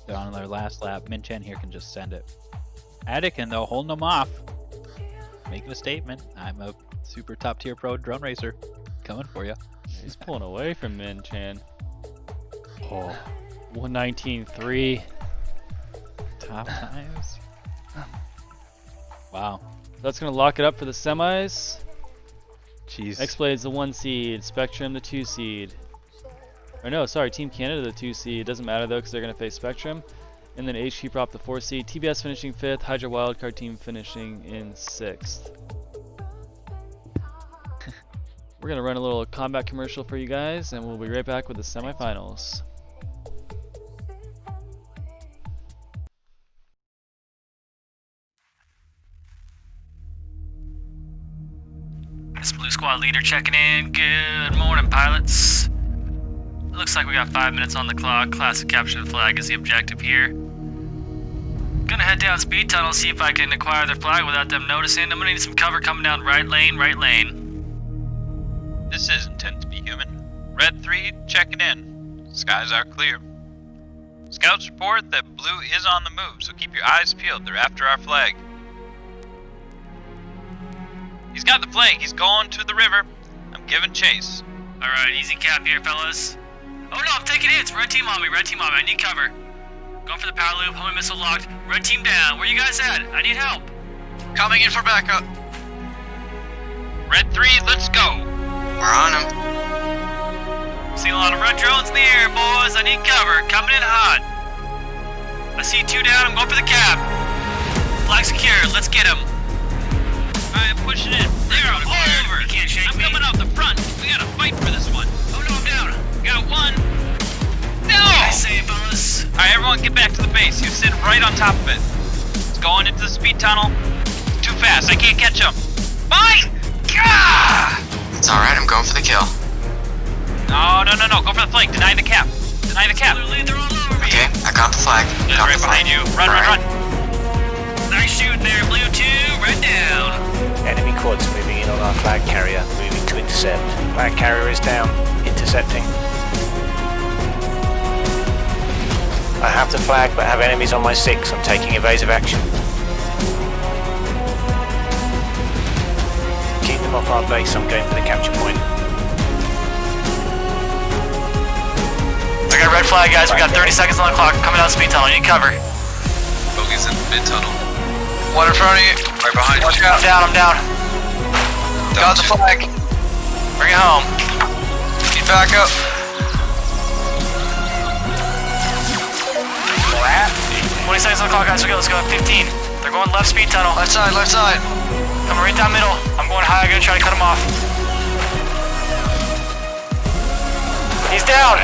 [SPEAKER 3] They're on their last lap. Min Chan here can just send it. Anakin, though, holding them off. Making a statement. I'm a super top tier pro drone racer. Coming for you.
[SPEAKER 2] He's pulling away from Min Chan.
[SPEAKER 3] Oh.
[SPEAKER 2] 119.3.
[SPEAKER 3] Top times. Wow.
[SPEAKER 2] That's going to lock it up for the semis.
[SPEAKER 3] Jeez.
[SPEAKER 2] Xblades the 1 seed. Spectrum the 2 seed. Or no, sorry, Team Canada the 2 seed. It doesn't matter though because they're going to face Spectrum. And then HQprop the 4 seed. TBS finishing 5th. Hydra Wildcard team finishing in 6th. We're going to run a little combat commercial for you guys and we'll be right back with the semifinals.
[SPEAKER 17] This Blue Squad leader checking in. Good morning, pilots. It looks like we got 5 minutes on the clock. Classic capture the flag is the objective here. Gonna head down speed tunnel, see if I can acquire their flag without them noticing. I'm gonna need some cover coming down right lane, right lane.
[SPEAKER 18] This is Intent to be Human. Red 3 checking in. Skies are clear. Scouts report that Blue is on the move, so keep your eyes peeled. They're after our flag. He's got the flag. He's going to the river. I'm giving chase.
[SPEAKER 17] Alright, easy cap here, fellas. Oh no, I'm taking hits. Red team on me, I need cover. Going for the power loop, homing missile locked. Red team down. Where you guys at? I need help.
[SPEAKER 18] Coming in for backup. Red 3, let's go.
[SPEAKER 19] We're on him.
[SPEAKER 17] See a lot of red drones in the air, boys. I need cover. Coming in hot. I see 2 down. I'm going for the cap. Flag secured. Let's get him.
[SPEAKER 18] Alright, I'm pushing in.
[SPEAKER 17] There, I'm all over. You can't shake
[SPEAKER 18] I'm
[SPEAKER 17] me.
[SPEAKER 18] coming out the front. We gotta fight for this one.
[SPEAKER 17] Oh no, I'm down.
[SPEAKER 18] Got one. No!
[SPEAKER 17] Nice save, fellas.
[SPEAKER 18] Alright, everyone get back to the base. He's sitting right on top of it. It's going into the speed tunnel. Too fast. I can't catch him. Mine! Gah!
[SPEAKER 19] It's alright, I'm going for the kill.
[SPEAKER 18] No. Go for the flank. Deny the cap. Deny the cap.
[SPEAKER 17] They're all over me.
[SPEAKER 19] Okay, I got the flag.
[SPEAKER 18] Good,
[SPEAKER 19] Got
[SPEAKER 18] right
[SPEAKER 19] the flag.
[SPEAKER 18] behind you. Run.
[SPEAKER 17] Nice shooting there, blue 2. Red down.
[SPEAKER 20] Enemy quads moving in on our flag carrier, moving to intercept. Flag carrier is down, intercepting. I have the flag but have enemies on my 6. I'm taking evasive action. Keep them off our base, I'm going for the capture point.
[SPEAKER 17] I got a red flag, guys. We got 30 seconds on the clock. Coming out speed tunnel. You need cover.
[SPEAKER 18] Bogey's in mid tunnel.
[SPEAKER 19] One in front of you.
[SPEAKER 18] Right behind you.
[SPEAKER 17] I'm down.
[SPEAKER 19] Got the flag.
[SPEAKER 17] Bring it home.
[SPEAKER 19] Need backup.
[SPEAKER 17] 20 seconds on the clock, guys. Let's go. 15. They're going left speed tunnel.
[SPEAKER 19] Left side.
[SPEAKER 17] Coming right down middle. I'm going high. I'm gonna try to cut him off. He's down.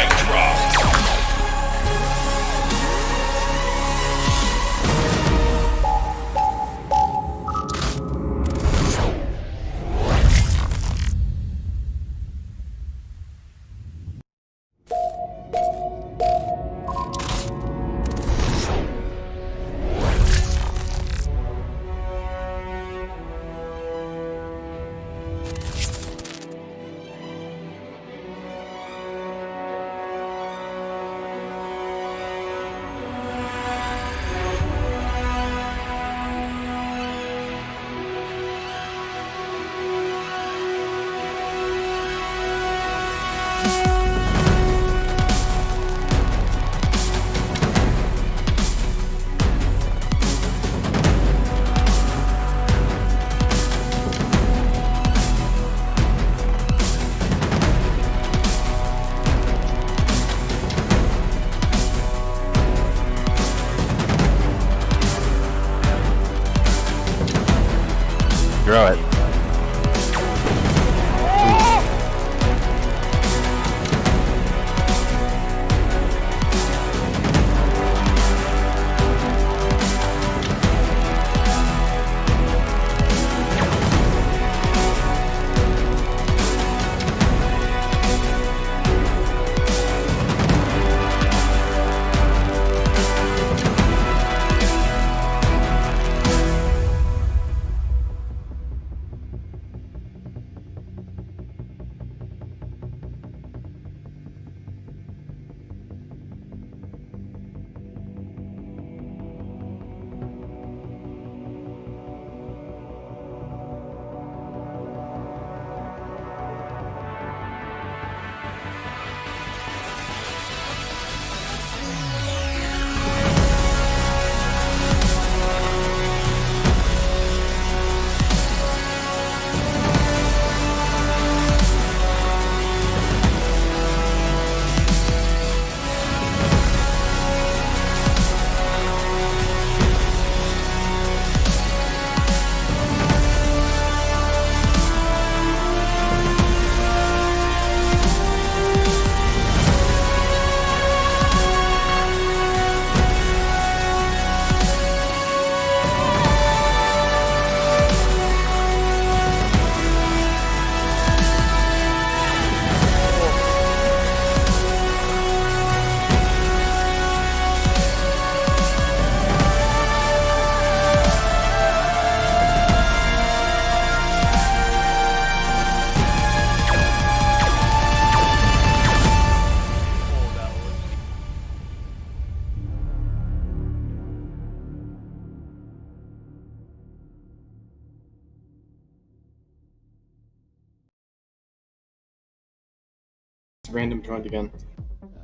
[SPEAKER 15] Random joined again.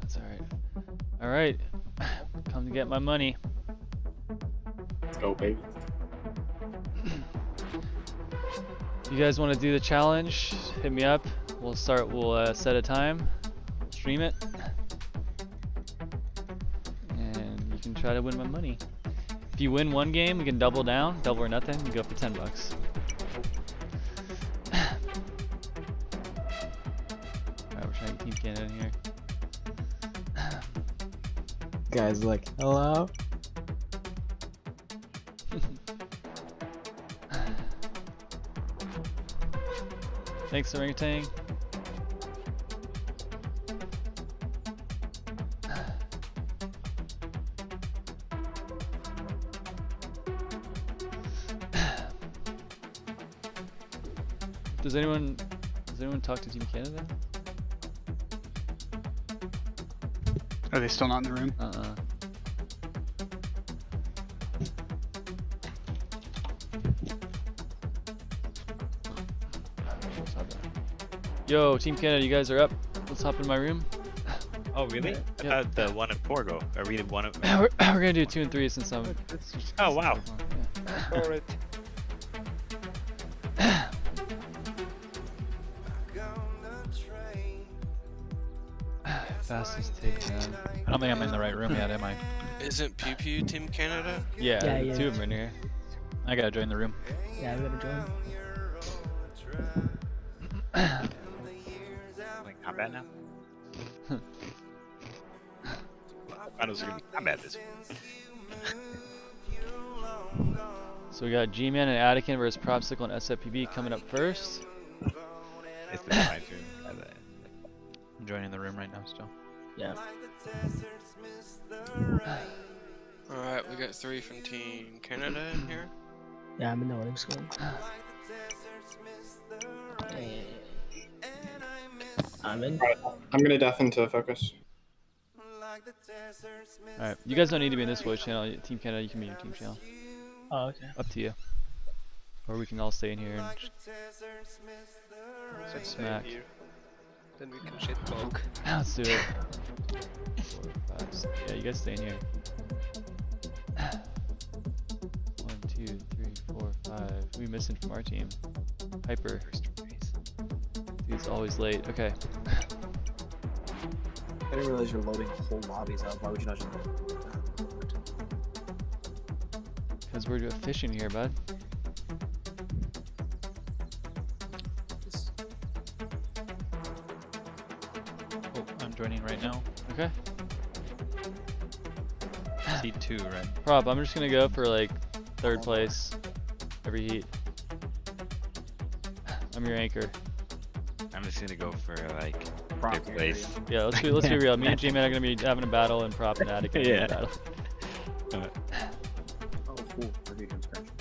[SPEAKER 2] That's alright. Alright. Come to get my money.
[SPEAKER 15] Go, baby.
[SPEAKER 2] You guys want to do the challenge? Hit me up. We'll set a time, stream it, and you can try to win my money. If you win one game, we can double down, double or nothing, and go for 10 bucks. Alright, we're trying to Team Canada in here.
[SPEAKER 7] Guys, like, hello?
[SPEAKER 2] Thanks, Orangutan. Does anyone talk to Team Canada?
[SPEAKER 6] Are they still not in the room?
[SPEAKER 2] Yo, Team Canada, you guys are up. Let's hop in my room.
[SPEAKER 8] Oh, really?
[SPEAKER 2] Yep.
[SPEAKER 8] I thought the 1 and 4 go. Or we did 1 and...
[SPEAKER 2] we're gonna do 2 and 3 since I'm...
[SPEAKER 8] Oh, wow.
[SPEAKER 13] Alright.
[SPEAKER 2] Fastest takedown.
[SPEAKER 3] I don't think I'm in the right room yet, am I?
[SPEAKER 4] Isn't Pew Pew Team Canada?
[SPEAKER 2] Yeah,
[SPEAKER 14] Yeah,
[SPEAKER 2] 2 of them are in here.
[SPEAKER 3] I gotta join the room.
[SPEAKER 14] Yeah, we gotta join.
[SPEAKER 8] Like combat now? Finals are gonna be combat this week.
[SPEAKER 2] So we got G-Man and Attican versus Propsicle and SFPB coming up first.
[SPEAKER 8] It's the right turn.
[SPEAKER 3] I'm joining the room right now still.
[SPEAKER 14] Yeah.
[SPEAKER 4] Alright, we got 3 from Team Canada in here.
[SPEAKER 14] Yeah, I'm in the winning squad. I'm in.
[SPEAKER 15] Alright, I'm gonna death into focus.
[SPEAKER 2] Alright, you guys don't need to be in this voice channel. Team Canada, you can be in your team channel.
[SPEAKER 14] Oh, okay.
[SPEAKER 2] Up to you. Or we can all stay in here and
[SPEAKER 13] Let's stay
[SPEAKER 2] smack.
[SPEAKER 13] here. Then we can shit talk.
[SPEAKER 2] Let's do it. 4, 5, 6. Yeah, you guys stay in here. 1, 2, 3, 4, 5. Who we missing from our team? Hyper. Dude's always late. Okay.
[SPEAKER 10] I didn't realize you're loading whole lobbies up. Why would you not just...
[SPEAKER 2] Because we're fishing here, bud.
[SPEAKER 3] Oh, I'm joining right now.
[SPEAKER 2] Okay.
[SPEAKER 3] Seed 2, right?
[SPEAKER 2] Prop, I'm just gonna go for like 3rd place every heat. I'm your anchor.
[SPEAKER 8] I'm just gonna go for like 3rd place.
[SPEAKER 2] Yeah, let's be real. Me and G-Man are gonna be having a battle, and Prop and Attic are gonna have a battle.
[SPEAKER 10] Oh, cool. Review transcription.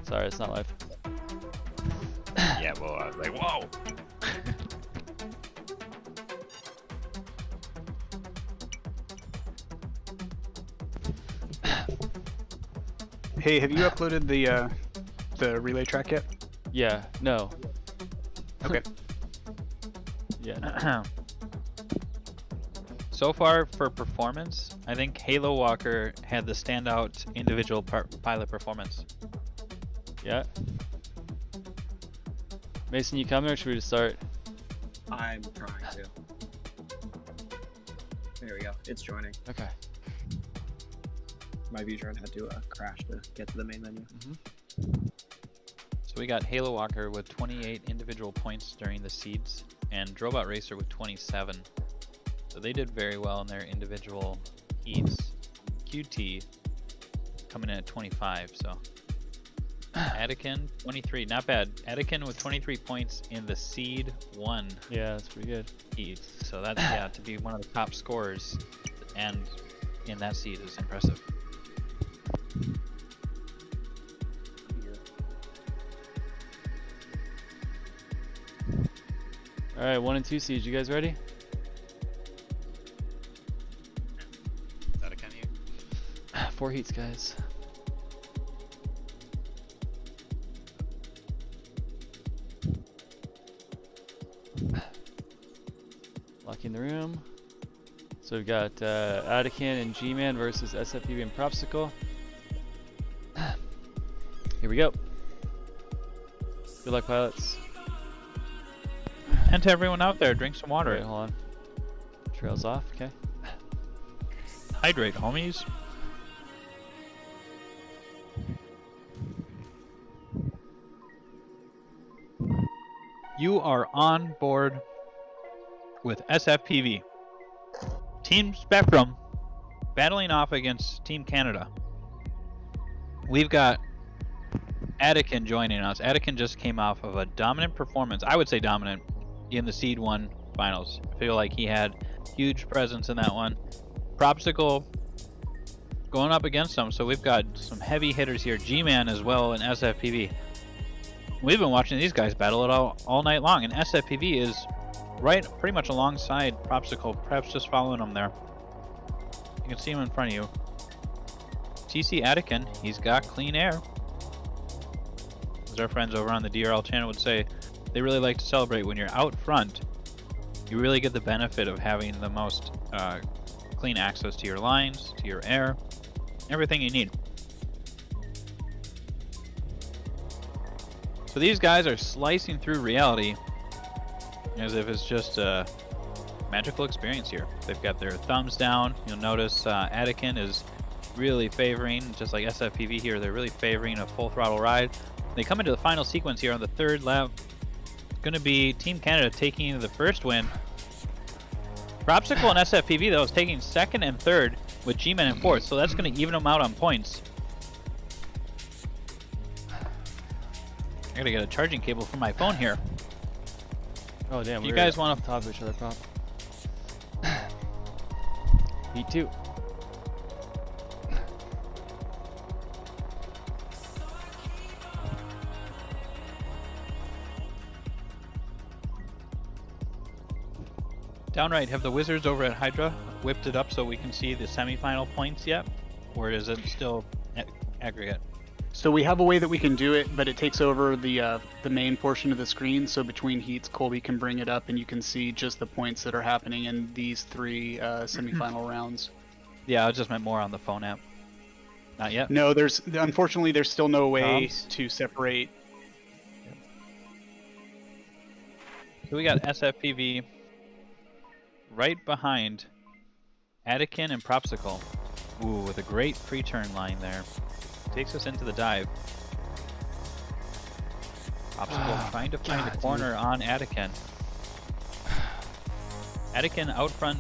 [SPEAKER 2] Sorry, it's not live.
[SPEAKER 8] Yeah, well, I was like, whoa!
[SPEAKER 6] Hey, have you uploaded the relay track yet?
[SPEAKER 2] Yeah. No.
[SPEAKER 6] Okay.
[SPEAKER 2] Yeah. No.
[SPEAKER 3] So far for performance, I think Halo Walker had the standout individual pilot performance.
[SPEAKER 2] Yeah. Mason, you coming or should we just start?
[SPEAKER 10] I'm trying to. There we go. It's joining.
[SPEAKER 2] Okay.
[SPEAKER 10] My VRL had to crash to get to the main menu.
[SPEAKER 3] So we got Halo Walker with 28 individual points during the seeds, and Drobot Racer with 27. So they did very well in their individual heats. QT coming in at 25, so. Attican, 23, not bad. Attican with 23 points in the seed 1.
[SPEAKER 2] Yeah, that's pretty good.
[SPEAKER 3] Heat. So that's, yeah, to be one of the top scorers and in that seed is impressive.
[SPEAKER 2] Alright, 1 and 2 seeds. You guys ready?
[SPEAKER 8] Is that a kind of you?
[SPEAKER 2] 4 heats, guys. in the room. So we've got Adakin and G-Man versus SFPV and Propsicle. Here we go. Good luck, pilots.
[SPEAKER 3] And to everyone out there, drink some water.
[SPEAKER 2] Wait, hold on. Trails off, okay.
[SPEAKER 3] Hydrate, homies. You are on board with SFPV. Team Spectrum battling off against Team Canada. We've got Adakin joining us. Adakin just came off of a dominant performance, I would say dominant, in the Seed 1 finals. I feel like he had huge presence in that one. Propsicle going up against him, so we've got some heavy hitters here. G-Man as well in SFPV. We've been watching these guys battle it all night long, and SFPV is right pretty much alongside Propsicle, perhaps just following him there. You can see him in front of you. TC Adakin, he's got clean air. As our friends over on the DRL channel would say, they really like to celebrate when you're out front. You really get the benefit of having the most clean access to your lines, to your air, everything you need. So these guys are slicing through reality as if it's just a magical experience here. They've got their thumbs down. You'll notice Adakin is really favoring, just like SFPV here, they're really favoring a full throttle ride. They come into the final sequence here on the third lap. It's going to be Team Canada taking the first win. Propsicle and SFPV, though, is taking second and third with G-Man in fourth, so that's going to even them out on points. I gotta get a charging cable for my phone here.
[SPEAKER 2] Oh damn,
[SPEAKER 3] you guys want
[SPEAKER 2] to top of each other, Prop. Heat 2.
[SPEAKER 3] Downright, have the Wizards over at Hydra whipped it up so we can see the semifinal points yet? Or is it still aggregate?
[SPEAKER 6] So we have a way that we can do it, but it takes over the main portion of the screen. So between heats, Colby can bring it up, and you can see just the points that are happening in these three semifinal rounds.
[SPEAKER 3] Yeah, I just meant more on the phone app. Not yet?
[SPEAKER 6] No, unfortunately there's still no way to separate.
[SPEAKER 3] So we got SFPV right behind Adakin and Propsicle. Ooh, with a great pre-turn line there. Takes us into the dive. Propsicle trying to find a corner on Adakin. Adakin out front,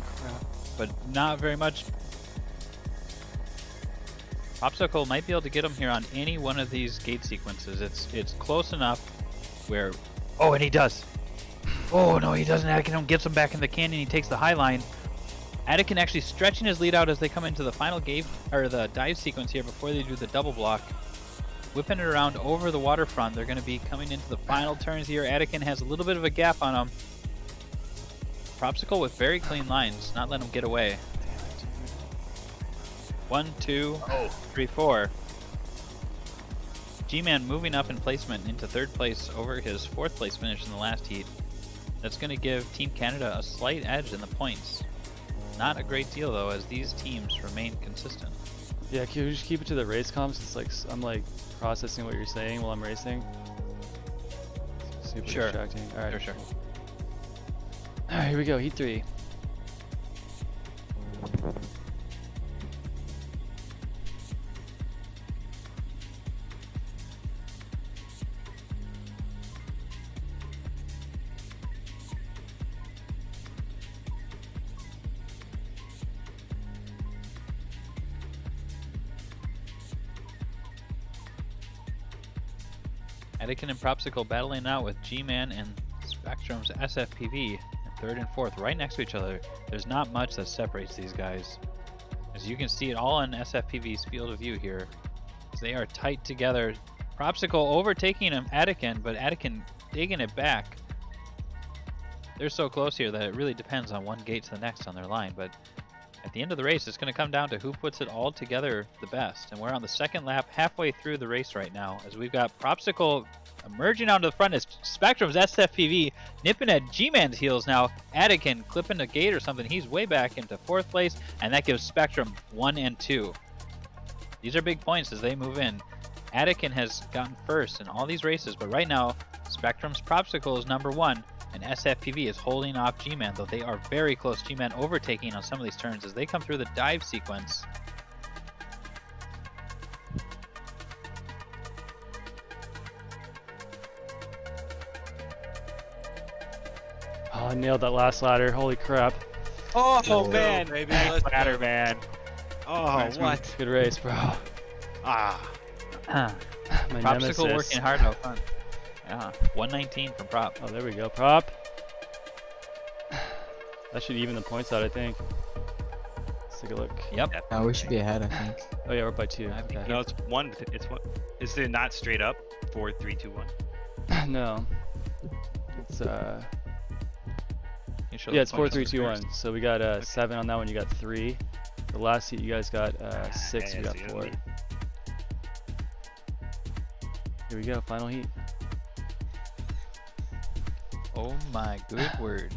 [SPEAKER 3] but not very much. Propsicle might be able to get him here on any one of these gate sequences. It's close enough where... Oh, and he does! Oh, no, he doesn't. Adakin gets him back in the canyon. He takes the high line. Adakin actually stretching his lead out as they come into the final gate, or the dive sequence here before they do the double block. Whipping it around over the waterfront. They're going to be coming into the final turns here. Adakin has a little bit of a gap on him. Propsicle with very clean lines, not letting him get away. 1, 2, 3, 4. G-Man moving up in placement into third place over his fourth place finish in the last heat. That's going to give Team Canada a slight edge in the points. Not a great deal though, as these teams remain consistent.
[SPEAKER 2] Yeah, can you just keep it to the race comms? It's like I'm like processing what you're saying while I'm racing. Super distracting. All right,
[SPEAKER 3] sure.
[SPEAKER 2] All right, here we go. Heat 3.
[SPEAKER 3] Adakin and Propsicle battling out with G-Man and Spectrum's SFPV in third and fourth, right next to each other. There's not much that separates these guys. As you can see it all on SFPV's field of view here. As they are tight together. Propsicle overtaking him, Adakin, but Adakin digging it back. They're so close here that it really depends on one gate to the next on their line, but At the end of the race, it's going to come down to who puts it all together the best. And we're on the second lap, halfway through the race right now, as we've got Propsicle emerging onto the front as Spectrum's SFPV nipping at G-Man's heels now. Anakin clipping the gate or something. He's way back into 4th place, and that gives Spectrum 1 and 2. These are big points as they move in. Anakin has gotten first in all these races, but right now, Spectrum's Propsicle is number 1, and SFPV is holding off G-Man, though they are very close. G-Man overtaking on some of these turns as they come through the dive sequence.
[SPEAKER 2] Oh, I nailed that last ladder. Holy crap.
[SPEAKER 8] Oh, man.
[SPEAKER 4] baby,
[SPEAKER 8] Nice
[SPEAKER 4] let's
[SPEAKER 8] ladder, man. Oh,
[SPEAKER 2] Nice, man.
[SPEAKER 8] what?
[SPEAKER 2] Good race, bro.
[SPEAKER 8] Ah.
[SPEAKER 2] My
[SPEAKER 3] Propsicle
[SPEAKER 2] nemesis.
[SPEAKER 3] working hard out front. Yeah, 119 from Prop.
[SPEAKER 2] Oh, there we go. Prop. That should even the points out, I think. Let's take a look.
[SPEAKER 3] Yep.
[SPEAKER 7] No, we should be ahead, I think.
[SPEAKER 2] Oh yeah, we're by 2. Okay.
[SPEAKER 8] No, it's one. It's one. Is it not straight up? 4, 3, 2, 1.
[SPEAKER 2] No. It's
[SPEAKER 3] You show
[SPEAKER 2] yeah,
[SPEAKER 3] the
[SPEAKER 2] it's 4,
[SPEAKER 3] points
[SPEAKER 2] 3,
[SPEAKER 3] first.
[SPEAKER 2] 2, 1. So we got 7 on that one. You got 3. The last seat you guys got 6.
[SPEAKER 8] yeah,
[SPEAKER 2] We got
[SPEAKER 8] see,
[SPEAKER 2] 4. Here we go. Final heat.
[SPEAKER 3] Oh my good word.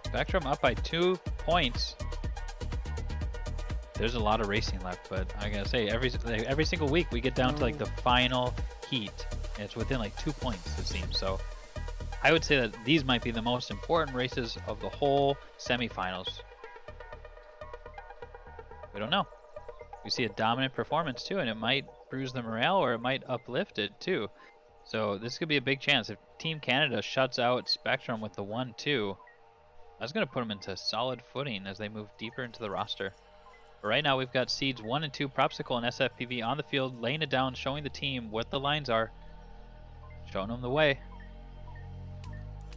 [SPEAKER 3] Spectrum up by 2 points. There's a lot of racing left, but I gotta say, every single week we get down to like the final heat, and it's within like 2 points, it seems. So I would say that these might be the most important races of the whole semifinals. We don't know. We see a dominant performance too, and it might bruise the morale or it might uplift it too. So this could be a big chance. If Team Canada shuts out Spectrum with the 1-2, that's going to put them into solid footing as they move deeper into the roster. But right now we've got seeds 1 and 2, Propsicle and SFPV on the field, laying it down, showing the team what the lines are, showing them the way.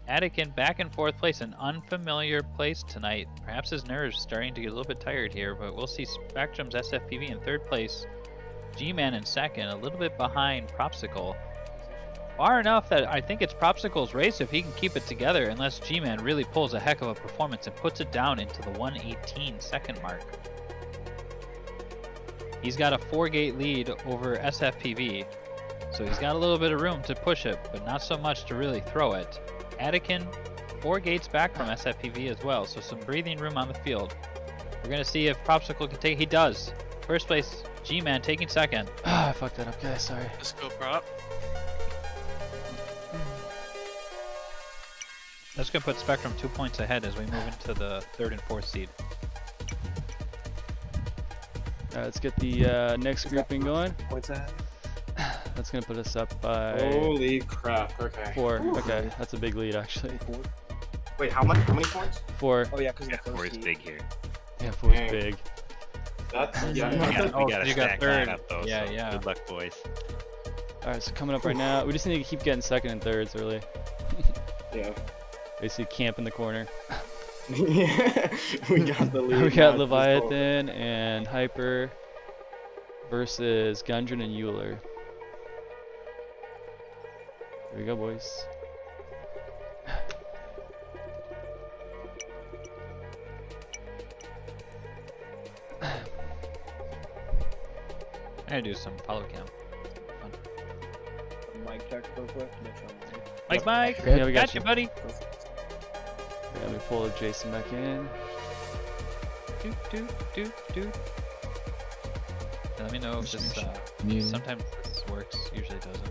[SPEAKER 3] Anakin back in 4th place, an unfamiliar place tonight. Perhaps his nerves starting to get a little bit tired here, but we'll see Spectrum's SFPV in 3rd place. G-Man in 2nd, a little bit behind Propsicle. Far enough that I think it's Propsicle's race if he can keep it together, unless G-Man really pulls a heck of a performance and puts it down into the 1:18 second mark. He's got a 4-gate lead over SFPV, so he's got a little bit of room to push it, but not so much to really throw it. Anakin, 4 gates back from SFPV as well, so some breathing room on the field. We're going to see if Propsicle can take. He does. 1st place, G-Man taking 2nd.
[SPEAKER 2] Ah, I fucked that up, guys. Sorry.
[SPEAKER 4] Let's go, Prop.
[SPEAKER 3] That's going to put Spectrum 2 points ahead as we move into the 3rd and 4th seed.
[SPEAKER 2] Alright, let's get the next grouping going.
[SPEAKER 10] Points ahead.
[SPEAKER 2] That's gonna put us up by
[SPEAKER 15] Holy crap, okay.
[SPEAKER 2] 4. Okay, that's a big lead actually.
[SPEAKER 15] Wait, how many points?
[SPEAKER 2] 4.
[SPEAKER 10] Oh yeah, because
[SPEAKER 8] Yeah, 4 is big here.
[SPEAKER 2] Yeah, 4 is
[SPEAKER 15] Dang.
[SPEAKER 2] big.
[SPEAKER 15] That's,
[SPEAKER 8] We
[SPEAKER 15] yeah.
[SPEAKER 8] gotta
[SPEAKER 3] you got
[SPEAKER 8] stack
[SPEAKER 3] 3rd.
[SPEAKER 8] that up though.
[SPEAKER 3] Yeah,
[SPEAKER 8] so
[SPEAKER 3] yeah.
[SPEAKER 8] Good luck, boys.
[SPEAKER 2] Alright, so coming up right now, we just need to keep getting 2nd and 3rds early.
[SPEAKER 15] Yeah.
[SPEAKER 2] Basically camp in the corner.
[SPEAKER 15] Yeah, we got the lead.
[SPEAKER 2] We got
[SPEAKER 15] now,
[SPEAKER 2] Leviathan and Hyper versus Gundren and Euler. Here we go, boys.
[SPEAKER 3] I'm going to do some follow cam. Fun.
[SPEAKER 12] Mic check real quick. Make sure I'm on.
[SPEAKER 3] Mike!
[SPEAKER 2] Yeah, we got
[SPEAKER 3] Got
[SPEAKER 2] you.
[SPEAKER 3] you, buddy!
[SPEAKER 2] Yeah, let me pull Jason back in.
[SPEAKER 3] Do. Let me know if this,
[SPEAKER 7] Muted.
[SPEAKER 3] sometimes this works, usually it doesn't.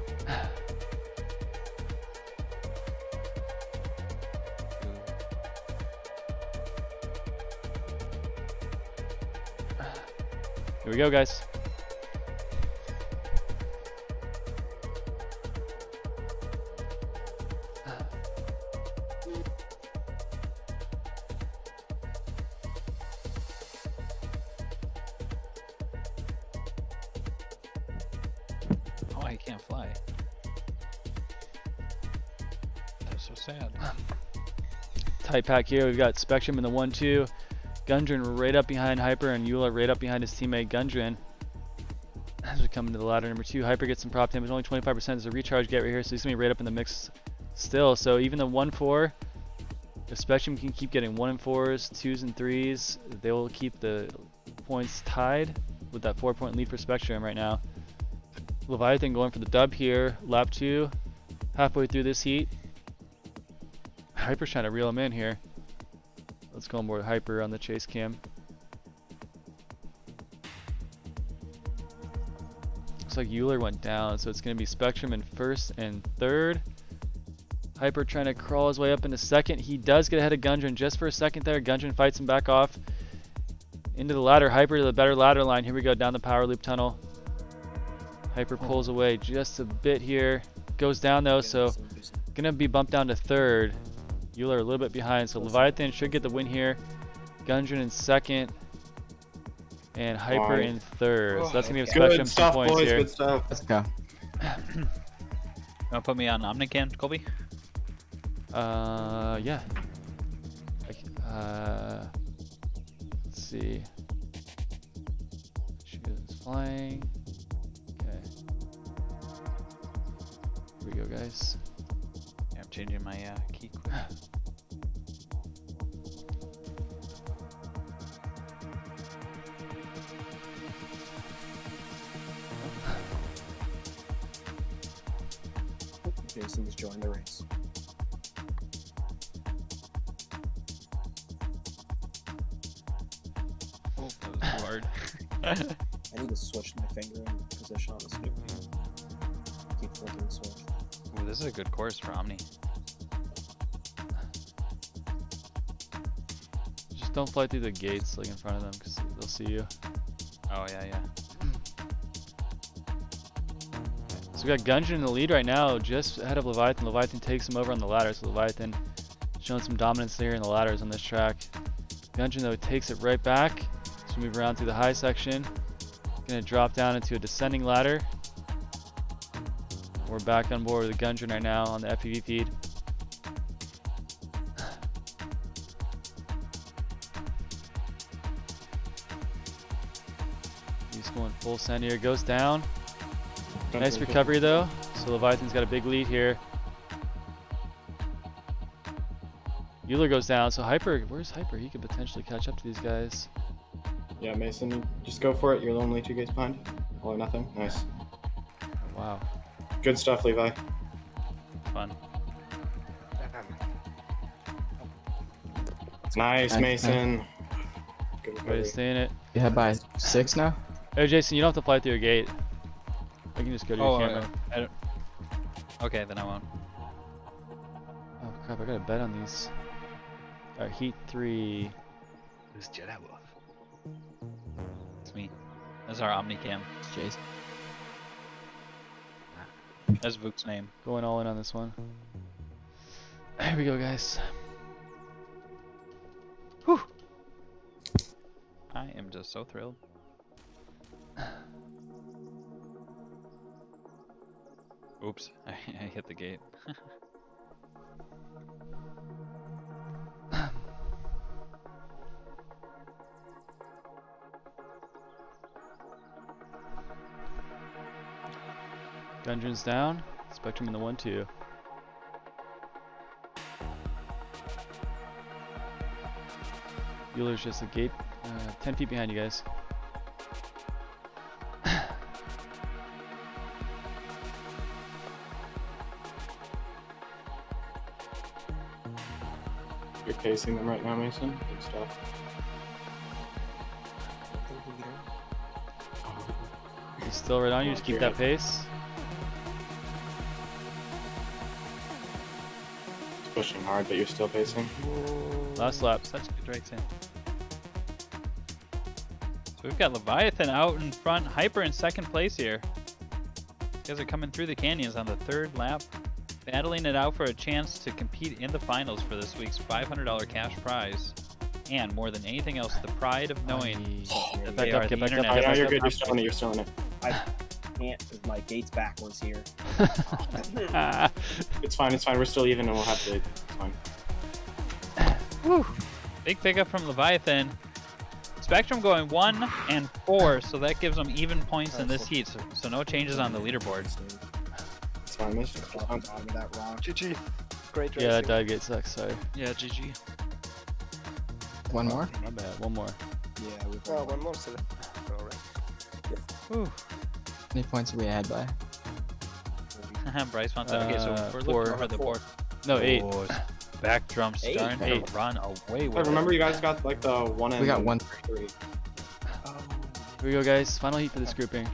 [SPEAKER 2] Here we go, guys.
[SPEAKER 3] Oh, I can't fly. That's so sad.
[SPEAKER 2] Tight pack here. We've got Spectrum in the 1-2. Gundren right up behind Hyper and Eula right up behind his teammate Gundren. As we coming to the ladder. Number 2, Hyper gets some prop damage. Only 25%. There's a recharge get right here, so he's going to be right up in the mix still. So even the 1-4, if Spectrum can keep getting 1 and 4s, 2s and 3s, they will keep the points tied with that 4-point lead for Spectrum right now. Leviathan going for the dub here. Lap 2, halfway through this heat. Hyper's trying to reel him in here. Let's go on board Hyper on the chase cam. Looks like Euler went down, so it's going to be Spectrum in first and third. Hyper trying to crawl his way up into second. He does get ahead of Gundren just for a second there. Gundren fights him back off into the ladder. Hyper to the better ladder line. Here we go down the power loop tunnel. Hyper pulls away just a bit here. Goes down though, so gonna be bumped down to third. Euler a little bit behind, so Leviathan should get the win here. Gundren in second, and Hyper in third. So that's gonna give Spectrum some points
[SPEAKER 15] boys,
[SPEAKER 2] here.
[SPEAKER 15] Good stuff.
[SPEAKER 7] Let's go.
[SPEAKER 3] Want to put me on Omnicam, Colby?
[SPEAKER 2] Yeah. Let's see. She is flying. Okay. Here we go, guys.
[SPEAKER 3] Yeah, I'm changing my key quick.
[SPEAKER 10] Jason's joined the race.
[SPEAKER 3] Oh, that was hard.
[SPEAKER 10] I need to switch my finger in position on the scoop. Keep flicking the switch.
[SPEAKER 3] Ooh, this is a good course for Omni.
[SPEAKER 2] Just don't fly through the gates like in front of them because they'll see you.
[SPEAKER 3] Oh yeah, yeah.
[SPEAKER 2] So we got Gundren in the lead right now, just ahead of Leviathan. Leviathan takes him over on the ladder, so Leviathan showing some dominance there in the ladders on this track. Gundren though takes it right back. So we move around through the high section. Gonna drop down into a descending ladder. We're back on board with Gundren right now on the FPV feed. He's going full send here, goes down. Nice recovery though, so Leviathan's got a big lead here. Euler goes down, so Hyper, where's Hyper? He could potentially catch up to these guys.
[SPEAKER 15] Yeah, Mason, just go for it. You're only 2 gates behind. All or nothing. Nice.
[SPEAKER 2] Wow.
[SPEAKER 15] Good stuff, Levi.
[SPEAKER 3] Fun.
[SPEAKER 15] Nice, Mason. Good
[SPEAKER 2] Way
[SPEAKER 15] recovery.
[SPEAKER 2] to stay in it.
[SPEAKER 7] You have by 6 now?
[SPEAKER 2] Hey Jason, you don't have to fly through a gate. I can just go to your camera.
[SPEAKER 3] I don't... Okay, then I won't.
[SPEAKER 2] Oh crap, I got a bet on these. Alright, Heat 3.
[SPEAKER 8] Who's Jedi Wolf?
[SPEAKER 3] It's me. That's our Omnicam.
[SPEAKER 7] Jason.
[SPEAKER 3] That's Vuk's name.
[SPEAKER 2] Going all in on this one. Here we go, guys.
[SPEAKER 3] Whew. I am just so thrilled. Oops, I hit the gate.
[SPEAKER 2] Gundren's down. Spectrum in the 1-2. Euler's just a gate 10 feet behind you guys.
[SPEAKER 15] You're pacing them right now, Mason. Good stuff.
[SPEAKER 2] He's still right on you, just keep that pace.
[SPEAKER 15] It's pushing hard, but you're still pacing.
[SPEAKER 2] Last lap.
[SPEAKER 3] Such good racing. So we've got Leviathan out in front, Hyper in second place here. These guys are coming through the canyons on the 3rd lap, battling it out for a chance to compete in the finals for this week's $500 cash prize. And more than anything else, the pride of knowing that they are the internet.
[SPEAKER 15] I know you're good. You're still in it. You're still in it.
[SPEAKER 12] I can't because my gate's backwards here.
[SPEAKER 15] It's fine. It's fine. We're still even, and we'll have to. It's fine.
[SPEAKER 3] Woo. Big pickup from Leviathan. Spectrum going 1 and 4, so that gives them even points in this heat. So no changes on the leaderboard.
[SPEAKER 15] It's fine, miss. It's fine.
[SPEAKER 12] That wrong. GG. Great racing.
[SPEAKER 2] Yeah, that dive gate sucks. Sorry.
[SPEAKER 13] Yeah, GG.
[SPEAKER 7] One more?
[SPEAKER 2] My bad. One more.
[SPEAKER 12] Yeah, we've
[SPEAKER 13] One more still. Alright.
[SPEAKER 3] Whew.
[SPEAKER 7] How many points are we ahead by?
[SPEAKER 3] Bryce wants that. Okay, so we're
[SPEAKER 2] four.
[SPEAKER 3] looking over the board.
[SPEAKER 2] No, 8.
[SPEAKER 3] Oh, Spectrum starting to run away with
[SPEAKER 15] I remember you guys got like the 1 and
[SPEAKER 7] We got 1.
[SPEAKER 15] 3.
[SPEAKER 2] Here we go, guys. Final heat for this grouping.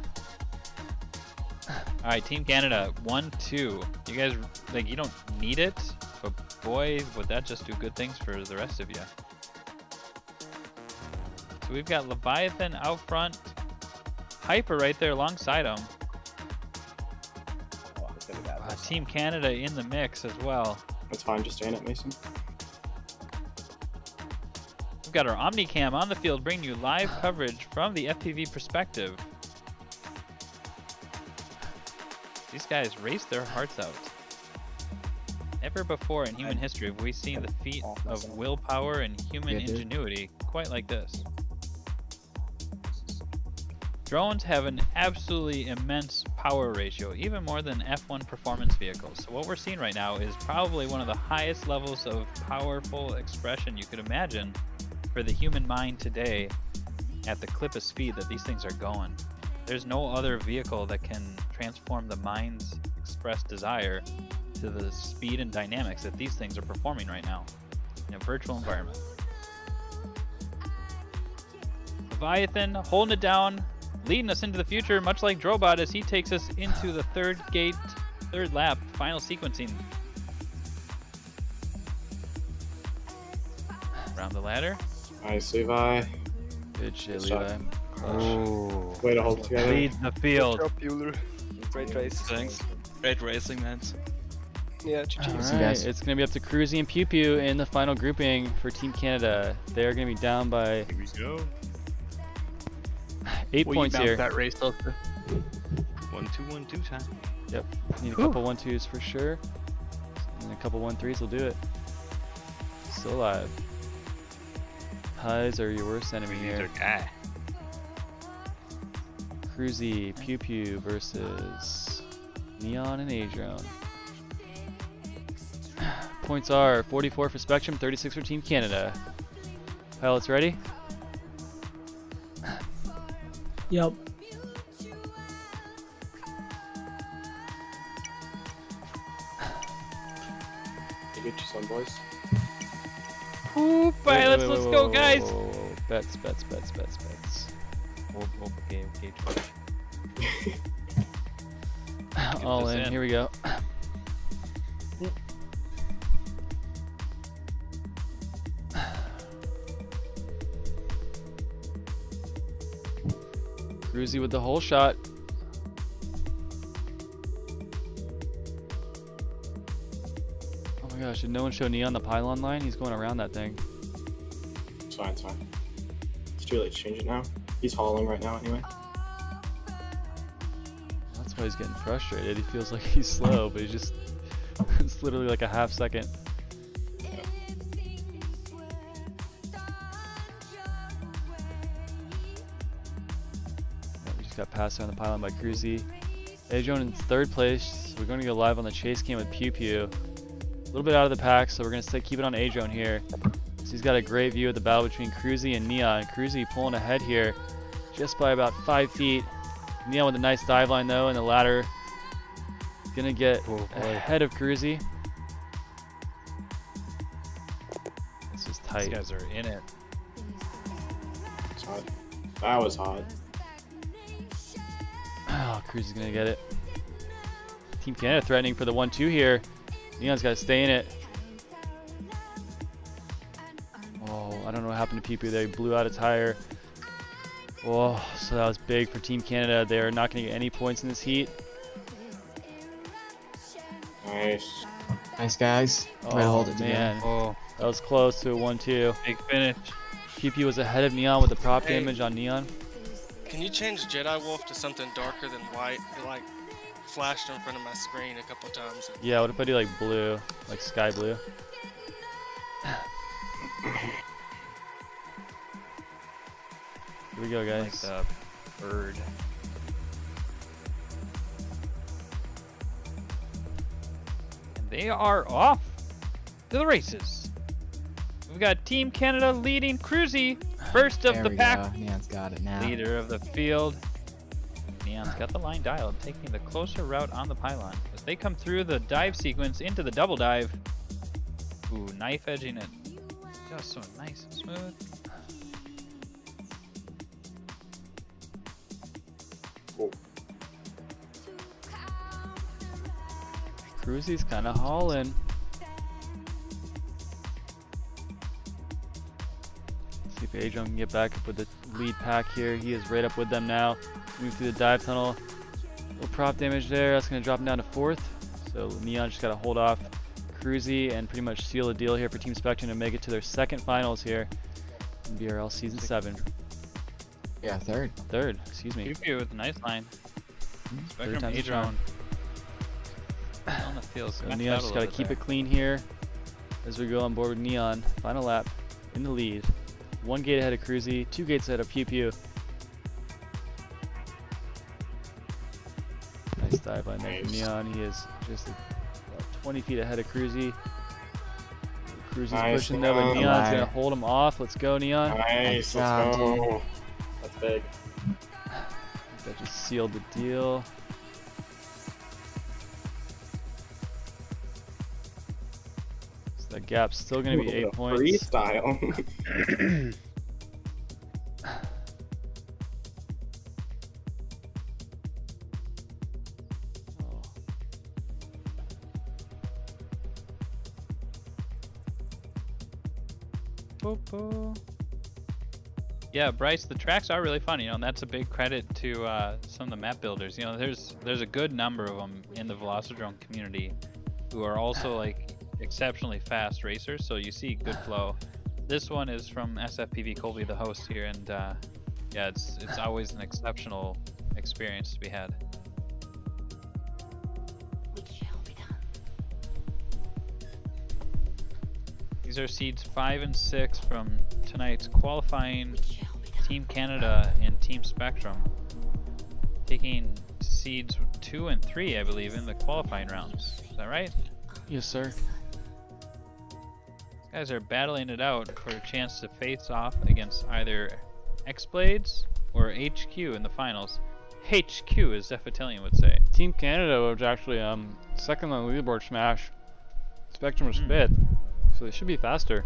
[SPEAKER 3] All right, Team Canada, 1-2. You guys, like, you don't need it, but boy, would that just do good things for the rest of you. So we've got Leviathan out front, Hyper right there alongside him. Team Canada in the mix as well.
[SPEAKER 15] That's fine, just stay in it, Mason.
[SPEAKER 3] We've got our Omnicam on the field, bringing you live coverage from the FPV perspective. These guys race their hearts out. Never before in human history have we seen the feat of willpower and human ingenuity quite like this. Drones have an absolutely immense power ratio, even more than F1 performance vehicles. So what we're seeing right now is probably one of the highest levels of powerful expression you could imagine for the human mind today at the clip of speed that these things are going. There's no other vehicle that can transform the mind's expressed desire to the speed and dynamics that these things are performing right now in a virtual environment. Leviathan holding it down, leading us into the future, much like Drobot as he takes us into the third lap, final sequencing. Around the ladder.
[SPEAKER 15] Nice, Levi.
[SPEAKER 2] Good shit,
[SPEAKER 15] Good
[SPEAKER 2] Levi.
[SPEAKER 3] Oh.
[SPEAKER 15] Way to hold it together.
[SPEAKER 3] Leads the field.
[SPEAKER 13] Great race. Thanks.
[SPEAKER 2] Great racing, man.
[SPEAKER 13] Yeah, GG.
[SPEAKER 2] Alright, it's going to be up to Cruzy and Pew Pew in the final grouping for Team Canada. They're going to be down by...
[SPEAKER 8] Here we go.
[SPEAKER 2] 8 points here.
[SPEAKER 6] That race,
[SPEAKER 8] 1-2-1-2 time.
[SPEAKER 2] Yep. Need a couple 1-2s for sure. And a couple 1-3s will do it. Still alive. Highs are your worst enemy here.
[SPEAKER 8] Guy.
[SPEAKER 2] Cruzy, Pew Pew versus Neon and Adrone. Points are 44 for Spectrum, 36 for Team Canada. Pilots ready?
[SPEAKER 21] Yep.
[SPEAKER 15] Get you some, boys.
[SPEAKER 3] Ooh, pilots, let's go, guys!
[SPEAKER 2] Bets.
[SPEAKER 3] Okay,
[SPEAKER 2] All in, here we go. Cruzy with the whole shot. Oh my gosh, did no one show Neon the pylon line? He's going around that thing.
[SPEAKER 15] It's fine, it's fine. It's too late to change it now. He's hauling right now anyway.
[SPEAKER 2] That's why he's getting frustrated. He feels like he's slow, but he's just... it's literally like a half second. We just got passed on the pylon by Cruzy. Adrone in third place. We're going to go live on the chase cam with Pew Pew. A little bit out of the pack, so we're going to keep it on Adrone here. So he's got a great view of the battle between Cruzy and Neon. Cruzy pulling ahead here just by about 5 feet. Neon with a nice dive line though, and the ladder gonna get ahead of Cruzy. This is tight.
[SPEAKER 3] These guys are in it.
[SPEAKER 15] It's hot. That was hot.
[SPEAKER 2] Oh, Cruzy's gonna get it. Team Canada threatening for the 1-2 here. Neon's gotta stay in it. Oh, I don't know what happened to Pew Pew there. He blew out a tire. Oh, so that was big for Team Canada. They're not going to get any points in this heat.
[SPEAKER 15] Nice.
[SPEAKER 7] Nice, guys. Way to hold it together.
[SPEAKER 2] Oh, that was close to a 1-2.
[SPEAKER 3] Big finish.
[SPEAKER 2] Pew Pew was ahead of Neon with the prop
[SPEAKER 22] Hey.
[SPEAKER 2] damage on Neon.
[SPEAKER 22] Can you change Jedi Wolf to something darker than white? It like flashed in front of my screen a couple times.
[SPEAKER 2] Yeah, what if I do like blue, like sky blue? Here we go,
[SPEAKER 3] Like
[SPEAKER 2] guys.
[SPEAKER 3] the bird. And they are off to the races. We've got Team Canada leading Cruzy, first of
[SPEAKER 7] There
[SPEAKER 3] the
[SPEAKER 7] we
[SPEAKER 3] pack.
[SPEAKER 7] go. Neon's got it now.
[SPEAKER 3] Leader of the field. Neon's got the line dialed, taking the closer route on the pylon. As they come through the dive sequence into the double dive. Ooh, knife edging it. Just so nice and smooth.
[SPEAKER 2] Cruzy's kind of hauling. See if Adrian can get back up with the lead pack here. He is right up with them now. Move through the dive tunnel. Little prop damage there. That's going to drop him down to 4th. So Neon just got to hold off Cruzy and pretty much seal the deal here for Team Spectrum to make it to their second finals here in VRL Season 7.
[SPEAKER 7] Yeah, third.
[SPEAKER 2] Third, excuse me.
[SPEAKER 3] Pew with a nice line. Spectrum
[SPEAKER 2] time's the charm.
[SPEAKER 3] Adron. On the field.
[SPEAKER 2] So
[SPEAKER 3] Scratched
[SPEAKER 2] Neon
[SPEAKER 3] out a
[SPEAKER 2] just
[SPEAKER 3] little
[SPEAKER 2] got to
[SPEAKER 3] bit
[SPEAKER 2] keep
[SPEAKER 3] there.
[SPEAKER 2] it clean here as we go on board with Neon. Final lap in the lead. 1 gate ahead of Cruzy, 2 gates ahead of Pew Pew. Nice dive line there from Neon. He is just about 20 feet ahead of Cruzy. Cruzy's
[SPEAKER 15] Nice,
[SPEAKER 2] pushing though, but
[SPEAKER 15] Neon.
[SPEAKER 2] Neon's going to hold him off. Let's go, Neon.
[SPEAKER 15] Nice, let's go. That's big.
[SPEAKER 2] That just sealed the deal. So that gap's still going to be 8 points.
[SPEAKER 15] Freestyle.
[SPEAKER 3] Yeah, Bryce, the tracks are really fun, you know, and that's a big credit to some of the map builders. You know, there's a good number of them in the Velocidrome community who are also like exceptionally fast racers, so you see good flow. This one is from SFPV Colby, the host here, and yeah, it's always an exceptional experience to be had. These are seeds 5 and 6 from tonight's qualifying Team Canada and Team Spectrum. Taking seeds 2 and 3, I believe, in the qualifying rounds. Is that right?
[SPEAKER 2] Yes, sir.
[SPEAKER 3] These guys are battling it out for a chance to face off against either Xblades or HQ in the finals. HQ, as Zephytillion would say.
[SPEAKER 2] Team Canada was actually second on the leaderboard smash. Spectrum was 5th, so they should be faster.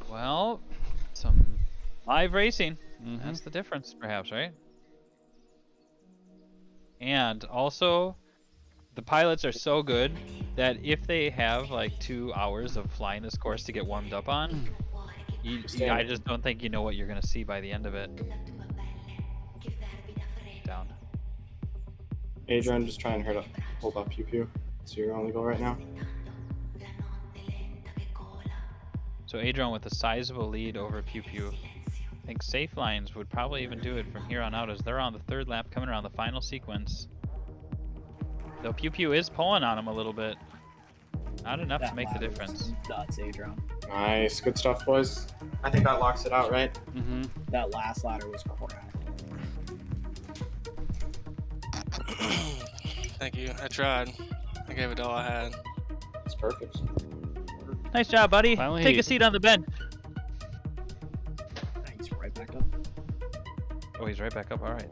[SPEAKER 3] Well, some live racing. That's the difference, perhaps, right? And also, the pilots are so good that if they have like 2 hours of flying this course to get warmed up on, I just don't think you know what you're going to see by the end of it. Down.
[SPEAKER 15] Adrian, just trying to hold up Pew Pew. So you're on the go right now.
[SPEAKER 3] So Adron with a sizable lead over Pew Pew. I think Safe Lines would probably even do it from here on out as they're on the 3rd lap coming around the final sequence. Though Pew Pew is pulling on him a little bit. Not enough to make the difference.
[SPEAKER 12] Nuts, Adron.
[SPEAKER 15] Nice, good stuff, boys. I think that locks it out, right?
[SPEAKER 12] That last ladder was crap.
[SPEAKER 22] Thank you. I tried. I gave it all I had.
[SPEAKER 15] It's perfect.
[SPEAKER 3] Nice job, buddy.
[SPEAKER 2] Finally.
[SPEAKER 3] Take a seat on the bench.
[SPEAKER 12] Thanks, right back up.
[SPEAKER 3] Oh, he's right back up. All right.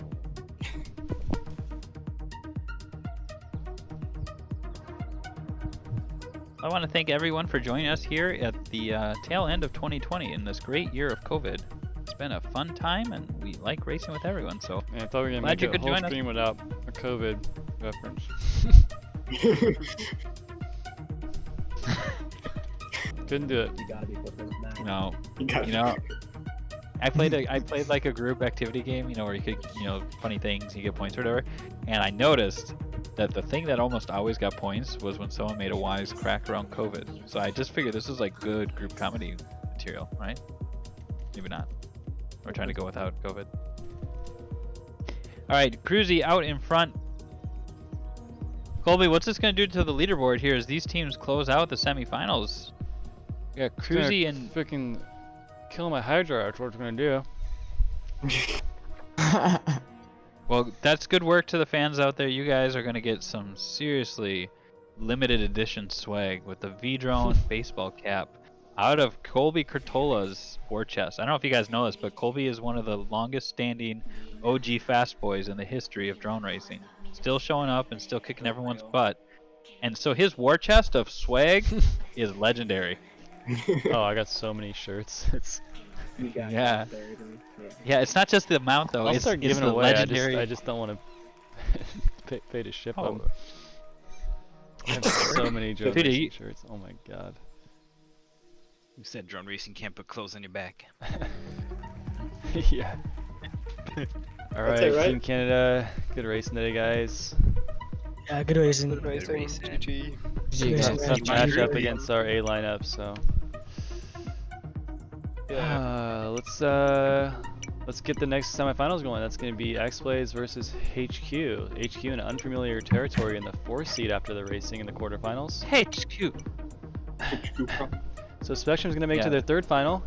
[SPEAKER 3] I want to thank everyone for joining us here at the tail end of 2020 in this great year of COVID. It's been a fun time, and we like racing with everyone. So
[SPEAKER 2] I thought we were gonna
[SPEAKER 3] glad
[SPEAKER 2] make
[SPEAKER 3] you
[SPEAKER 2] a
[SPEAKER 3] could
[SPEAKER 2] whole
[SPEAKER 3] join us.
[SPEAKER 2] stream without a COVID reference. Couldn't do it.
[SPEAKER 12] You gotta be quicker than that.
[SPEAKER 3] No,
[SPEAKER 15] You
[SPEAKER 3] know, I played like a group activity game, you know, where you could, you know, funny things, you get points or whatever. And I noticed that the thing that almost always got points was when someone made a wise crack around COVID. So I just figured this is like good group comedy material, right? Maybe not. We're trying to go without COVID. All right, Cruzy out in front. Colby, what's this going to do to the leaderboard here as these teams close out the semifinals? We got Cruzy and
[SPEAKER 2] freaking Kill my Hydra, that's what we're gonna do.
[SPEAKER 3] Well, that's good work to the fans out there. You guys are gonna get some seriously limited edition swag with the V-Drone baseball cap out of Colby Curtola's war chest. I don't know if you guys know this, but Colby is one of the longest standing OG fast boys in the history of drone racing. Still showing up and still kicking everyone's butt. And so his war chest of swag is legendary.
[SPEAKER 2] Oh, I got so many shirts. It's
[SPEAKER 3] yeah. Yeah, it's not just the amount though.
[SPEAKER 2] I'll
[SPEAKER 3] it's
[SPEAKER 2] start giving
[SPEAKER 3] the
[SPEAKER 2] away.
[SPEAKER 3] legendary.
[SPEAKER 2] I just don't want to pay to ship
[SPEAKER 3] Oh.
[SPEAKER 2] them. I have so many drone
[SPEAKER 3] Dude,
[SPEAKER 2] racing shirts. Oh my god.
[SPEAKER 8] You said drone racing can't put clothes on your back.
[SPEAKER 2] Yeah. Alright,
[SPEAKER 15] right?
[SPEAKER 2] Team Canada, good racing today, guys.
[SPEAKER 13] Yeah, good racing.
[SPEAKER 20] Good racing. GG.
[SPEAKER 2] Tough matchup against our A lineup, so. Let's get the next semifinals going. That's going to be Xblades versus HQ. HQ in unfamiliar territory in the 4th seed after the racing in the quarterfinals.
[SPEAKER 3] HQ.
[SPEAKER 15] HQprop.
[SPEAKER 2] So Spectrum's going to make it to their 3rd final.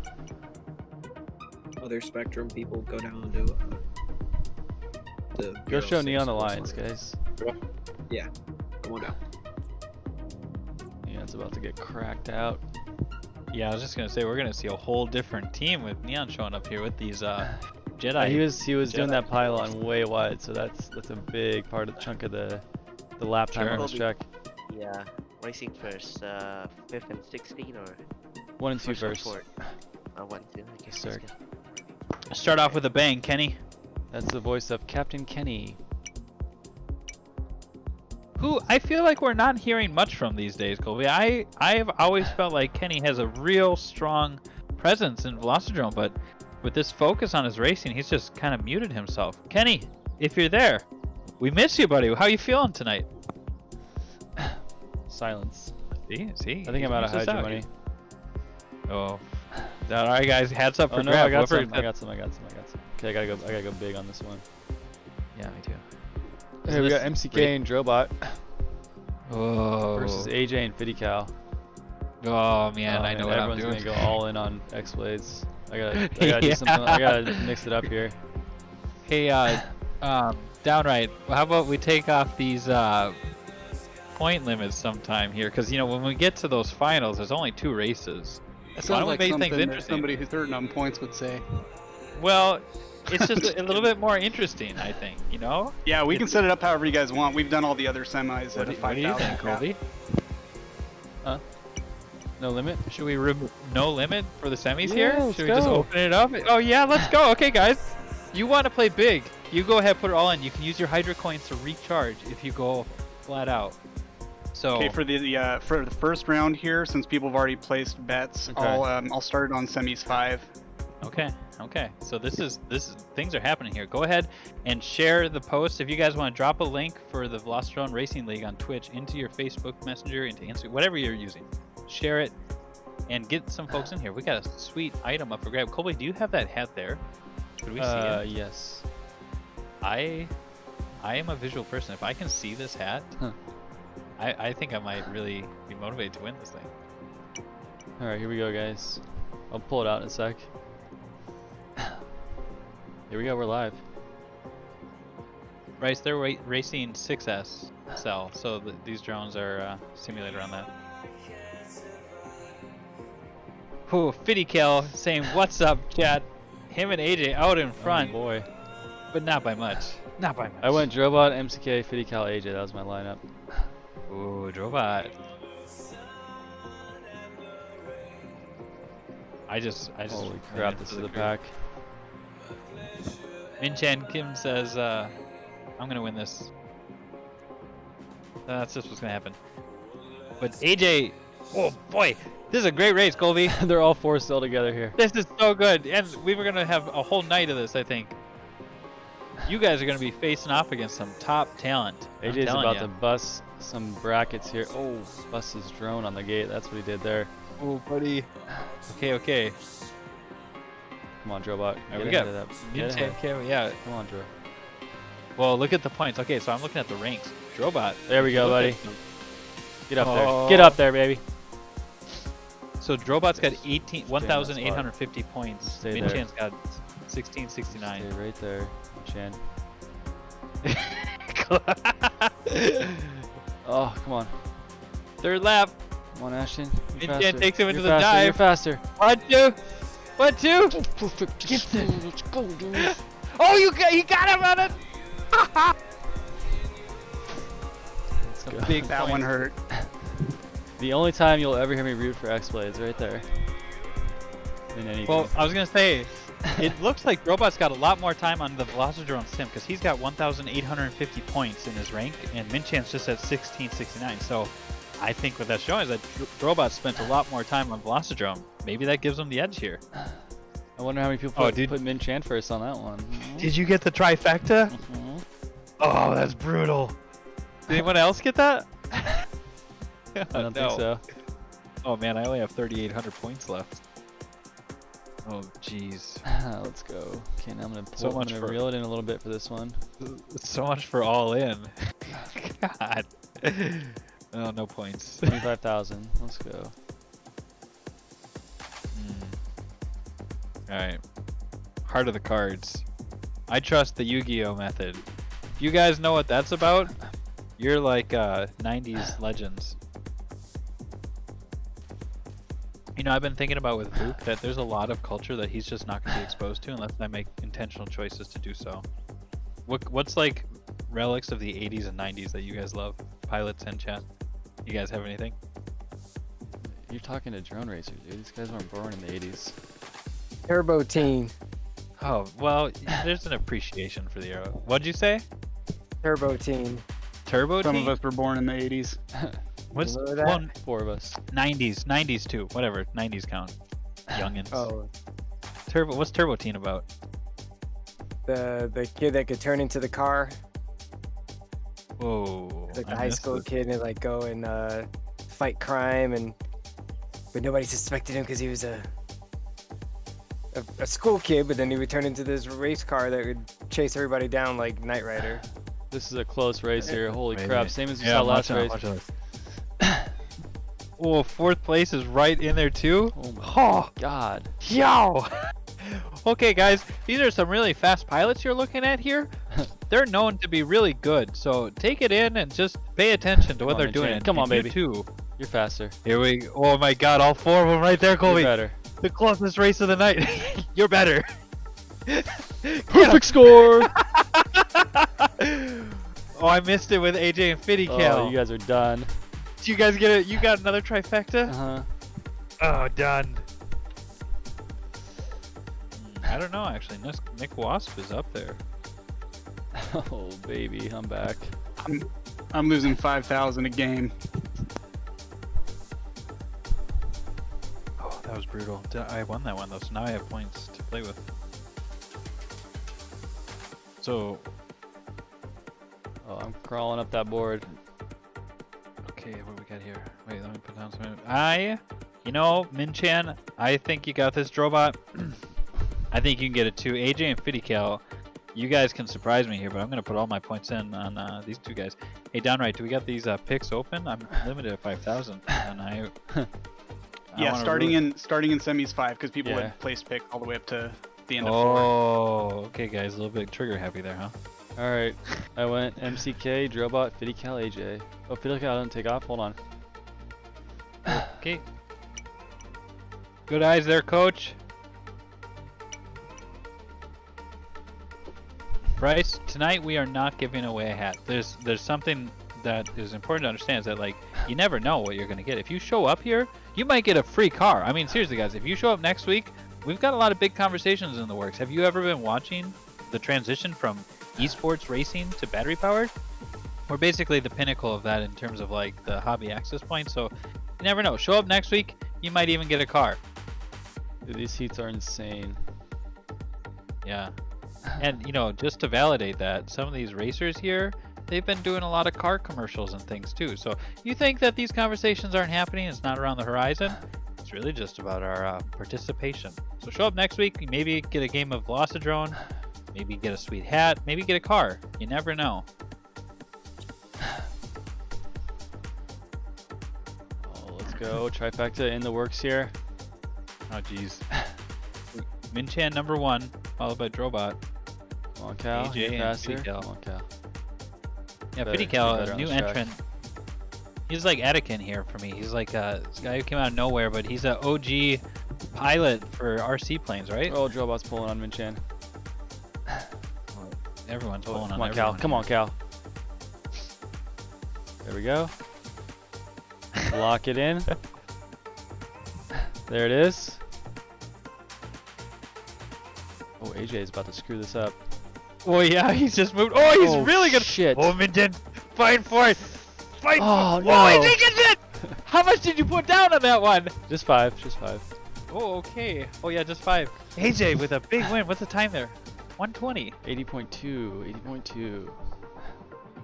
[SPEAKER 12] Other Spectrum people go down to the
[SPEAKER 2] Go show
[SPEAKER 12] VRL
[SPEAKER 2] Neon
[SPEAKER 12] 6
[SPEAKER 2] Alliance, guys.
[SPEAKER 12] Yeah, come on down.
[SPEAKER 2] Yeah, it's about to get cracked out.
[SPEAKER 3] Yeah, I was just gonna say we're gonna see a whole different team with Neon showing up here with these Jedi.
[SPEAKER 2] He was doing that pylon way wide, so that's a big part of the chunk of the lap time on this track.
[SPEAKER 11] Yeah, racing first, 5th and 16 or
[SPEAKER 2] 1 and 2
[SPEAKER 11] first.
[SPEAKER 2] first.
[SPEAKER 11] 1 2. I guess.
[SPEAKER 2] Sir.
[SPEAKER 3] Start off with a bang, Kenny.
[SPEAKER 2] That's the voice of Captain Kenny.
[SPEAKER 3] Who I feel like we're not hearing much from these days, Colby. I've always felt like Kenny has a real strong presence in Velocidrome, but with this focus on his racing, he's just kind of muted himself. Kenny, if you're there, we miss you, buddy. How you feeling tonight?
[SPEAKER 2] Silence.
[SPEAKER 3] See.
[SPEAKER 2] I think I'm out of Hydra money.
[SPEAKER 3] Oh. All right, guys. Hats up for
[SPEAKER 2] no,
[SPEAKER 3] grab.
[SPEAKER 2] I got some. Okay, I gotta go big on this one.
[SPEAKER 3] Yeah, me too.
[SPEAKER 2] Hey, we got MCK and Drobot
[SPEAKER 3] Oh.
[SPEAKER 2] versus AJ and FiddyCal.
[SPEAKER 3] Oh man, I know what I'm
[SPEAKER 2] everyone's
[SPEAKER 3] doing.
[SPEAKER 2] gonna go all in on Xblades. I gotta do something. I gotta mix it up here.
[SPEAKER 3] Hey, Downright, how about we take off these point limits sometime here? Because you know when we get to those finals, there's only 2 races.
[SPEAKER 6] That
[SPEAKER 3] Why
[SPEAKER 6] sounds
[SPEAKER 3] don't we
[SPEAKER 6] like
[SPEAKER 3] make
[SPEAKER 6] something
[SPEAKER 3] things
[SPEAKER 6] that
[SPEAKER 3] interesting?
[SPEAKER 6] somebody who's hurting on points would say.
[SPEAKER 3] Well, it's just a little bit more interesting, I think. You know?
[SPEAKER 6] Yeah, we can set it up however you guys want. We've done all the other semis at a
[SPEAKER 3] What do you
[SPEAKER 6] 5,000
[SPEAKER 3] think,
[SPEAKER 6] cap.
[SPEAKER 3] Colby?
[SPEAKER 2] Huh? No limit?
[SPEAKER 3] Should we no limit for the semis
[SPEAKER 2] Yeah,
[SPEAKER 3] here?
[SPEAKER 2] let's
[SPEAKER 3] Should we just
[SPEAKER 2] go.
[SPEAKER 3] open it up? Oh yeah, let's go. Okay, guys. You want to play big? You go ahead, put it all in. You can use your Hydra coins to recharge if you go flat out. So
[SPEAKER 6] Okay, for the first round here, since people have already placed bets,
[SPEAKER 2] Okay.
[SPEAKER 6] I'll start on semis 5.
[SPEAKER 3] Okay. So this is things are happening here. Go ahead and share the post if you guys want to drop a link for the Velocidrome Racing League on Twitch into your Facebook Messenger, into Instagram, whatever you're using. Share it and get some folks in here. We got a sweet item up for grab. Colby, do you have that hat there? Could we see it?
[SPEAKER 2] Yes.
[SPEAKER 3] I am a visual person. If I can see this hat, I think I might really be motivated to win this thing.
[SPEAKER 2] Alright, here we go, guys. I'll pull it out in a sec. Here we go, we're live.
[SPEAKER 3] Bryce, they're racing 6S cell, so these drones are simulated on that. Ooh, FiddyCal saying, "What's up, chat?" Him and AJ out in front.
[SPEAKER 2] Oh boy.
[SPEAKER 3] But not by much. Not by much.
[SPEAKER 2] I went Drobot, MCK, FiddyCal, AJ. That was my lineup.
[SPEAKER 3] Ooh, Drobot. I just
[SPEAKER 2] Holy crap, this is the pack.
[SPEAKER 3] Minchan Kim says, I'm gonna win this. That's just what's gonna happen. But AJ, oh boy, this is a great race, Colby.
[SPEAKER 2] They're all 4 still together here.
[SPEAKER 3] This is so good, and we were gonna have a whole night of this, I think. You guys are gonna be facing off against some top talent.
[SPEAKER 2] AJ's about to bust some brackets here. Oh, bust his drone on the gate. That's what he did there.
[SPEAKER 3] Oh, buddy. Okay.
[SPEAKER 2] Come on, Drobot.
[SPEAKER 3] Right, we got yeah.
[SPEAKER 2] Come on, Dro.
[SPEAKER 3] Well, look at the points. Okay, so I'm looking at the ranks. Drobot.
[SPEAKER 2] There we go, buddy. Get up
[SPEAKER 3] Oh.
[SPEAKER 2] there. Get up there, baby.
[SPEAKER 3] So Drobot's got 1,850
[SPEAKER 2] spot.
[SPEAKER 3] points.
[SPEAKER 2] Stay
[SPEAKER 3] Minchan's got 1,669.
[SPEAKER 2] Stay right there, Chan. Oh, come on.
[SPEAKER 3] Third lap.
[SPEAKER 2] Come on, Ashton.
[SPEAKER 3] Minchan takes him into the
[SPEAKER 2] You're
[SPEAKER 3] dive.
[SPEAKER 2] faster.
[SPEAKER 3] 1, 2. 1, 2.
[SPEAKER 2] Get it. Let's go, dude.
[SPEAKER 3] Oh, you got him on it.
[SPEAKER 2] Let's go.
[SPEAKER 3] Big
[SPEAKER 6] That
[SPEAKER 3] point.
[SPEAKER 6] one hurt.
[SPEAKER 2] The only time you'll ever hear me root for Xblades, right there. In anything.
[SPEAKER 3] Well, I was gonna say, it looks like Drobot's got a lot more time on the Velocidrone sim because he's got 1,850 points in his rank, and Minchan's just at 1,669. So, I think what that's showing is that Drobot spent a lot more time on Velocidrome. Maybe that gives him the edge here.
[SPEAKER 2] I wonder how many people put Minchan first on that one.
[SPEAKER 3] Did you get the trifecta? Oh, that's brutal. Did anyone else get that?
[SPEAKER 2] I don't think so.
[SPEAKER 3] Oh man, I only have 3,800 points left. Oh jeez.
[SPEAKER 2] Let's go. Okay, now I'm gonna pull.
[SPEAKER 3] So much
[SPEAKER 2] I'm gonna reel it in a little bit for this one.
[SPEAKER 3] So much for all in. God. Oh, no points.
[SPEAKER 2] 25,000. Let's go.
[SPEAKER 3] Alright. Heart of the cards. I trust the Yu-Gi-Oh method. If you guys know what that's about, you're like 90s legends. You know, I've been thinking about with Luke that there's a lot of culture that he's just not going to be exposed to unless I make intentional choices to do so. What's like relics of the 80s and 90s that you guys love? Pilots and chat. You guys have anything?
[SPEAKER 2] You're talking to drone racers, dude. These guys weren't born in the 80s.
[SPEAKER 9] Turbo Teen.
[SPEAKER 3] Oh, well, there's an appreciation for the arrow. What'd you say?
[SPEAKER 9] Turbo Teen.
[SPEAKER 3] Turbo
[SPEAKER 6] Some
[SPEAKER 3] Teen?
[SPEAKER 6] of us were born in the 80s.
[SPEAKER 3] What's
[SPEAKER 9] You know that?
[SPEAKER 3] one?
[SPEAKER 2] 4 of us.
[SPEAKER 3] 90s too. Whatever, 90s count. Youngins.
[SPEAKER 9] Oh,
[SPEAKER 3] What's Turbo Teen about?
[SPEAKER 9] the kid that could turn into the car.
[SPEAKER 3] Whoa.
[SPEAKER 9] Like
[SPEAKER 3] I
[SPEAKER 9] the high
[SPEAKER 3] missed
[SPEAKER 9] school
[SPEAKER 3] this.
[SPEAKER 9] kid and like go and fight crime but nobody suspected him because he was a school kid, but then he would turn into this race car that would chase everybody down like Knight Rider.
[SPEAKER 2] This is a close race here. Holy
[SPEAKER 3] Maybe.
[SPEAKER 2] crap. Same as we
[SPEAKER 3] Yeah,
[SPEAKER 2] saw last race.
[SPEAKER 3] watch out. Oh, 4th place is right in there too?
[SPEAKER 2] Oh my
[SPEAKER 3] Oh,
[SPEAKER 2] god.
[SPEAKER 3] yo! Okay, guys, these are some really fast pilots you're looking at here. They're known to be really good, so take it in and just pay attention to what
[SPEAKER 2] on,
[SPEAKER 3] they're doing.
[SPEAKER 2] Minchan. Come on,
[SPEAKER 3] And you
[SPEAKER 2] baby.
[SPEAKER 3] too.
[SPEAKER 2] You're faster.
[SPEAKER 3] Here we go. Oh my god, all 4 of them right there, Colby.
[SPEAKER 2] You're better.
[SPEAKER 3] The closest race of the night. You're better.
[SPEAKER 2] Perfect score!
[SPEAKER 3] Oh, I missed it with AJ and Fiddy Cal.
[SPEAKER 2] Oh, you guys are done.
[SPEAKER 3] Did you guys get it? You got another trifecta?
[SPEAKER 2] Uh-huh.
[SPEAKER 3] Oh, done. I don't know, actually. Nick Wasp is up there.
[SPEAKER 2] Oh, baby. I'm back.
[SPEAKER 6] I'm losing 5,000 a game.
[SPEAKER 3] Oh, that was brutal. I won that one, though, so now I have points to play with. So...
[SPEAKER 2] Oh, I'm crawling up that board.
[SPEAKER 3] Okay, what do we got here? Wait, let me put down some... You know, Minchan, I think you got this, Drobot. I think you can get it too. AJ and Fiddycal, you guys can surprise me here, but I'm going to put all my points in on these two guys. Hey, Downright, do we got these picks open? I'm limited at 5,000, and I
[SPEAKER 6] Yeah,
[SPEAKER 3] wanna
[SPEAKER 6] starting
[SPEAKER 3] really-
[SPEAKER 6] in semis 5 because people
[SPEAKER 2] Yeah.
[SPEAKER 6] had placed pick all the way up to the end of 4.
[SPEAKER 3] Oh, okay, guys, a little bit trigger happy there, huh?
[SPEAKER 2] Alright. I went MCK, Drobot, Fiddycal, AJ. Oh, Fiddycal doesn't take off. Hold on.
[SPEAKER 3] Okay. Good eyes there, coach. Bryce, tonight we are not giving away a hat. There's something that is important to understand, is that like you never know what you're gonna get. If you show up here, you might get a free car. I mean, seriously, guys, if you show up next week, we've got a lot of big conversations in the works. Have you ever been watching the transition from esports racing to battery powered? We're basically the pinnacle of that in terms of like the hobby access point. So you never know. Show up next week, you might even get a car.
[SPEAKER 2] Dude, these heats are insane.
[SPEAKER 3] Yeah. And, you know, just to validate that, some of these racers here, they've been doing a lot of car commercials and things too. So you think that these conversations aren't happening, it's not around the horizon, it's really just about our participation. So show up next week, maybe get a game of Velocidrone, maybe get a sweet hat, maybe get a car. You never know.
[SPEAKER 2] Oh, let's go. Trifecta in the works here.
[SPEAKER 3] Oh jeez. Minchan #1, followed by Drobot.
[SPEAKER 2] Come on, Cal.
[SPEAKER 3] AJ
[SPEAKER 2] Get
[SPEAKER 3] and
[SPEAKER 2] faster.
[SPEAKER 3] Fiddycal.
[SPEAKER 2] Come on, Cal.
[SPEAKER 3] Yeah,
[SPEAKER 2] Better-
[SPEAKER 3] Fiddycal,
[SPEAKER 2] better
[SPEAKER 3] a
[SPEAKER 2] on
[SPEAKER 3] new
[SPEAKER 2] this track.
[SPEAKER 3] entrant. He's like Etiken here for me. He's like this guy who came out of nowhere, but he's an OG pilot for RC planes, right?
[SPEAKER 2] Oh, Drobot's pulling on Minchan.
[SPEAKER 3] Everyone's
[SPEAKER 2] Oh,
[SPEAKER 3] pulling
[SPEAKER 2] come
[SPEAKER 3] on
[SPEAKER 2] on, Cal.
[SPEAKER 3] everyone
[SPEAKER 2] Come
[SPEAKER 3] here.
[SPEAKER 2] on, Cal. There we go. Lock it in. There it is. Oh, AJ is about to screw this up.
[SPEAKER 3] Oh yeah, he's just moved. Oh, he's
[SPEAKER 2] Oh,
[SPEAKER 3] really good.
[SPEAKER 2] shit.
[SPEAKER 3] Oh, Minchan, fight for it. Fight
[SPEAKER 2] Oh,
[SPEAKER 3] for it.
[SPEAKER 2] no.
[SPEAKER 3] Oh, he taken it. How much did you put down on that one?
[SPEAKER 2] Just 5. Just 5.
[SPEAKER 3] Oh, okay. Oh yeah, just 5. AJ with a big win. What's the time there? 120.
[SPEAKER 2] 80.2. 80.2.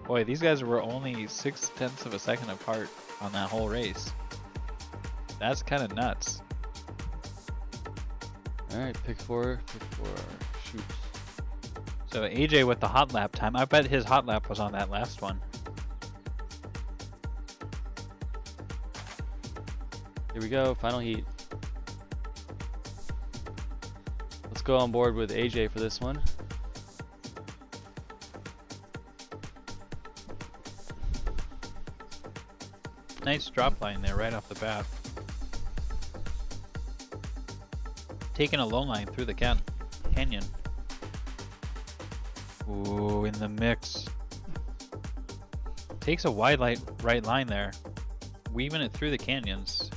[SPEAKER 3] Boy, these guys were only 0.6 of a second apart on that whole race. That's kind of nuts.
[SPEAKER 2] All right, pick 4. Pick 4. Shoot.
[SPEAKER 3] So AJ with the hot lap time. I bet his hot lap was on that last one.
[SPEAKER 2] Here we go. Final heat. Let's go on board with AJ for this one.
[SPEAKER 3] Nice drop line there right off the bat. Taking a low line through the canyon. Ooh, in the mix. Takes a wide right line there. Weaving it through the canyons.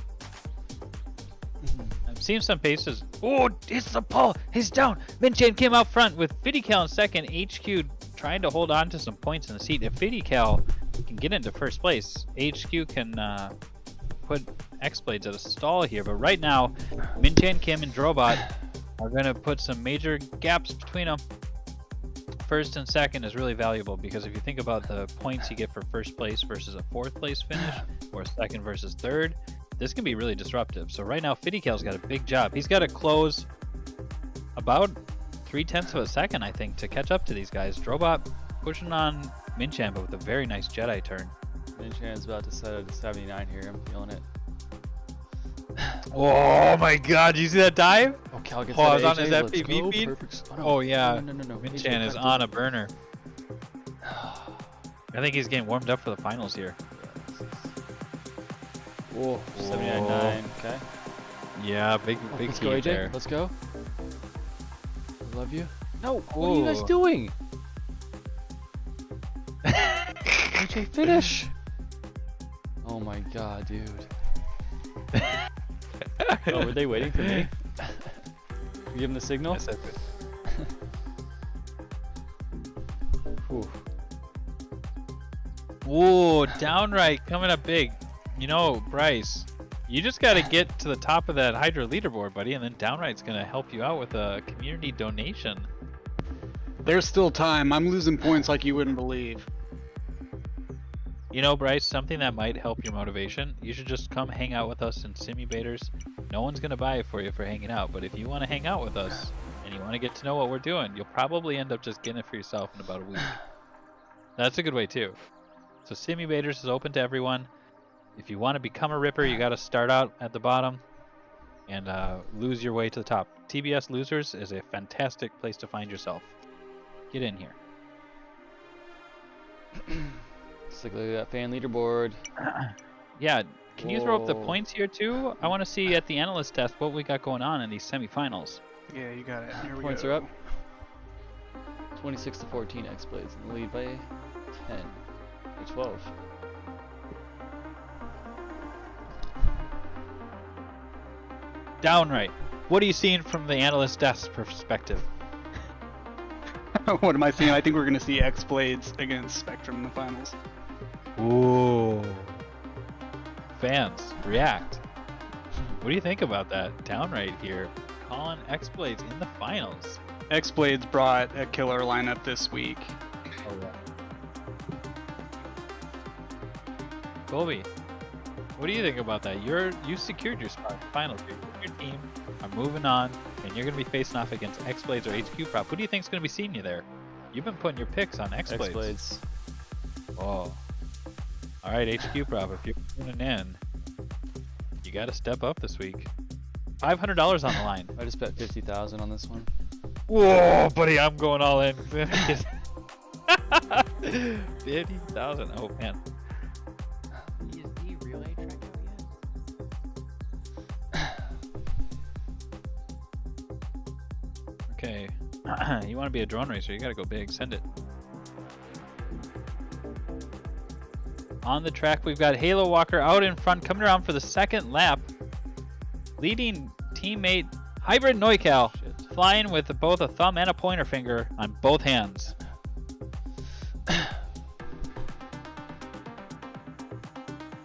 [SPEAKER 3] I'm seeing some paces. Oh, it's the pull. He's down. Minchan came out front with Fiddycal in second. HQ trying to hold on to some points in the seat. If Fiddycal can get into first place, HQ can put Xblades at a stall here. But right now, Minchan, Kim, and Drobot are going to put some major gaps between them. First and second is really valuable because if you think about the points you get for first place versus a fourth place finish, or second versus third, this can be really disruptive. So right now, Fiddical's got a big job. He's got to close about 0.3 of a second, I think, to catch up to these guys. Drobot pushing on Minchan, but with a very nice Jedi turn.
[SPEAKER 2] Minchan's about to set it to 79 here. I'm feeling it.
[SPEAKER 3] Oh my god, did you see that dive?
[SPEAKER 2] Oh, Cal gets
[SPEAKER 3] Pause
[SPEAKER 2] that
[SPEAKER 3] on his
[SPEAKER 2] AJ. Let's
[SPEAKER 3] FPV
[SPEAKER 2] go.
[SPEAKER 3] feed.
[SPEAKER 2] Perfect.
[SPEAKER 3] Oh yeah,
[SPEAKER 2] No.
[SPEAKER 3] Minchan
[SPEAKER 2] AJ,
[SPEAKER 3] is
[SPEAKER 2] back
[SPEAKER 3] on
[SPEAKER 2] to-
[SPEAKER 3] a burner. I think he's getting warmed up for the finals here.
[SPEAKER 2] Whoa, 79.9. Okay.
[SPEAKER 3] Yeah, big
[SPEAKER 2] Let's
[SPEAKER 3] heat
[SPEAKER 2] go, AJ.
[SPEAKER 3] there.
[SPEAKER 2] Let's go. I love you. No, what
[SPEAKER 3] Whoa.
[SPEAKER 2] are you guys doing? AJ, finish. Oh my god, dude. Oh, were they waiting for me? You give them the signal?
[SPEAKER 3] Yes, that's it.
[SPEAKER 2] Whew.
[SPEAKER 3] Whoa, downright coming up big. You know, Bryce, you just got to get to the top of that Hydra leaderboard, buddy, and then Downright's going to help you out with a community donation.
[SPEAKER 6] There's still time. I'm losing points like you wouldn't believe.
[SPEAKER 3] You know, Bryce, something that might help your motivation, you should just come hang out with us in Semifinals. No one's going to buy it for you for hanging out, but if you want to hang out with us and you want to get to know what we're doing, you'll probably end up just getting it for yourself in about a week. That's a good way too. So Semifinals is open to everyone. If you want to become a Ripper, you got to start out at the bottom and lose your way to the top. TBS Losers is a fantastic place to find yourself. Get in here.
[SPEAKER 2] Let's look at that fan leaderboard.
[SPEAKER 3] Yeah, can you throw up the
[SPEAKER 2] Whoa.
[SPEAKER 3] points here too? I want to see at the analyst test what we got going on in these semifinals.
[SPEAKER 6] Yeah, you got it. Here we
[SPEAKER 2] Points
[SPEAKER 6] go.
[SPEAKER 2] are up. 26 to 14, Xblades in the lead by 10 or 12.
[SPEAKER 3] Downright. What are you seeing from the analyst desk perspective?
[SPEAKER 6] What am I seeing? I think we're going to see Xblades against Spectrum in the finals.
[SPEAKER 3] Ooh. Fans, react. What do you think about that? Downright here. Calling Xblades in the finals.
[SPEAKER 6] Xblades brought a killer lineup this week.
[SPEAKER 3] Oh, yeah. Colby, what do you think about that? You secured your spot in the finals. Your team are moving on, and you're going to be facing off against Xblades or HQprop. Who do you think is going to be seeing you there? You've been putting your picks on Xblades.
[SPEAKER 2] Xblades.
[SPEAKER 3] Oh. All right, HQprop, if you're tuning in, You got to step up this week. $500 on the line.
[SPEAKER 2] I just bet 50,000 on this one.
[SPEAKER 3] Whoa, buddy, I'm going all in. 50,000. Oh man.
[SPEAKER 7] Is the relay track out yet?
[SPEAKER 3] Okay. You want to be a drone racer, you got to go big. Send it. On the track, we've got Halo Walker out in front, coming around for the second lap. Leading teammate Hybrid Neucal, flying with both a thumb and a pointer finger on both hands.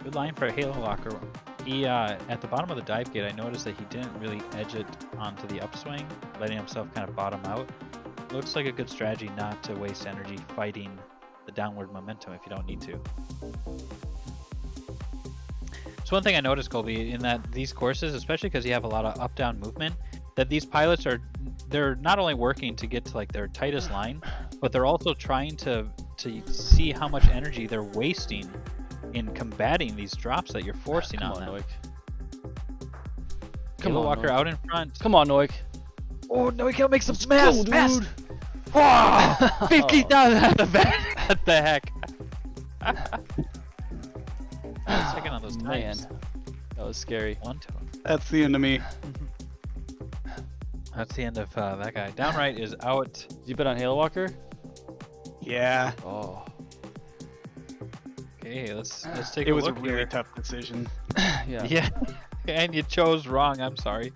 [SPEAKER 3] Good line for Halo Walker. He, at the bottom of the dive gate, I noticed that he didn't really edge it onto the upswing, letting himself kind of bottom out. Looks like a good strategy not to waste energy fighting the downward momentum if you don't need to. So one thing I noticed, Colby, in that these courses, especially because you have a lot of up-down movement, that these pilots they're not only working to get to like their tightest line, but they're also trying to see how much energy they're wasting in combating these drops that you're forcing on them.
[SPEAKER 2] Noik.
[SPEAKER 3] Come on, Walker out in front.
[SPEAKER 2] Come on, Noik.
[SPEAKER 3] Oh, Neucal makes some smash, smash! Wow! 50,000 at the back. What the heck? Second on those times.
[SPEAKER 2] Man, that was scary.
[SPEAKER 3] 1-2.
[SPEAKER 6] That's the end of me.
[SPEAKER 3] That's the end of that guy. Downright is out.
[SPEAKER 2] Did you bet on Halo Walker?
[SPEAKER 6] Yeah.
[SPEAKER 2] Oh.
[SPEAKER 3] Okay, let's take
[SPEAKER 6] It
[SPEAKER 3] a
[SPEAKER 6] was a
[SPEAKER 3] look
[SPEAKER 6] really
[SPEAKER 3] here.
[SPEAKER 6] tough decision.
[SPEAKER 2] Yeah.
[SPEAKER 3] Yeah, and you chose wrong. I'm sorry.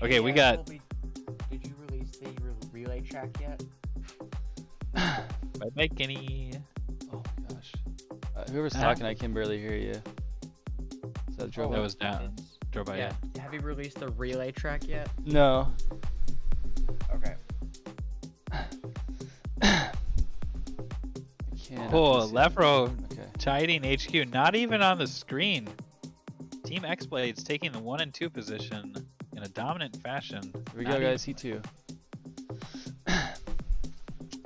[SPEAKER 3] Okay, we got.
[SPEAKER 7] Did you release the relay track yet?
[SPEAKER 3] Bye bye, Kenny.
[SPEAKER 2] Oh my gosh. Whoever's talking, I can barely hear you. Is that Joe?
[SPEAKER 3] That was down. Joe by
[SPEAKER 7] Yeah. Have you released the relay track yet?
[SPEAKER 2] No.
[SPEAKER 7] Okay.
[SPEAKER 3] Oh, Lefro
[SPEAKER 2] Okay.
[SPEAKER 3] chiding HQ, not even on the screen. Team Xblades taking the 1 and 2 position in a dominant fashion.
[SPEAKER 2] Here we go, guys. He too.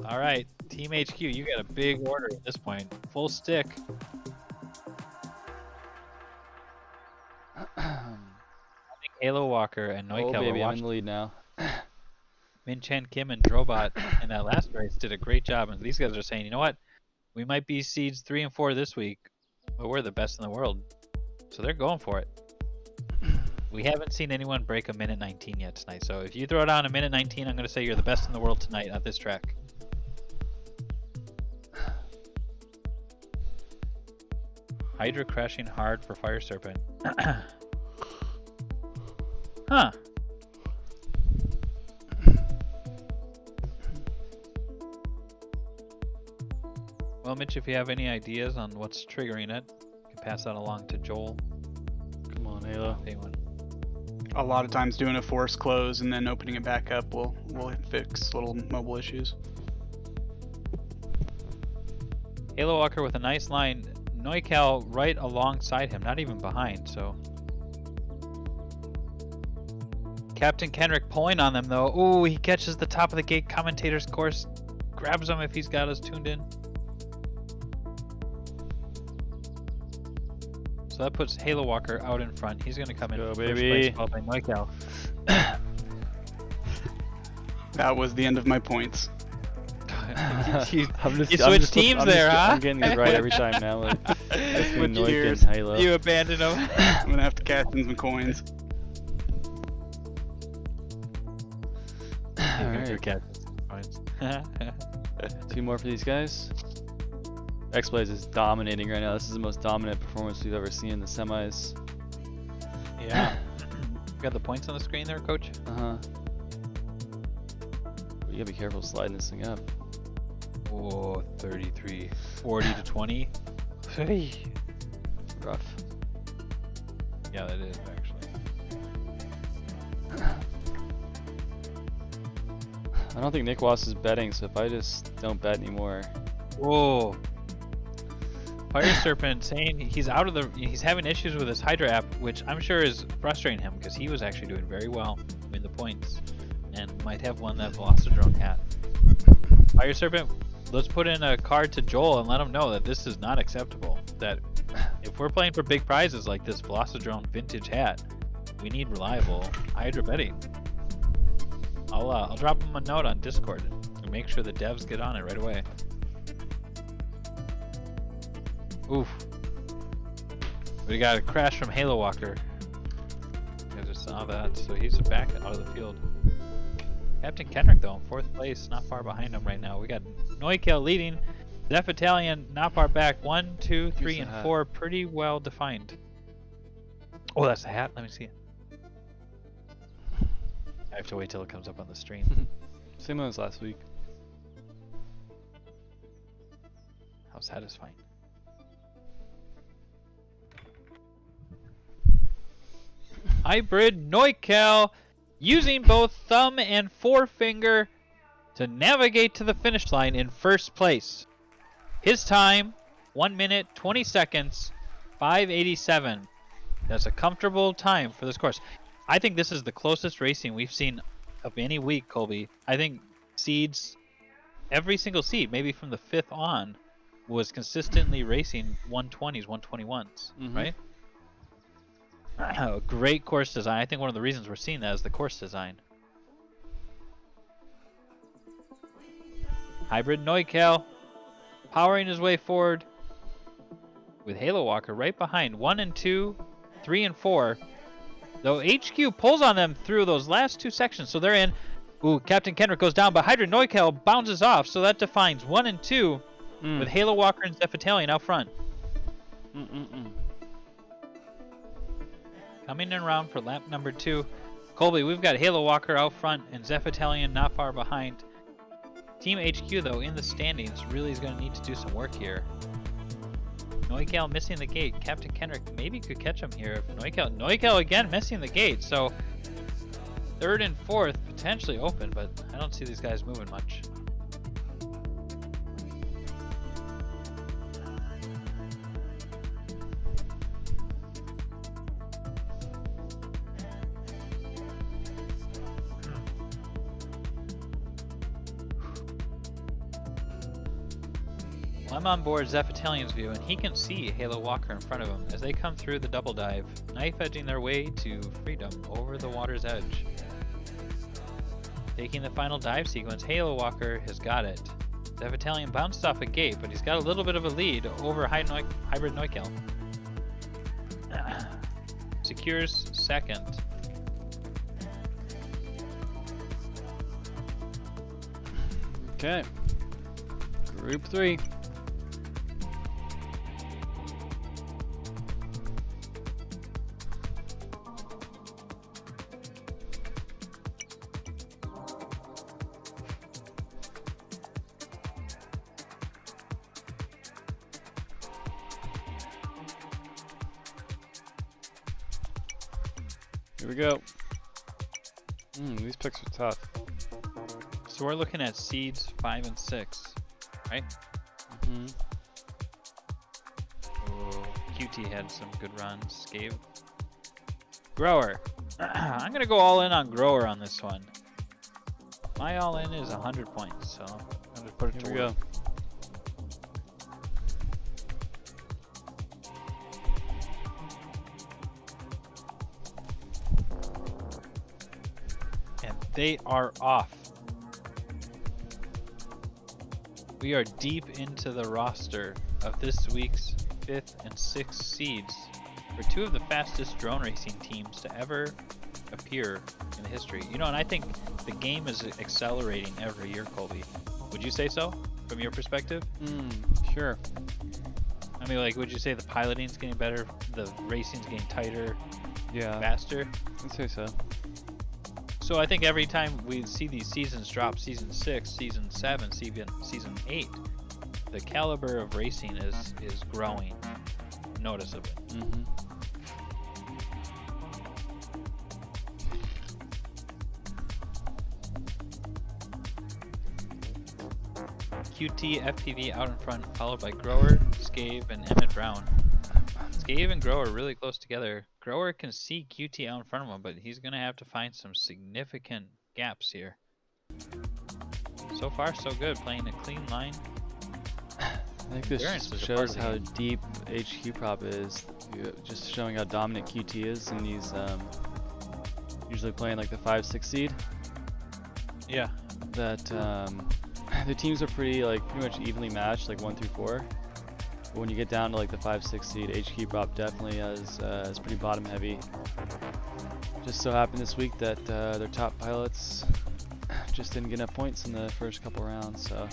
[SPEAKER 3] All right, Team HQ, you got a big order at this point. Full stick. I think Halo Walker and Neucal
[SPEAKER 2] Oh
[SPEAKER 3] were
[SPEAKER 2] baby, I'm in
[SPEAKER 3] watching.
[SPEAKER 2] the lead now.
[SPEAKER 3] Min Chen Kim and Drobot in that last race did a great job, and these guys are saying, you know what? We might be seeds 3 and 4 this week, but we're the best in the world. So they're going for it. We haven't seen anyone break a minute 19 yet tonight, so if you throw down a minute 19, I'm going to say you're the best in the world tonight at this track. Hydra crashing hard for Fire Serpent. Huh. Well, Mitch, if you have any ideas on what's triggering it, you can pass that along to Joel.
[SPEAKER 2] Come on, Halo.
[SPEAKER 3] Anyone?
[SPEAKER 6] A lot of times doing a force close and then opening it back up will fix little mobile issues.
[SPEAKER 3] Halo Walker with a nice line. Neucal right alongside him, not even behind, so. Captain Kenrick pulling on them though. Ooh, he catches the top of the gate commentator's course. Grabs him if he's got us tuned in. So that puts Halo Walker out in front. He's going to come in
[SPEAKER 2] Go,
[SPEAKER 3] first
[SPEAKER 2] baby.
[SPEAKER 3] place followed by Neucal.
[SPEAKER 6] That was the end of my points.
[SPEAKER 3] you
[SPEAKER 2] I'm
[SPEAKER 3] switched teams there, huh?
[SPEAKER 2] I'm getting these right every time now. Like, between
[SPEAKER 3] Switch
[SPEAKER 2] Noik
[SPEAKER 3] gears.
[SPEAKER 2] and Halo.
[SPEAKER 3] You abandoned him.
[SPEAKER 6] I'm gonna have to cash in some coins.
[SPEAKER 2] Alright. 2 more for these guys. Xblades is dominating right now. This is the most dominant performance we've ever seen in the semis.
[SPEAKER 3] Yeah. Got the points on the screen there, Coach?
[SPEAKER 2] Uh-huh. You gotta be careful sliding this thing up.
[SPEAKER 3] Oh, 33. 40 to 20. Hey.
[SPEAKER 2] Rough.
[SPEAKER 3] Yeah, that is actually.
[SPEAKER 2] I don't think Nick Wass is betting, so if I just don't bet anymore.
[SPEAKER 3] Whoa. Fire Serpent saying he's out of the. He's having issues with his Hydra app, which I'm sure is frustrating him because he was actually doing very well in the points and might have won that Velocidrone hat. Fire Serpent, let's put in a card to Joel and let him know that this is not acceptable. That if we're playing for big prizes like this Velocidrone vintage hat, we need reliable Hydra betting. I'll drop him a note on Discord and make sure the devs get on it right away. Oof. We got a crash from Halo Walker. I just saw that, so he's back out of the field. Captain Kendrick though, in 4th place, not far behind him right now. We got Noikel leading. Zeph Italian not far back. 1, 2, 3, and 4 pretty well defined. Oh, that's the hat. Let me see it. I have to wait till it comes up on the stream.
[SPEAKER 2] Same as last week.
[SPEAKER 3] How satisfying. Hybrid Noikel using both thumb and forefinger to navigate to the finish line in 1st place. His time, 1 minute, 20 seconds, 5:87. That's a comfortable time for this course. I think this is the closest racing we've seen of any week, Colby. I think seeds, every single seed, maybe from the 5th on, was consistently racing 120s, 121s, right? Great course design. I think one of the reasons we're seeing that is the course design. Hybrid Noikel powering his way forward with Halo Walker right behind. 1 and 2, 3 and 4. Though HQ pulls on them through those last 2 sections, so they're in. Ooh, Captain Kendrick goes down, but Hybrid Noikel bounces off, so that defines 1 and 2 with Halo Walker and Zeph Italian out front. Coming in around for lap number 2. Colby, we've got Halo Walker out front and Zeph Italian not far behind. Team HQ, though, in the standings, really is going to need to do some work here. Noikel missing the gate. Captain Kendrick maybe could catch him here. If Noikel again missing the gate. So 3rd and 4th potentially open, but I don't see these guys moving much. I'm on board Zeph Italian's view, and he can see Halo Walker in front of him as they come through the double dive, knife edging their way to freedom over the water's edge. Taking the final dive sequence, Halo Walker has got it. Zeph Italian bounced off a gate, but he's got a little bit of a lead over Hybrid Noikel. Secures 2nd.
[SPEAKER 2] Okay. Group 3. Here we go. These picks are tough.
[SPEAKER 3] So we're looking at seeds 5 and 6, right? Oh, QT had some good runs. Scave. Grower. I'm gonna go all in on Grower on this one. My all in is 100 points, so I'm gonna put it to work. And they are off. We are deep into the roster of this week's 5th and 6th seeds for 2 of the fastest drone racing teams to ever appear in history. You know, and I think the game is accelerating every year, Colby. Would you say so, from your perspective?
[SPEAKER 2] Sure.
[SPEAKER 3] I mean, like, would you say the piloting's getting better, the racing's getting tighter, faster?
[SPEAKER 2] I'd say so.
[SPEAKER 3] So I think every time we see these seasons drop, season 6, season 7, season 8, the caliber of racing is growing noticeably. QT FPV out in front, followed by Grower, Scave, and Emmett Brown. Scave and Grower really close together. Grower can see QT out in front of him, but he's going to have to find some significant gaps here. So far, so good. Playing a clean line.
[SPEAKER 2] I think this
[SPEAKER 3] Endurance is a part
[SPEAKER 2] shows
[SPEAKER 3] of the
[SPEAKER 2] how
[SPEAKER 3] game.
[SPEAKER 2] deep HQprop is. Just showing how dominant QT is, and he's usually playing like the 5-6 seed.
[SPEAKER 3] Yeah.
[SPEAKER 2] That the teams are pretty much evenly matched, like 1 through 4. But when you get down to like the 5-6 seed, HQprop definitely is pretty bottom heavy. Just so happened this week that their top pilots just didn't get enough points in the first couple rounds, so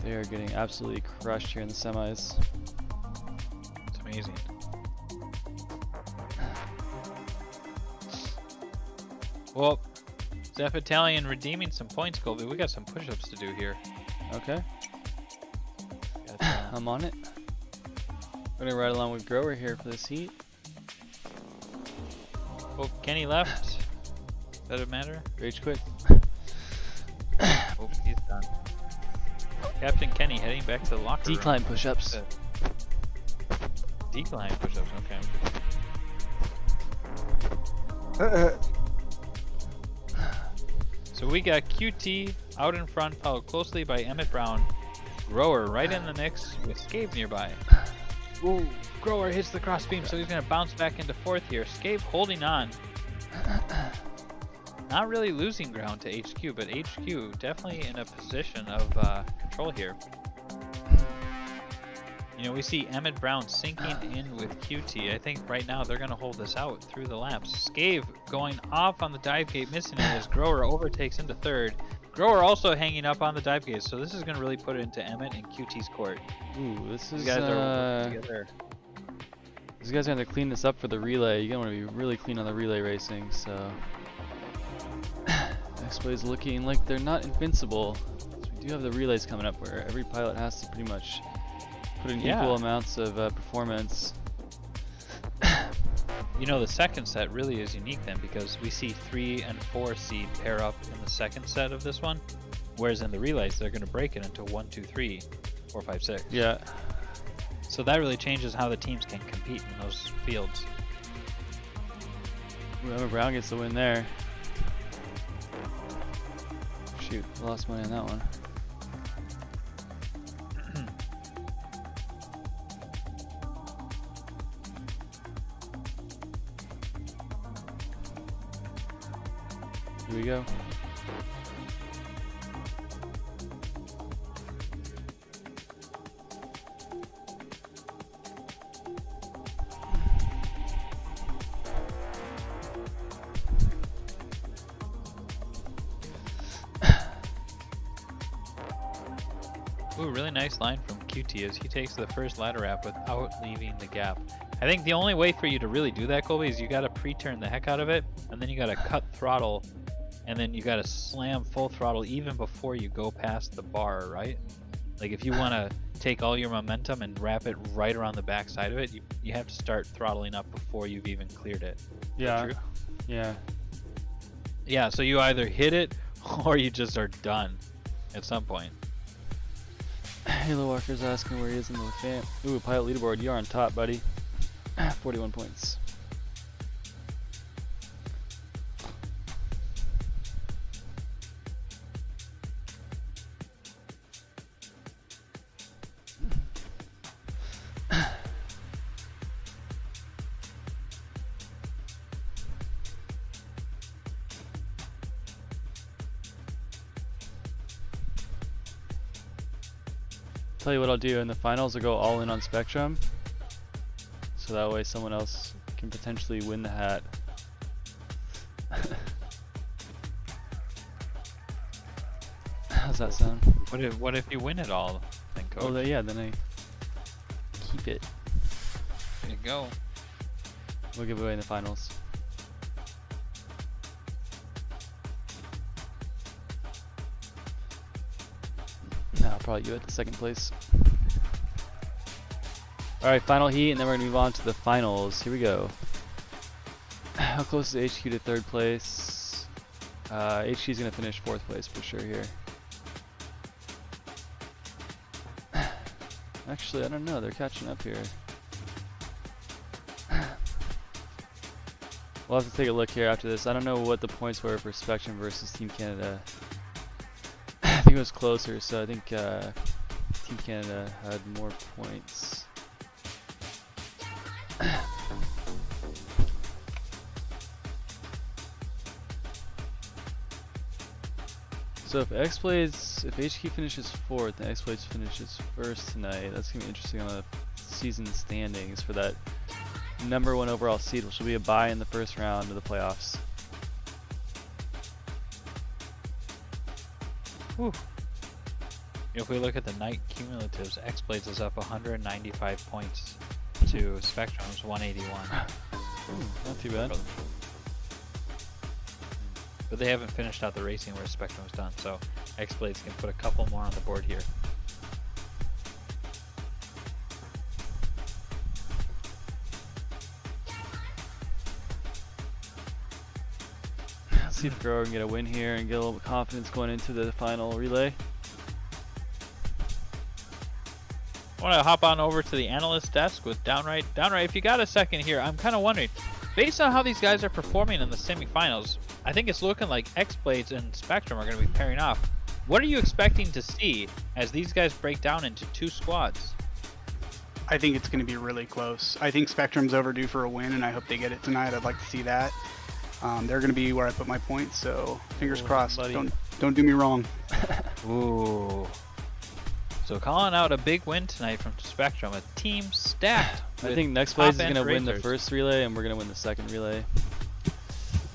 [SPEAKER 2] they are getting absolutely crushed here in the semis.
[SPEAKER 3] It's amazing. Well, Zeph Italian redeeming some points, Colby. We got some push-ups to do here.
[SPEAKER 2] Okay. I'm on it. We're gonna ride along with Grower here for this heat.
[SPEAKER 3] Oh, Kenny left. Does it matter?
[SPEAKER 2] Rage quit.
[SPEAKER 3] Oh, he's done. Captain Kenny heading back to the locker room.
[SPEAKER 2] Decline push-ups.
[SPEAKER 3] Decline push-ups, okay. So we got QT out in front, followed closely by Emmett Brown. Grower right in the mix with Scave nearby. Ooh, Grower hits the cross beam, so he's going to bounce back into fourth here. Scave holding on. Not really losing ground to HQ, but HQ definitely in a position of control here. You know, we see Emmett Brown sinking in with QT. I think right now they're going to hold this out through the laps. Scave going off on the dive gate, missing it as Grower overtakes into third. Grower also hanging up on the dive gate, so this is going to really put it into Emmett and QT's court.
[SPEAKER 2] Ooh, this is
[SPEAKER 3] These guys are working together.
[SPEAKER 2] These guys are going to clean this up for the relay. You're going to want to be really clean on the relay racing, so Xblades looking like they're not invincible. So we do have the relays coming up where every pilot has to pretty much put in equal amounts of performance.
[SPEAKER 3] You know, the second set really is unique then, because we see 3 and 4 seed pair up in the second set of this one, whereas in the relays they're going to break it into 1, 2, 3, 4, 5, 6.
[SPEAKER 2] Yeah.
[SPEAKER 3] So that really changes how the teams can compete in those fields.
[SPEAKER 2] Whoever Brown gets the win there. Shoot, lost money on that one. Here we go.
[SPEAKER 3] Ooh, really nice line from QT as he takes the first ladder wrap without leaving the gap. I think the only way for you to really do that, Colby, is you gotta pre-turn the heck out of it, and then you gotta cut throttle, and then you gotta slam full throttle even before you go past the bar, right? Like if you wanna take all your momentum and wrap it right around the back side of it, you have to start throttling up before you've even cleared it.
[SPEAKER 2] Yeah.
[SPEAKER 3] True?
[SPEAKER 2] Yeah.
[SPEAKER 3] Yeah, so you either hit it or you just are done at some point.
[SPEAKER 2] Halo Walker's asking where he is in the fan. Ooh, pilot leaderboard, you are on top, buddy. 41 points. Tell you what I'll do in the finals, I'll go all in on Spectrum, so that way someone else can potentially win the hat. How's that sound?
[SPEAKER 3] What if you win it all, then, Coach?
[SPEAKER 2] Oh, yeah, then I keep it.
[SPEAKER 3] There you go.
[SPEAKER 2] We'll give it away in the finals. No, I'll probably give it the second place. Alright, final heat, and then we're going to move on to the finals. Here we go. How close is HQ to third place? HQ is going to finish fourth place for sure here. Actually, I don't know. They're catching up here. We'll have to take a look here after this. I don't know what the points were for Spectrum versus Team Canada. I think it was closer, so I think Team Canada had more points. So if Xblades, if HQ finishes 4th and Xblades finishes 1st tonight, that's gonna be interesting on the season standings for that #1 overall seed, which will be a bye in the first round of the playoffs.
[SPEAKER 3] Whew. If we look at the night cumulatives, Xblades is up 195 points to Spectrum's 181.
[SPEAKER 2] Not too bad.
[SPEAKER 3] But they haven't finished out the racing where Spectrum's done, so Xblades can put a couple more on the board here.
[SPEAKER 2] Let's see if Grower can get a win here and get a little confidence going into the final relay.
[SPEAKER 3] I want to hop on over to the analyst desk with Downright. Downright, if you got a second here, I'm kind of wondering, based on how these guys are performing in the semifinals, I think it's looking like Xblades and Spectrum are going to be pairing off. What are you expecting to see as these guys break down into 2 squads?
[SPEAKER 6] I think it's going to be really close. I think Spectrum's overdue for a win, and I hope they get it tonight. I'd like to see that. They're going to be where I put my points, so fingers crossed.
[SPEAKER 2] Buddy.
[SPEAKER 6] Don't do me wrong.
[SPEAKER 3] Ooh. So calling out a big win tonight from Spectrum, a team stacked.
[SPEAKER 2] I think Xblades is going to win the first relay, and we're going to win the second relay.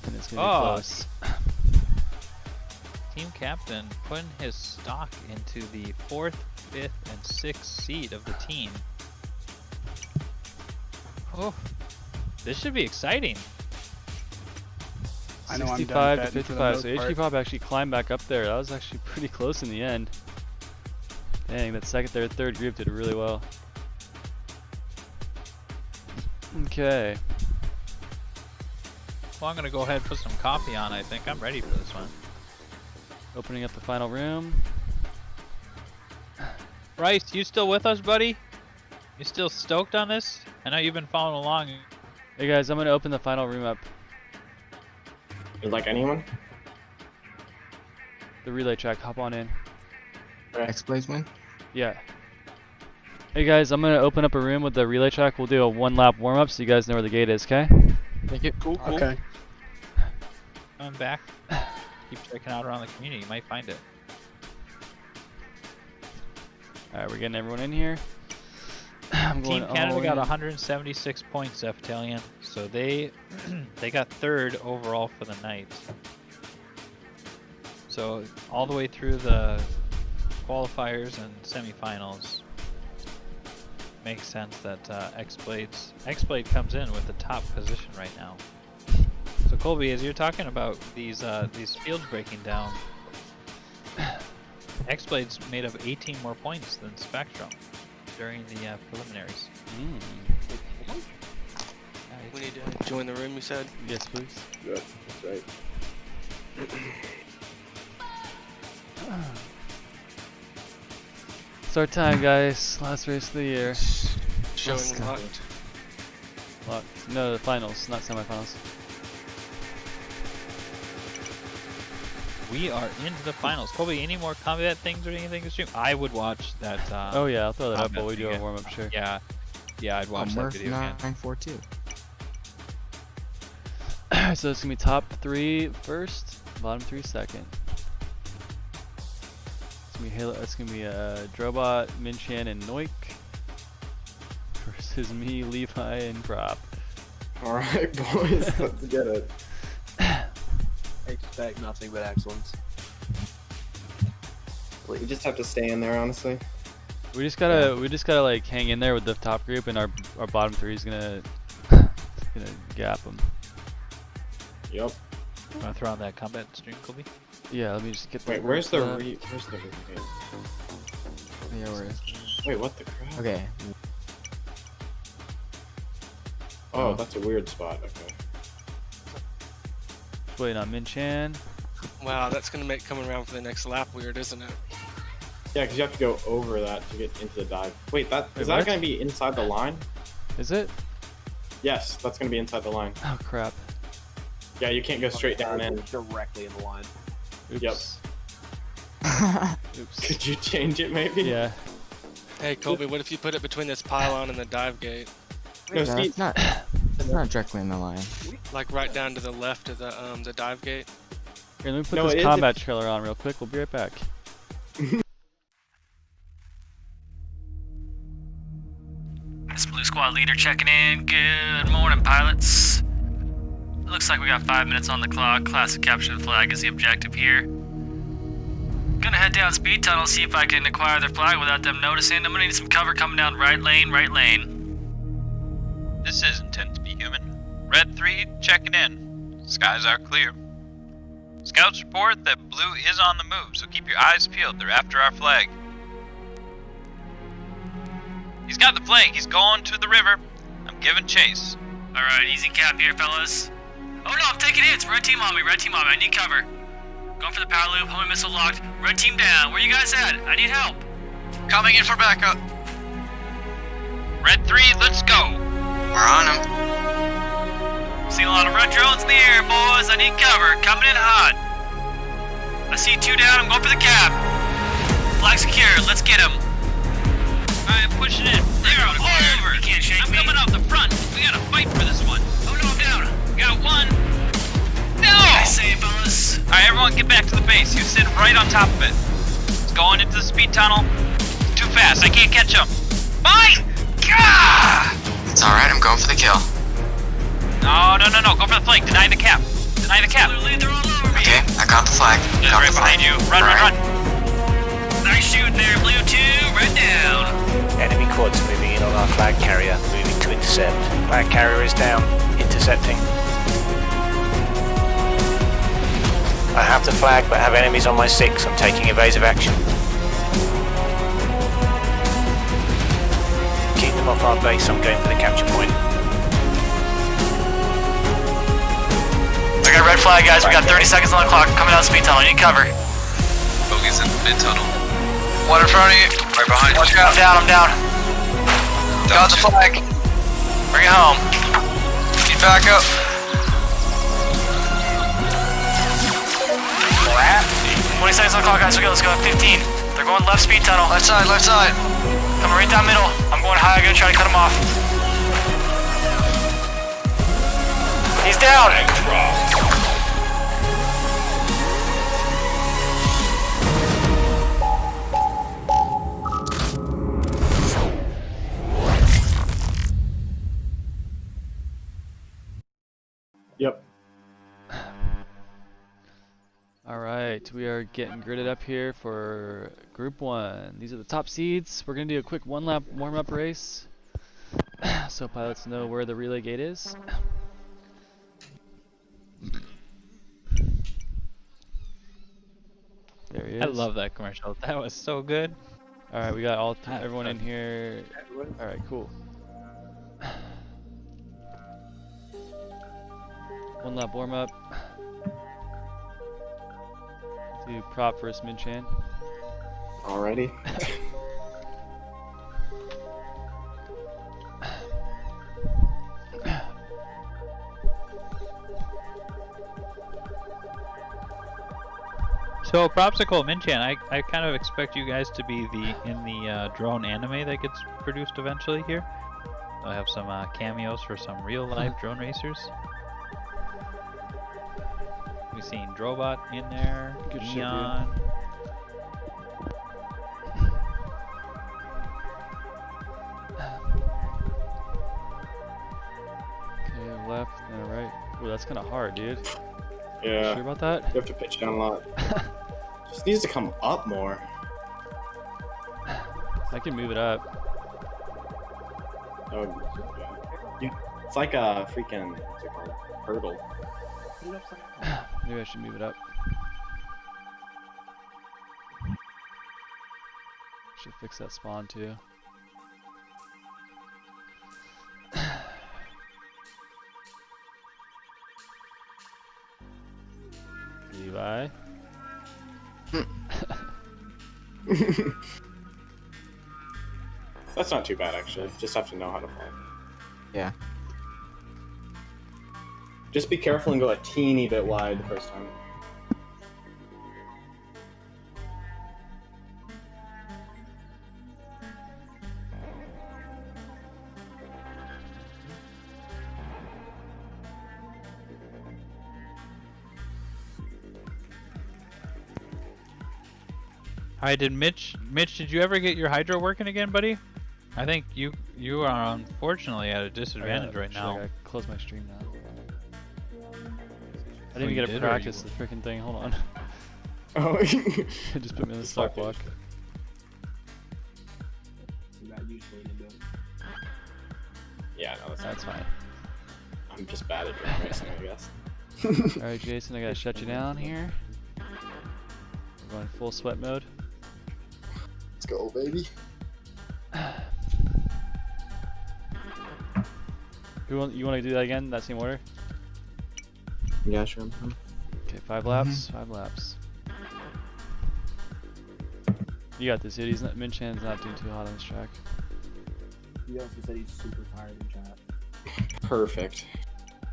[SPEAKER 2] And it's going to be close.
[SPEAKER 3] Team captain putting his stock into the 4th, 5th, and 6th seed of the team. Oh, this should be exciting.
[SPEAKER 6] I know
[SPEAKER 2] 65
[SPEAKER 6] I'm
[SPEAKER 2] to 55, so HQprop actually climbed back up there. That was actually pretty close in the end. Dang, that second, third group did really well. Okay.
[SPEAKER 3] Well, I'm going to go ahead and put some coffee on, I think. I'm ready for this one.
[SPEAKER 2] Opening up the final room.
[SPEAKER 3] Bryce, you still with us, buddy? You still stoked on this? I know you've been following along.
[SPEAKER 2] Hey guys, I'm going to open the final room up.
[SPEAKER 15] Like anyone?
[SPEAKER 2] The relay track, hop on in.
[SPEAKER 7] Xblades win?
[SPEAKER 2] Yeah. Hey guys, I'm going to open up a room with the relay track. We'll do a 1-lap warm-up so you guys know where the gate is, okay?
[SPEAKER 7] Thank you.
[SPEAKER 6] Cool.
[SPEAKER 10] Okay.
[SPEAKER 3] Coming back. Keep checking out around the community. You might find it.
[SPEAKER 2] Alright, we're getting everyone in here.
[SPEAKER 3] Team Canada got 176 points, F-Talion, so they got 3rd overall for the night. So all the way through the qualifiers and semifinals, makes sense that Xblade comes in with the top position right now. So Colby, as you're talking about these fields breaking down, Xblades made up 18 more points than Spectrum during the preliminaries.
[SPEAKER 22] We need to join the room, you said?
[SPEAKER 2] Yes, please.
[SPEAKER 15] Good. That's right.
[SPEAKER 2] It's our time, guys. Last race of the year.
[SPEAKER 22] Showing locked.
[SPEAKER 2] Locked. No, the finals, not semifinals.
[SPEAKER 3] We are into the finals. Colby, any more combat things or anything to stream? I would watch that.
[SPEAKER 2] Oh yeah, I'll throw that up while we do a warm-up, sure.
[SPEAKER 3] Yeah, I'd watch that video again.
[SPEAKER 7] 942.
[SPEAKER 2] So it's gonna be top 3 first, bottom 3 second. It's gonna be It's gonna be Drobot, Minchan, and Noik versus me, Levi, and Prop.
[SPEAKER 15] All right, boys, let's get it.
[SPEAKER 12] Expect nothing but excellence.
[SPEAKER 15] Well, you just have to stay in there, honestly.
[SPEAKER 2] We just gotta like hang in there with the top group, and our bottom 3 is gonna gap them.
[SPEAKER 15] Yep.
[SPEAKER 3] You wanna throw on that combat stream, Colby?
[SPEAKER 2] Yeah, let me just get.
[SPEAKER 15] Wait, where's the re?
[SPEAKER 7] Yeah, where is?
[SPEAKER 15] Wait, what the crap?
[SPEAKER 7] Okay.
[SPEAKER 15] Oh, that's a weird spot. Okay.
[SPEAKER 2] Waiting on Minchan.
[SPEAKER 22] Wow, that's gonna make coming around for the next lap weird, isn't it?
[SPEAKER 15] Yeah, because you have to go over that to get into the dive. Wait, is that
[SPEAKER 2] what?
[SPEAKER 15] going to be inside the line?
[SPEAKER 2] Is it?
[SPEAKER 15] Yes, that's going to be inside the line.
[SPEAKER 2] Oh crap.
[SPEAKER 15] Yeah, you can't go straight down in.
[SPEAKER 12] Directly in the line.
[SPEAKER 2] Oops.
[SPEAKER 15] Yep.
[SPEAKER 2] Oops.
[SPEAKER 15] Could you change it maybe?
[SPEAKER 2] Yeah.
[SPEAKER 22] Hey Colby, what if you put it between this pylon and the dive gate?
[SPEAKER 15] No,
[SPEAKER 7] Yeah,
[SPEAKER 15] see,
[SPEAKER 7] it's not directly in the line.
[SPEAKER 22] Like right down to the left of the dive gate?
[SPEAKER 2] Here, let me put
[SPEAKER 15] No, it
[SPEAKER 2] this
[SPEAKER 15] is
[SPEAKER 2] combat trailer on real quick. We'll be right back.
[SPEAKER 17] This Blue Squad leader checking in. Good morning, pilots. Looks like we got 5 minutes on the clock. Classic capture the flag is the objective here. Gonna head down speed tunnel, see if I can acquire their flag without them noticing. I'm gonna need some cover coming down right lane, right lane.
[SPEAKER 18] This is intent to be human. Red 3 checking in. Skies are clear. Scouts report that Blue is on the move, so keep your eyes peeled. They're after our flag. He's got the flag. He's going to the river. I'm giving chase.
[SPEAKER 17] Alright, easy cap here, fellas. Oh no, I'm taking hits. Red team on me, red team on me. I need cover. Going for the power loop, homing missile locked. Red team down. Where you guys at? I need help.
[SPEAKER 19] Coming in for backup.
[SPEAKER 18] Red 3, let's go.
[SPEAKER 19] We're on him.
[SPEAKER 17] See a lot of red drones in the air, boys. I need cover. Coming in hot. I see 2 down. I'm going for the cap. Flag secure. Let's get him.
[SPEAKER 18] Alright, I'm pushing in.
[SPEAKER 17] There, I'm all over. You can't shake
[SPEAKER 18] I'm
[SPEAKER 17] me.
[SPEAKER 18] coming off the front. We gotta fight for this one.
[SPEAKER 17] Oh no, I'm down.
[SPEAKER 18] Got one. No!
[SPEAKER 17] Nice save, fellas.
[SPEAKER 18] Alright, everyone get back to the base. He was sitting right on top of it. It's going into the speed tunnel. Too fast. I can't catch him. Mine! Gah!
[SPEAKER 19] It's alright, I'm going for the kill.
[SPEAKER 18] No. Go for the flank. Deny the cap. Deny the cap.
[SPEAKER 17] They're all over me.
[SPEAKER 19] Okay, I got the flag.
[SPEAKER 18] He's
[SPEAKER 19] Got
[SPEAKER 18] right
[SPEAKER 19] the flag.
[SPEAKER 18] behind you. Run.
[SPEAKER 17] Nice shooting there, Blue 2. Red down.
[SPEAKER 20] Enemy quads moving in on our flag carrier, moving to intercept. Flag carrier is down, intercepting. I have the flag but have enemies on my 6. I'm taking evasive action. Keep them off our base, I'm going for the capture point.
[SPEAKER 17] I got red flag, guys. We got 30 seconds on the clock. Coming out speed tunnel. I need cover.
[SPEAKER 19] Bogey's in mid tunnel. One in front of you. Right behind you.
[SPEAKER 17] I'm down.
[SPEAKER 19] Got the flag.
[SPEAKER 17] Bring it home.
[SPEAKER 19] Need backup.
[SPEAKER 17] 20 seconds on the clock, guys. Let's go. 15. They're going left speed tunnel.
[SPEAKER 19] Left side.
[SPEAKER 17] Coming right down middle. I'm going high. I'm gonna try to cut him off. He's down.
[SPEAKER 15] Yep.
[SPEAKER 2] Alright, we are getting gridded up here for Group 1. These are the top seeds. We're going to do a quick 1-lap warm-up race so pilots know where the relay gate is. There he is.
[SPEAKER 3] I love that commercial. That was so good.
[SPEAKER 2] Alright, we got everyone in here. Alright, cool. 1-lap warm-up. Do prop versus Min-Chan.
[SPEAKER 15] Alrighty.
[SPEAKER 3] So, Propsicle, Min-Chan, I kind of expect you guys to be in the drone anime that gets produced eventually here. I have some cameos for some real-life drone racers. We've seen Drobot in there,
[SPEAKER 2] Good shit,
[SPEAKER 3] Neon.
[SPEAKER 2] Okay, left and right. Ooh, that's kind of hard, dude.
[SPEAKER 15] Yeah.
[SPEAKER 2] Sure about that?
[SPEAKER 15] You have to pitch down a lot. Just needs to come up more.
[SPEAKER 2] I can move it up.
[SPEAKER 15] Oh, yeah. It's like a freaking, what's it called? Hurdle.
[SPEAKER 2] Maybe I should move it up. Should fix that spawn too. Levi.
[SPEAKER 15] That's not too bad actually. Just have to know how to fly.
[SPEAKER 7] Yeah.
[SPEAKER 15] Just be careful and go a teeny bit wide the first time.
[SPEAKER 3] Hi, did Mitch, did you ever get your hydro working again, buddy? I think you are unfortunately at a disadvantage right now.
[SPEAKER 2] I gotta close my stream now. I didn't
[SPEAKER 3] you
[SPEAKER 2] even get
[SPEAKER 3] did,
[SPEAKER 2] to
[SPEAKER 3] or
[SPEAKER 2] practice
[SPEAKER 3] you-
[SPEAKER 2] the freaking thing. Hold on.
[SPEAKER 15] Oh.
[SPEAKER 2] It just put me in the stock block.
[SPEAKER 15] Yeah, no,
[SPEAKER 2] That's fine.
[SPEAKER 15] I'm just bad at drag racing, I guess.
[SPEAKER 2] Alright, Jason, I gotta shut you down here. We're going full sweat mode.
[SPEAKER 15] Let's go, baby.
[SPEAKER 2] You want to do that again? That same order?
[SPEAKER 15] Yeah, sure.
[SPEAKER 2] Okay, 5 laps. 5 laps. You got this, dude. Minchan's not doing too hot on this track.
[SPEAKER 12] He also said he's super tired in chat.
[SPEAKER 15] Perfect.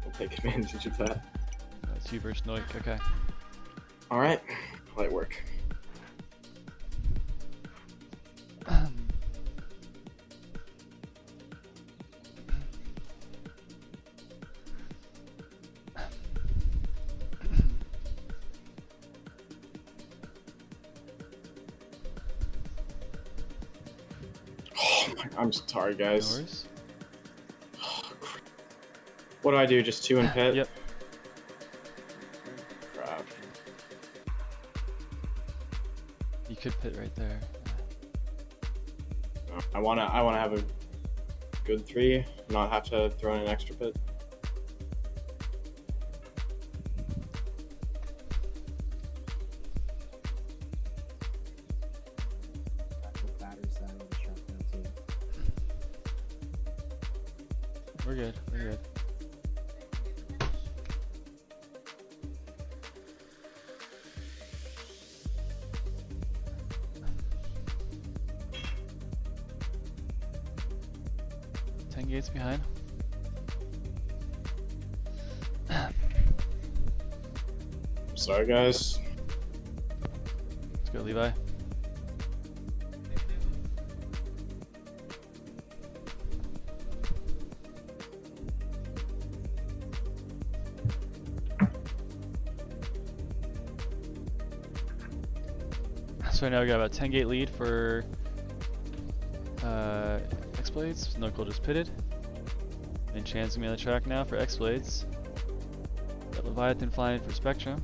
[SPEAKER 15] We'll take advantage of that.
[SPEAKER 2] That's you versus Noik. Okay.
[SPEAKER 15] Alright. Light work. I'm so tired, guys.
[SPEAKER 2] No worries.
[SPEAKER 15] What do I do? Just 2 in pit?
[SPEAKER 2] Yep.
[SPEAKER 15] Crap.
[SPEAKER 2] You could pit right there.
[SPEAKER 15] No, I wanna have a good 3, not have to throw in an extra pit.
[SPEAKER 2] We're good. We're good. Ten gates behind.
[SPEAKER 15] Sorry, guys.
[SPEAKER 2] Let's go, Levi. So right now we got about 10 gate lead for Xblades. Knuckle just pitted. And Chan's gonna be on the track now for Xblades. Got Leviathan flying for Spectrum.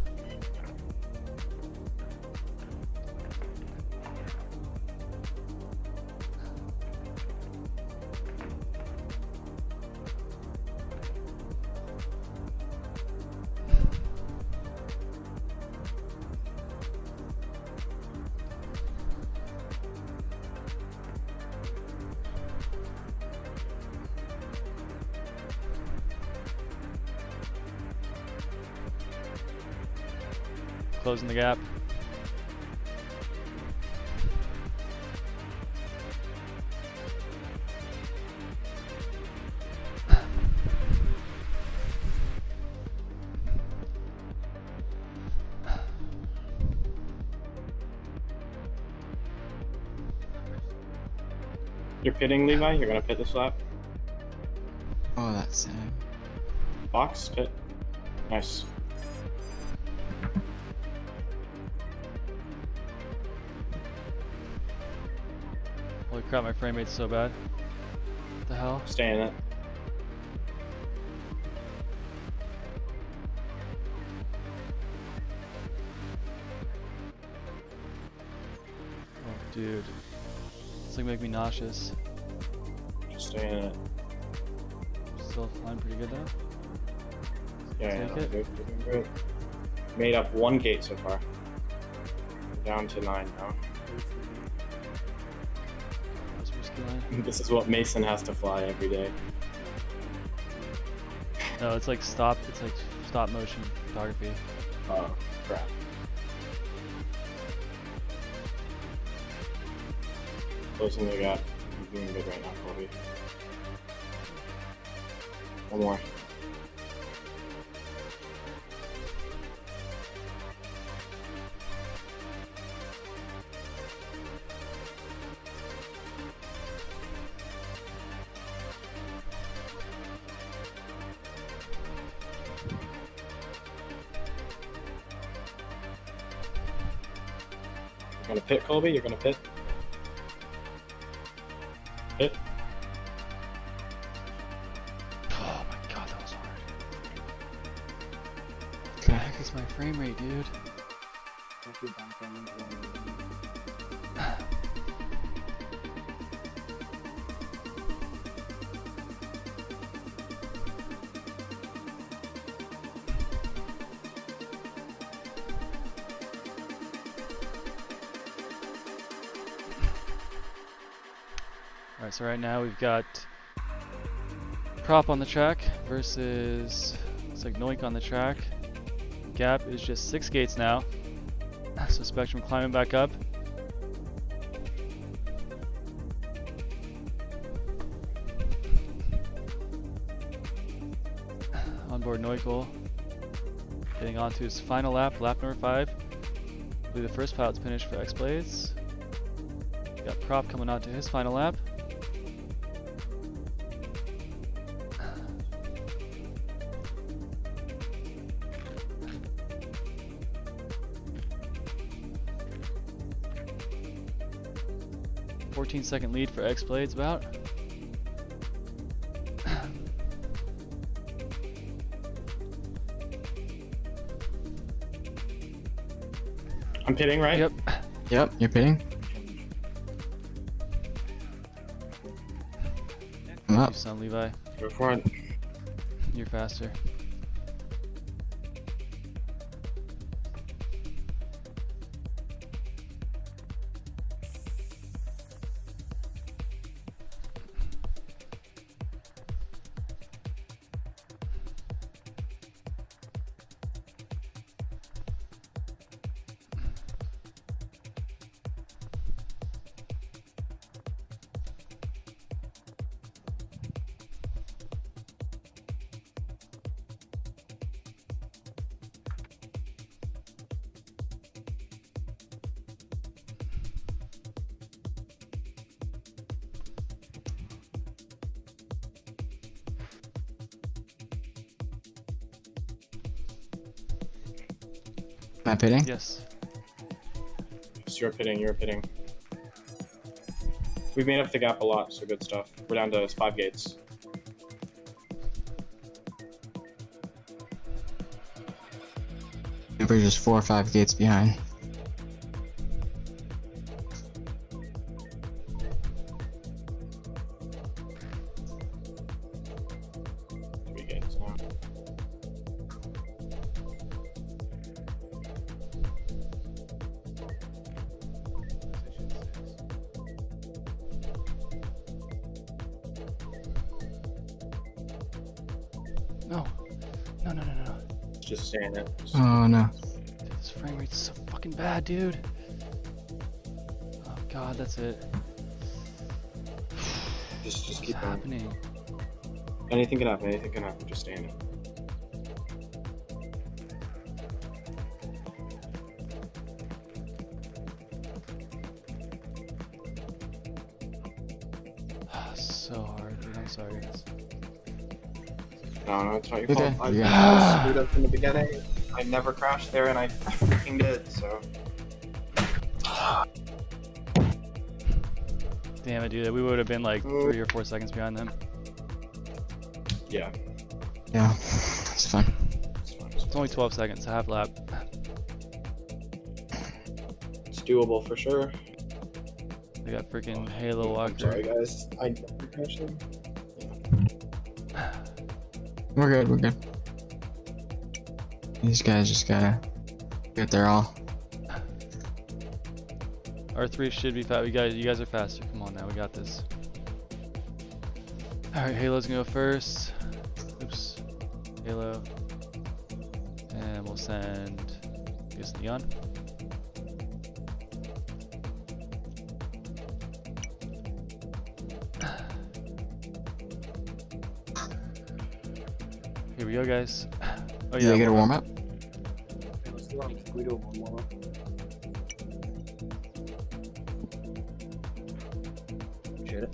[SPEAKER 2] Closing the gap.
[SPEAKER 15] You're pitting, Levi? You're gonna pit this lap?
[SPEAKER 7] Oh, that's sad.
[SPEAKER 15] Box, pit. Nice.
[SPEAKER 2] Holy crap, my frame rate's so bad. What the hell?
[SPEAKER 15] Stay in it.
[SPEAKER 2] Oh, dude. It's like making me nauseous.
[SPEAKER 15] Just stay in it.
[SPEAKER 2] Still flying pretty good though.
[SPEAKER 15] Yeah,
[SPEAKER 2] Take
[SPEAKER 15] yeah,
[SPEAKER 2] it.
[SPEAKER 15] good, good, good. Made up 1 gate so far. Down to 9 now.
[SPEAKER 2] That's risky line.
[SPEAKER 15] This is what Mason has to fly every day.
[SPEAKER 2] No, it's like stop motion photography.
[SPEAKER 15] Oh, crap. Closing the gap. You're doing good right now, Colby. One more. Gonna pit, Colby? You're gonna pit? Pit?
[SPEAKER 2] Oh my god, that was hard. What the heck is my frame rate, dude? Alright, so right now we've got Prop on the track versus, looks like Noink on the track. Gap is just 6 gates now. So Spectrum climbing back up. Onboard Noikle getting onto his final lap, lap number 5. Will be the first pilot to finish for Xblades. Got Prop coming onto his final lap. Second lead for Xblades about.
[SPEAKER 15] I'm pitting, right?
[SPEAKER 2] Yep.
[SPEAKER 7] Yep, you're pitting. I'm up.
[SPEAKER 2] Son Levi.
[SPEAKER 15] Go for it.
[SPEAKER 2] You're faster.
[SPEAKER 7] Am I pitting?
[SPEAKER 2] Yes.
[SPEAKER 15] Yes, you're pitting, you're pitting. We've made up the gap a lot, so good stuff. We're down to 5 gates.
[SPEAKER 7] We're just 4 or 5 gates behind.
[SPEAKER 2] No. No, no, no, no, no.
[SPEAKER 15] Just saying it.
[SPEAKER 7] Oh no.
[SPEAKER 2] Dude, this frame rate's so fucking bad, dude. Oh god, that's it.
[SPEAKER 15] Just keep
[SPEAKER 2] What's
[SPEAKER 15] going.
[SPEAKER 2] happening?
[SPEAKER 15] Anything can happen, anything can happen. Just stay in it.
[SPEAKER 2] So hard, dude. I'm sorry, guys.
[SPEAKER 15] No, it's not your
[SPEAKER 7] Okay,
[SPEAKER 15] fault. I
[SPEAKER 7] yeah.
[SPEAKER 15] screwed up in the beginning. I never crashed there, and I freaking did, so.
[SPEAKER 2] Damn it, dude. We would have been like 3 or 4 seconds behind them.
[SPEAKER 15] Yeah.
[SPEAKER 7] Yeah, it's fine.
[SPEAKER 2] It's only 12 seconds, a half lap.
[SPEAKER 15] It's doable for sure.
[SPEAKER 2] We got freaking Halo Walker.
[SPEAKER 15] I'm sorry, guys. I never crashed them.
[SPEAKER 7] We're good, we're good. These guys just gotta get there all.
[SPEAKER 2] R3 should be fast. You guys are faster. Come on now, we got this. Alright, Halo's gonna go first. Oops. Halo. And we'll send, I guess, Neon. Here we go, guys. Oh
[SPEAKER 7] Yeah, you get a warm up?
[SPEAKER 12] Let's do it. We do one more. Shoot it.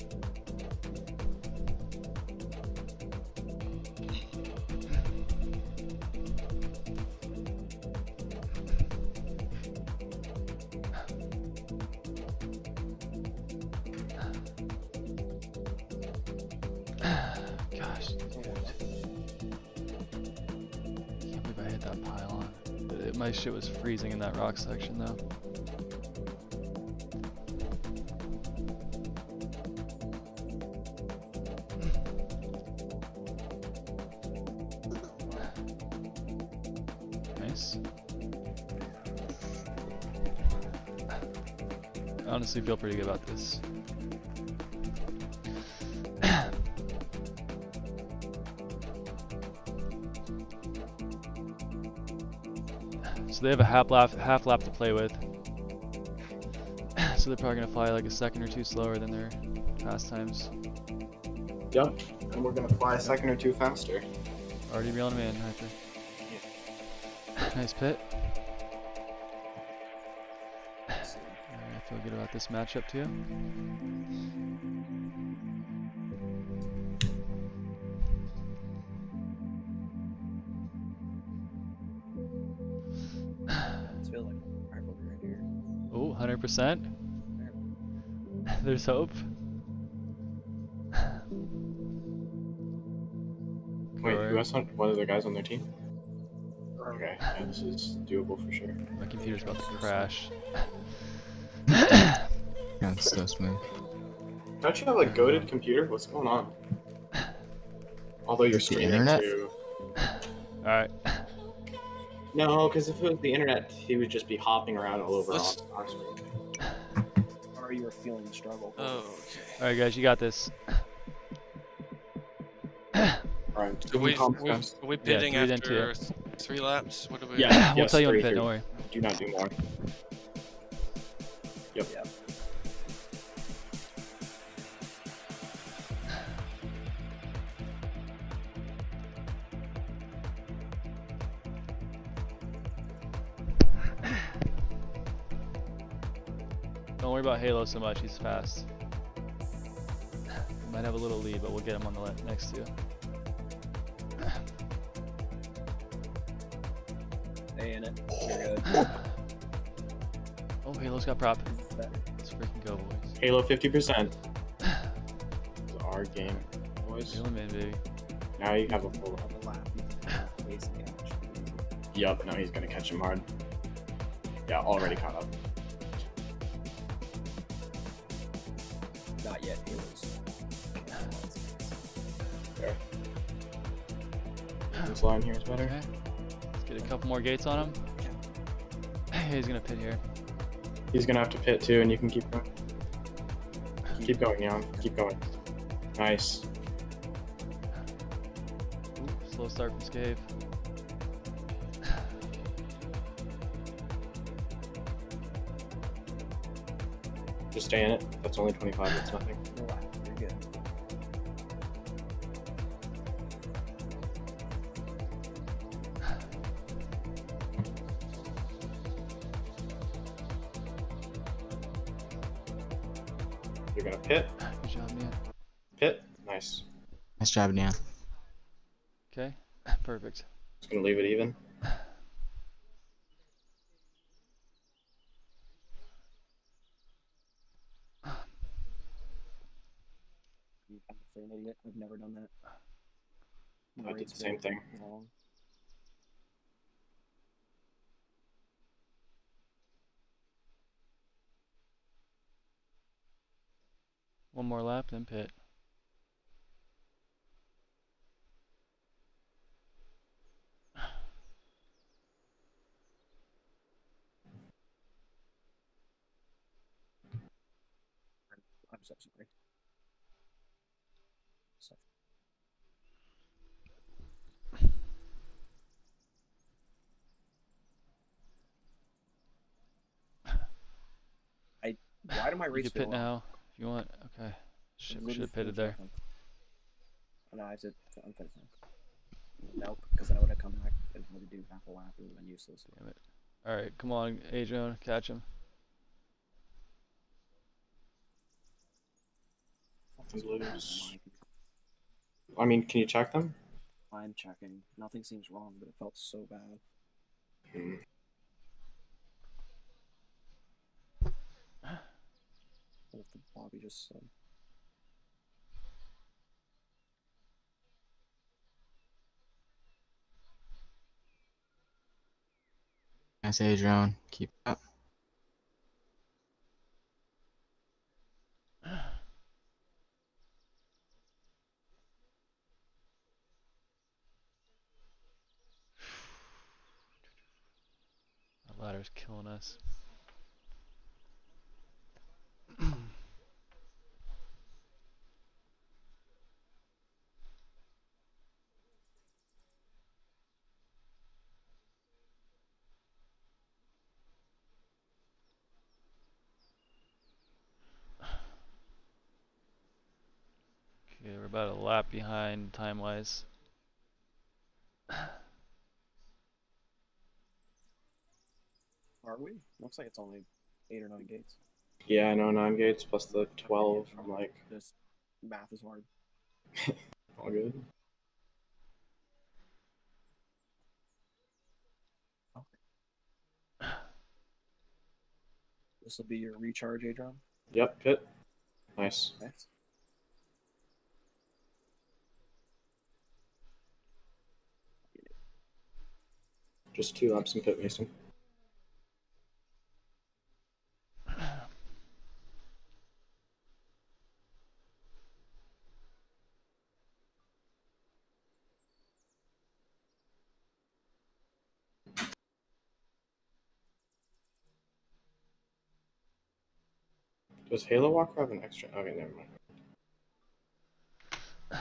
[SPEAKER 2] Gosh, dude. Can't believe I hit that pylon. My shit was freezing in that rock section though. Nice. I honestly feel pretty good about this. So they have a half lap to play with. So they're probably gonna fly like a second or two slower than their past times.
[SPEAKER 15] Yep, and we're gonna fly a second or two faster.
[SPEAKER 2] Already reeling him in, Hyper. Nice pit. I feel good about this matchup too. Oh, 100%. There's hope.
[SPEAKER 15] Wait, who has one of the guys on their team? Okay, yeah, this is doable for sure.
[SPEAKER 2] My computer's about to crash.
[SPEAKER 7] That's so smooth.
[SPEAKER 15] Don't you have a goated computer? What's going on? Although you're streaming
[SPEAKER 7] internet?
[SPEAKER 15] too.
[SPEAKER 2] Alright.
[SPEAKER 15] No, because if it was the internet, he would just be hopping around all over our screen.
[SPEAKER 12] Or you were feeling the struggle.
[SPEAKER 22] Oh, okay.
[SPEAKER 2] Alright guys, you got this.
[SPEAKER 15] Alright,
[SPEAKER 22] Are we pitting
[SPEAKER 2] three, then
[SPEAKER 22] after
[SPEAKER 2] two.
[SPEAKER 22] 3 laps? What do we?
[SPEAKER 15] Yeah,
[SPEAKER 2] We'll tell you when to
[SPEAKER 15] three,
[SPEAKER 2] pit,
[SPEAKER 15] three.
[SPEAKER 2] don't worry.
[SPEAKER 15] Do not do more. Yep.
[SPEAKER 2] Don't worry about Halo so much, he's fast. Might have a little lead, but we'll get him on the next two.
[SPEAKER 12] Stay in it. You're good.
[SPEAKER 2] Oh, Halo's got prop. Let's freaking go, boys.
[SPEAKER 15] Halo 50%. It's our game, boys.
[SPEAKER 2] Reel him in, baby.
[SPEAKER 15] Now you have a full lap. Yup, now he's gonna catch him hard. Yeah, already caught up.
[SPEAKER 12] Not yet, Halos.
[SPEAKER 15] There. This line here is better.
[SPEAKER 2] Okay. Let's get a couple more gates on him. He's gonna pit here.
[SPEAKER 15] He's gonna have to pit too, and you can keep going. Keep going, Jan. Keep going. Nice.
[SPEAKER 2] Ooh, slow start from Scave.
[SPEAKER 15] Just stay in it. That's only 25. That's nothing.
[SPEAKER 12] You're good.
[SPEAKER 15] You're gonna pit.
[SPEAKER 2] Good job, man.
[SPEAKER 15] Pit. Nice.
[SPEAKER 7] Nice job, Neon.
[SPEAKER 2] Okay, perfect.
[SPEAKER 15] Just gonna leave it even.
[SPEAKER 12] I'm an idiot. I've never done that.
[SPEAKER 15] I did the same thing.
[SPEAKER 12] Long.
[SPEAKER 2] One more lap, then pit.
[SPEAKER 12] I'm so sorry. Why do my
[SPEAKER 2] You
[SPEAKER 12] rates
[SPEAKER 2] can pit
[SPEAKER 12] feel
[SPEAKER 2] now if you want. Okay. Shit, we should have pitted there.
[SPEAKER 12] No, I said I'm finished. Nope, because then I would have come back and had to do half a lap. It would have been useless.
[SPEAKER 2] Damn it. Alright, come on, Adrian, catch him.
[SPEAKER 15] Lose. I mean, can you check them?
[SPEAKER 12] I'm checking. Nothing seems wrong, but it felt so bad.
[SPEAKER 15] Hmm.
[SPEAKER 12] What if the Bobby just said?
[SPEAKER 7] Nice A drone. Keep up.
[SPEAKER 2] The ladder's killing us. Okay, we're about a lap behind time-wise.
[SPEAKER 12] Are we? Looks like it's only 8 or 9 gates.
[SPEAKER 15] Yeah, I know 9 gates plus the 12 from like.
[SPEAKER 12] This math is hard.
[SPEAKER 15] All good.
[SPEAKER 12] This will be your recharge, Adron.
[SPEAKER 15] Yep, pit. Nice.
[SPEAKER 12] Nice.
[SPEAKER 15] Just 2 laps in pit, Mason. Does Halo Walker have an extra? Okay, never mind.
[SPEAKER 2] Come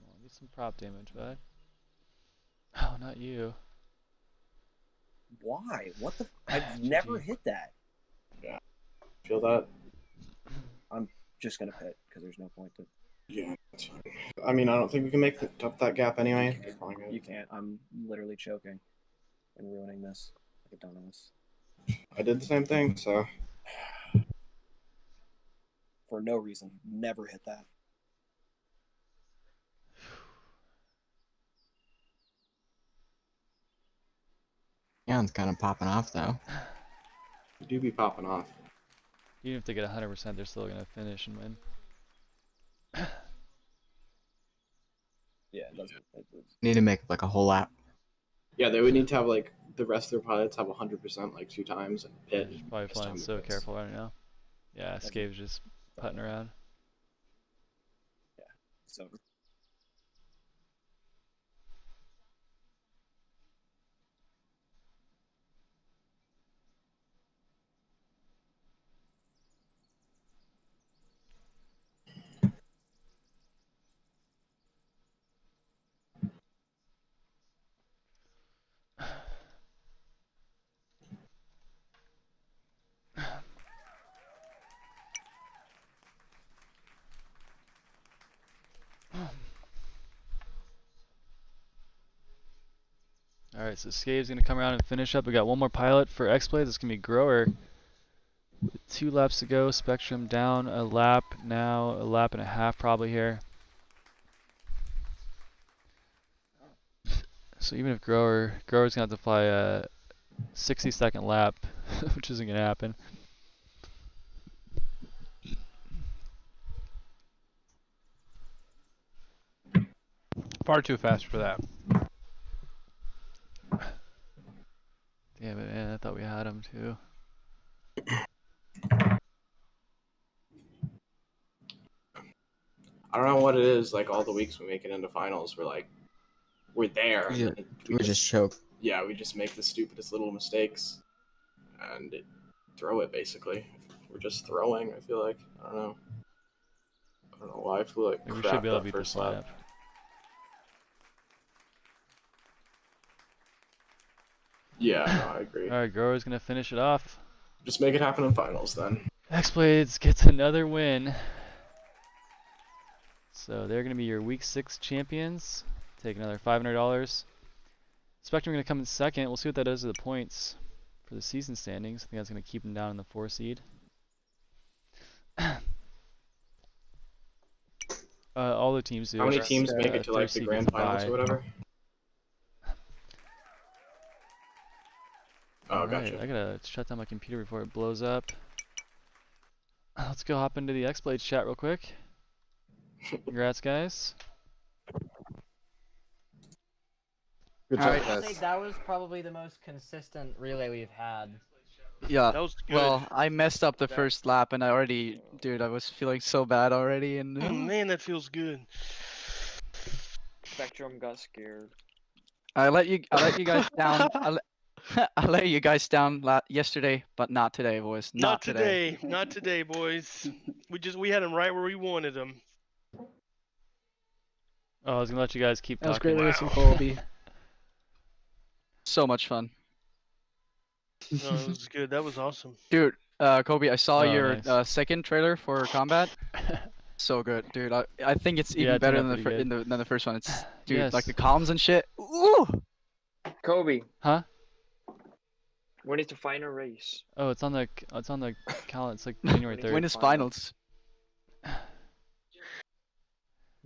[SPEAKER 2] on, get some prop damage, bud. Oh, not you.
[SPEAKER 12] Why? What the? I've never hit that.
[SPEAKER 15] Yeah. Feel that?
[SPEAKER 12] I'm just gonna pit because there's no point to.
[SPEAKER 15] Yeah, that's fine. I mean, I don't think we can make up that gap anyway.
[SPEAKER 12] You can't. I'm literally choking and ruining this like a dumbass.
[SPEAKER 15] I did the same thing, so.
[SPEAKER 12] For no reason. Never hit that.
[SPEAKER 7] Yeah, it's kind of popping off though.
[SPEAKER 15] You do be popping off.
[SPEAKER 2] Even if they get 100%, they're still gonna finish and win.
[SPEAKER 12] Yeah, it doesn't.
[SPEAKER 7] Need to make like a whole lap.
[SPEAKER 15] Yeah, they would need to have like the rest of their pilots have 100% like 2 times and pit.
[SPEAKER 2] They're probably flying so careful right now. Yeah, Scave's just putting around.
[SPEAKER 12] Yeah, it's over.
[SPEAKER 2] Alright, so Scave's gonna come around and finish up. We got one more pilot for Xblades. It's gonna be Grower. With 2 laps to go. Spectrum down a lap now, a lap and a half probably here. So even if Grower's gonna have to fly a 60-second lap, which isn't gonna happen.
[SPEAKER 3] Far too fast for that.
[SPEAKER 2] Damn it, man! I thought we had him too.
[SPEAKER 15] I don't know what it is. Like all the weeks we make it into finals, we're there.
[SPEAKER 7] We just choke.
[SPEAKER 15] Yeah, we just make the stupidest little mistakes, and throw it basically. We're just throwing. I feel like I don't know. I don't know why I feel like
[SPEAKER 2] We
[SPEAKER 15] crap
[SPEAKER 2] should be able to
[SPEAKER 15] that
[SPEAKER 2] beat
[SPEAKER 15] first
[SPEAKER 2] this
[SPEAKER 15] lap.
[SPEAKER 2] lap.
[SPEAKER 15] Yeah, no, I agree.
[SPEAKER 2] Alright, Grower's gonna finish it off.
[SPEAKER 15] Just make it happen in finals then.
[SPEAKER 2] Xblades gets another win. So they're going to be your week 6 champions. Take another $500. Spectrum going to come in second. We'll see what that does to the points for the season standings. I think that's going to keep them down in the 4 seed. All the teams do.
[SPEAKER 15] How many teams make it to like the grand finals or whatever? Oh,
[SPEAKER 2] Alright,
[SPEAKER 15] gotcha.
[SPEAKER 2] I gotta shut down my computer before it blows up. let's go hop into the Xblades chat real quick. Congrats, guys.
[SPEAKER 10] Good
[SPEAKER 5] All
[SPEAKER 10] job,
[SPEAKER 5] right.
[SPEAKER 1] I'll say
[SPEAKER 10] guys.
[SPEAKER 1] that was probably the most consistent relay we've had.
[SPEAKER 5] Yeah.
[SPEAKER 21] That was good.
[SPEAKER 5] Well, I messed up the first lap, and I already, dude, I was feeling so bad already, and
[SPEAKER 21] Man, that feels good.
[SPEAKER 23] Spectrum got scared.
[SPEAKER 5] I let you guys down. I let you guys down yesterday, but not today, boys.
[SPEAKER 21] Not today. Not today, boys. We had him right where we wanted him.
[SPEAKER 2] Oh, I was gonna let you guys keep
[SPEAKER 13] That was
[SPEAKER 2] talking.
[SPEAKER 13] great racing, Colby.
[SPEAKER 5] So much fun.
[SPEAKER 21] No, it was good. That was awesome.
[SPEAKER 5] Dude, Kobe, I saw
[SPEAKER 2] Oh,
[SPEAKER 5] your
[SPEAKER 2] nice.
[SPEAKER 5] second trailer for Combat. So good, dude. I think it's even
[SPEAKER 2] Yeah, it
[SPEAKER 5] better
[SPEAKER 2] turned
[SPEAKER 5] than
[SPEAKER 2] out pretty
[SPEAKER 5] than the first one. It's dude,
[SPEAKER 2] Yes.
[SPEAKER 5] like the comms and shit. Ooh.
[SPEAKER 23] Kobe,
[SPEAKER 2] Huh?
[SPEAKER 23] when is the final race?
[SPEAKER 2] Oh, it's on the calendar. It's like January 3rd.
[SPEAKER 5] When is finals?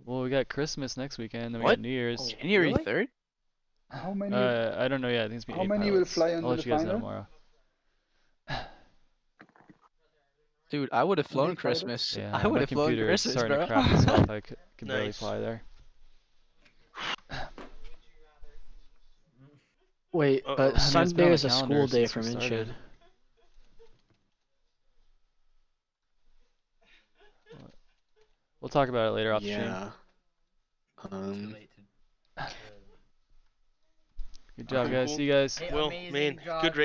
[SPEAKER 2] Well, we got Christmas next weekend, then we
[SPEAKER 5] What?
[SPEAKER 2] got New Year's.
[SPEAKER 5] January 3rd?
[SPEAKER 24] How many?
[SPEAKER 2] I don't know yet. I think it's
[SPEAKER 24] How many will fly
[SPEAKER 2] I'll
[SPEAKER 24] under
[SPEAKER 2] let
[SPEAKER 24] the
[SPEAKER 2] you guys know
[SPEAKER 24] final?
[SPEAKER 2] tomorrow.
[SPEAKER 5] Dude, I would have flown
[SPEAKER 24] Any
[SPEAKER 5] Christmas.
[SPEAKER 2] Yeah,
[SPEAKER 5] I would
[SPEAKER 2] my
[SPEAKER 5] have flown
[SPEAKER 2] computer is
[SPEAKER 5] Christmas,
[SPEAKER 2] starting
[SPEAKER 5] bro.
[SPEAKER 2] to crap itself. I could barely
[SPEAKER 21] Nice.
[SPEAKER 2] fly there.
[SPEAKER 13] Wait,
[SPEAKER 21] Uh-oh. I
[SPEAKER 13] but
[SPEAKER 21] mean,
[SPEAKER 2] it's been
[SPEAKER 13] Sunday
[SPEAKER 2] on the
[SPEAKER 13] is a
[SPEAKER 2] calendar
[SPEAKER 13] school day
[SPEAKER 2] since we
[SPEAKER 13] for
[SPEAKER 2] started.
[SPEAKER 13] Minshew.
[SPEAKER 2] We'll talk about it later off stream.
[SPEAKER 10] Yeah.
[SPEAKER 2] Good job, guys.
[SPEAKER 21] Cool.
[SPEAKER 2] See you guys.
[SPEAKER 1] Hey,
[SPEAKER 21] Well,
[SPEAKER 1] amazing
[SPEAKER 21] man,
[SPEAKER 1] job,
[SPEAKER 21] good race.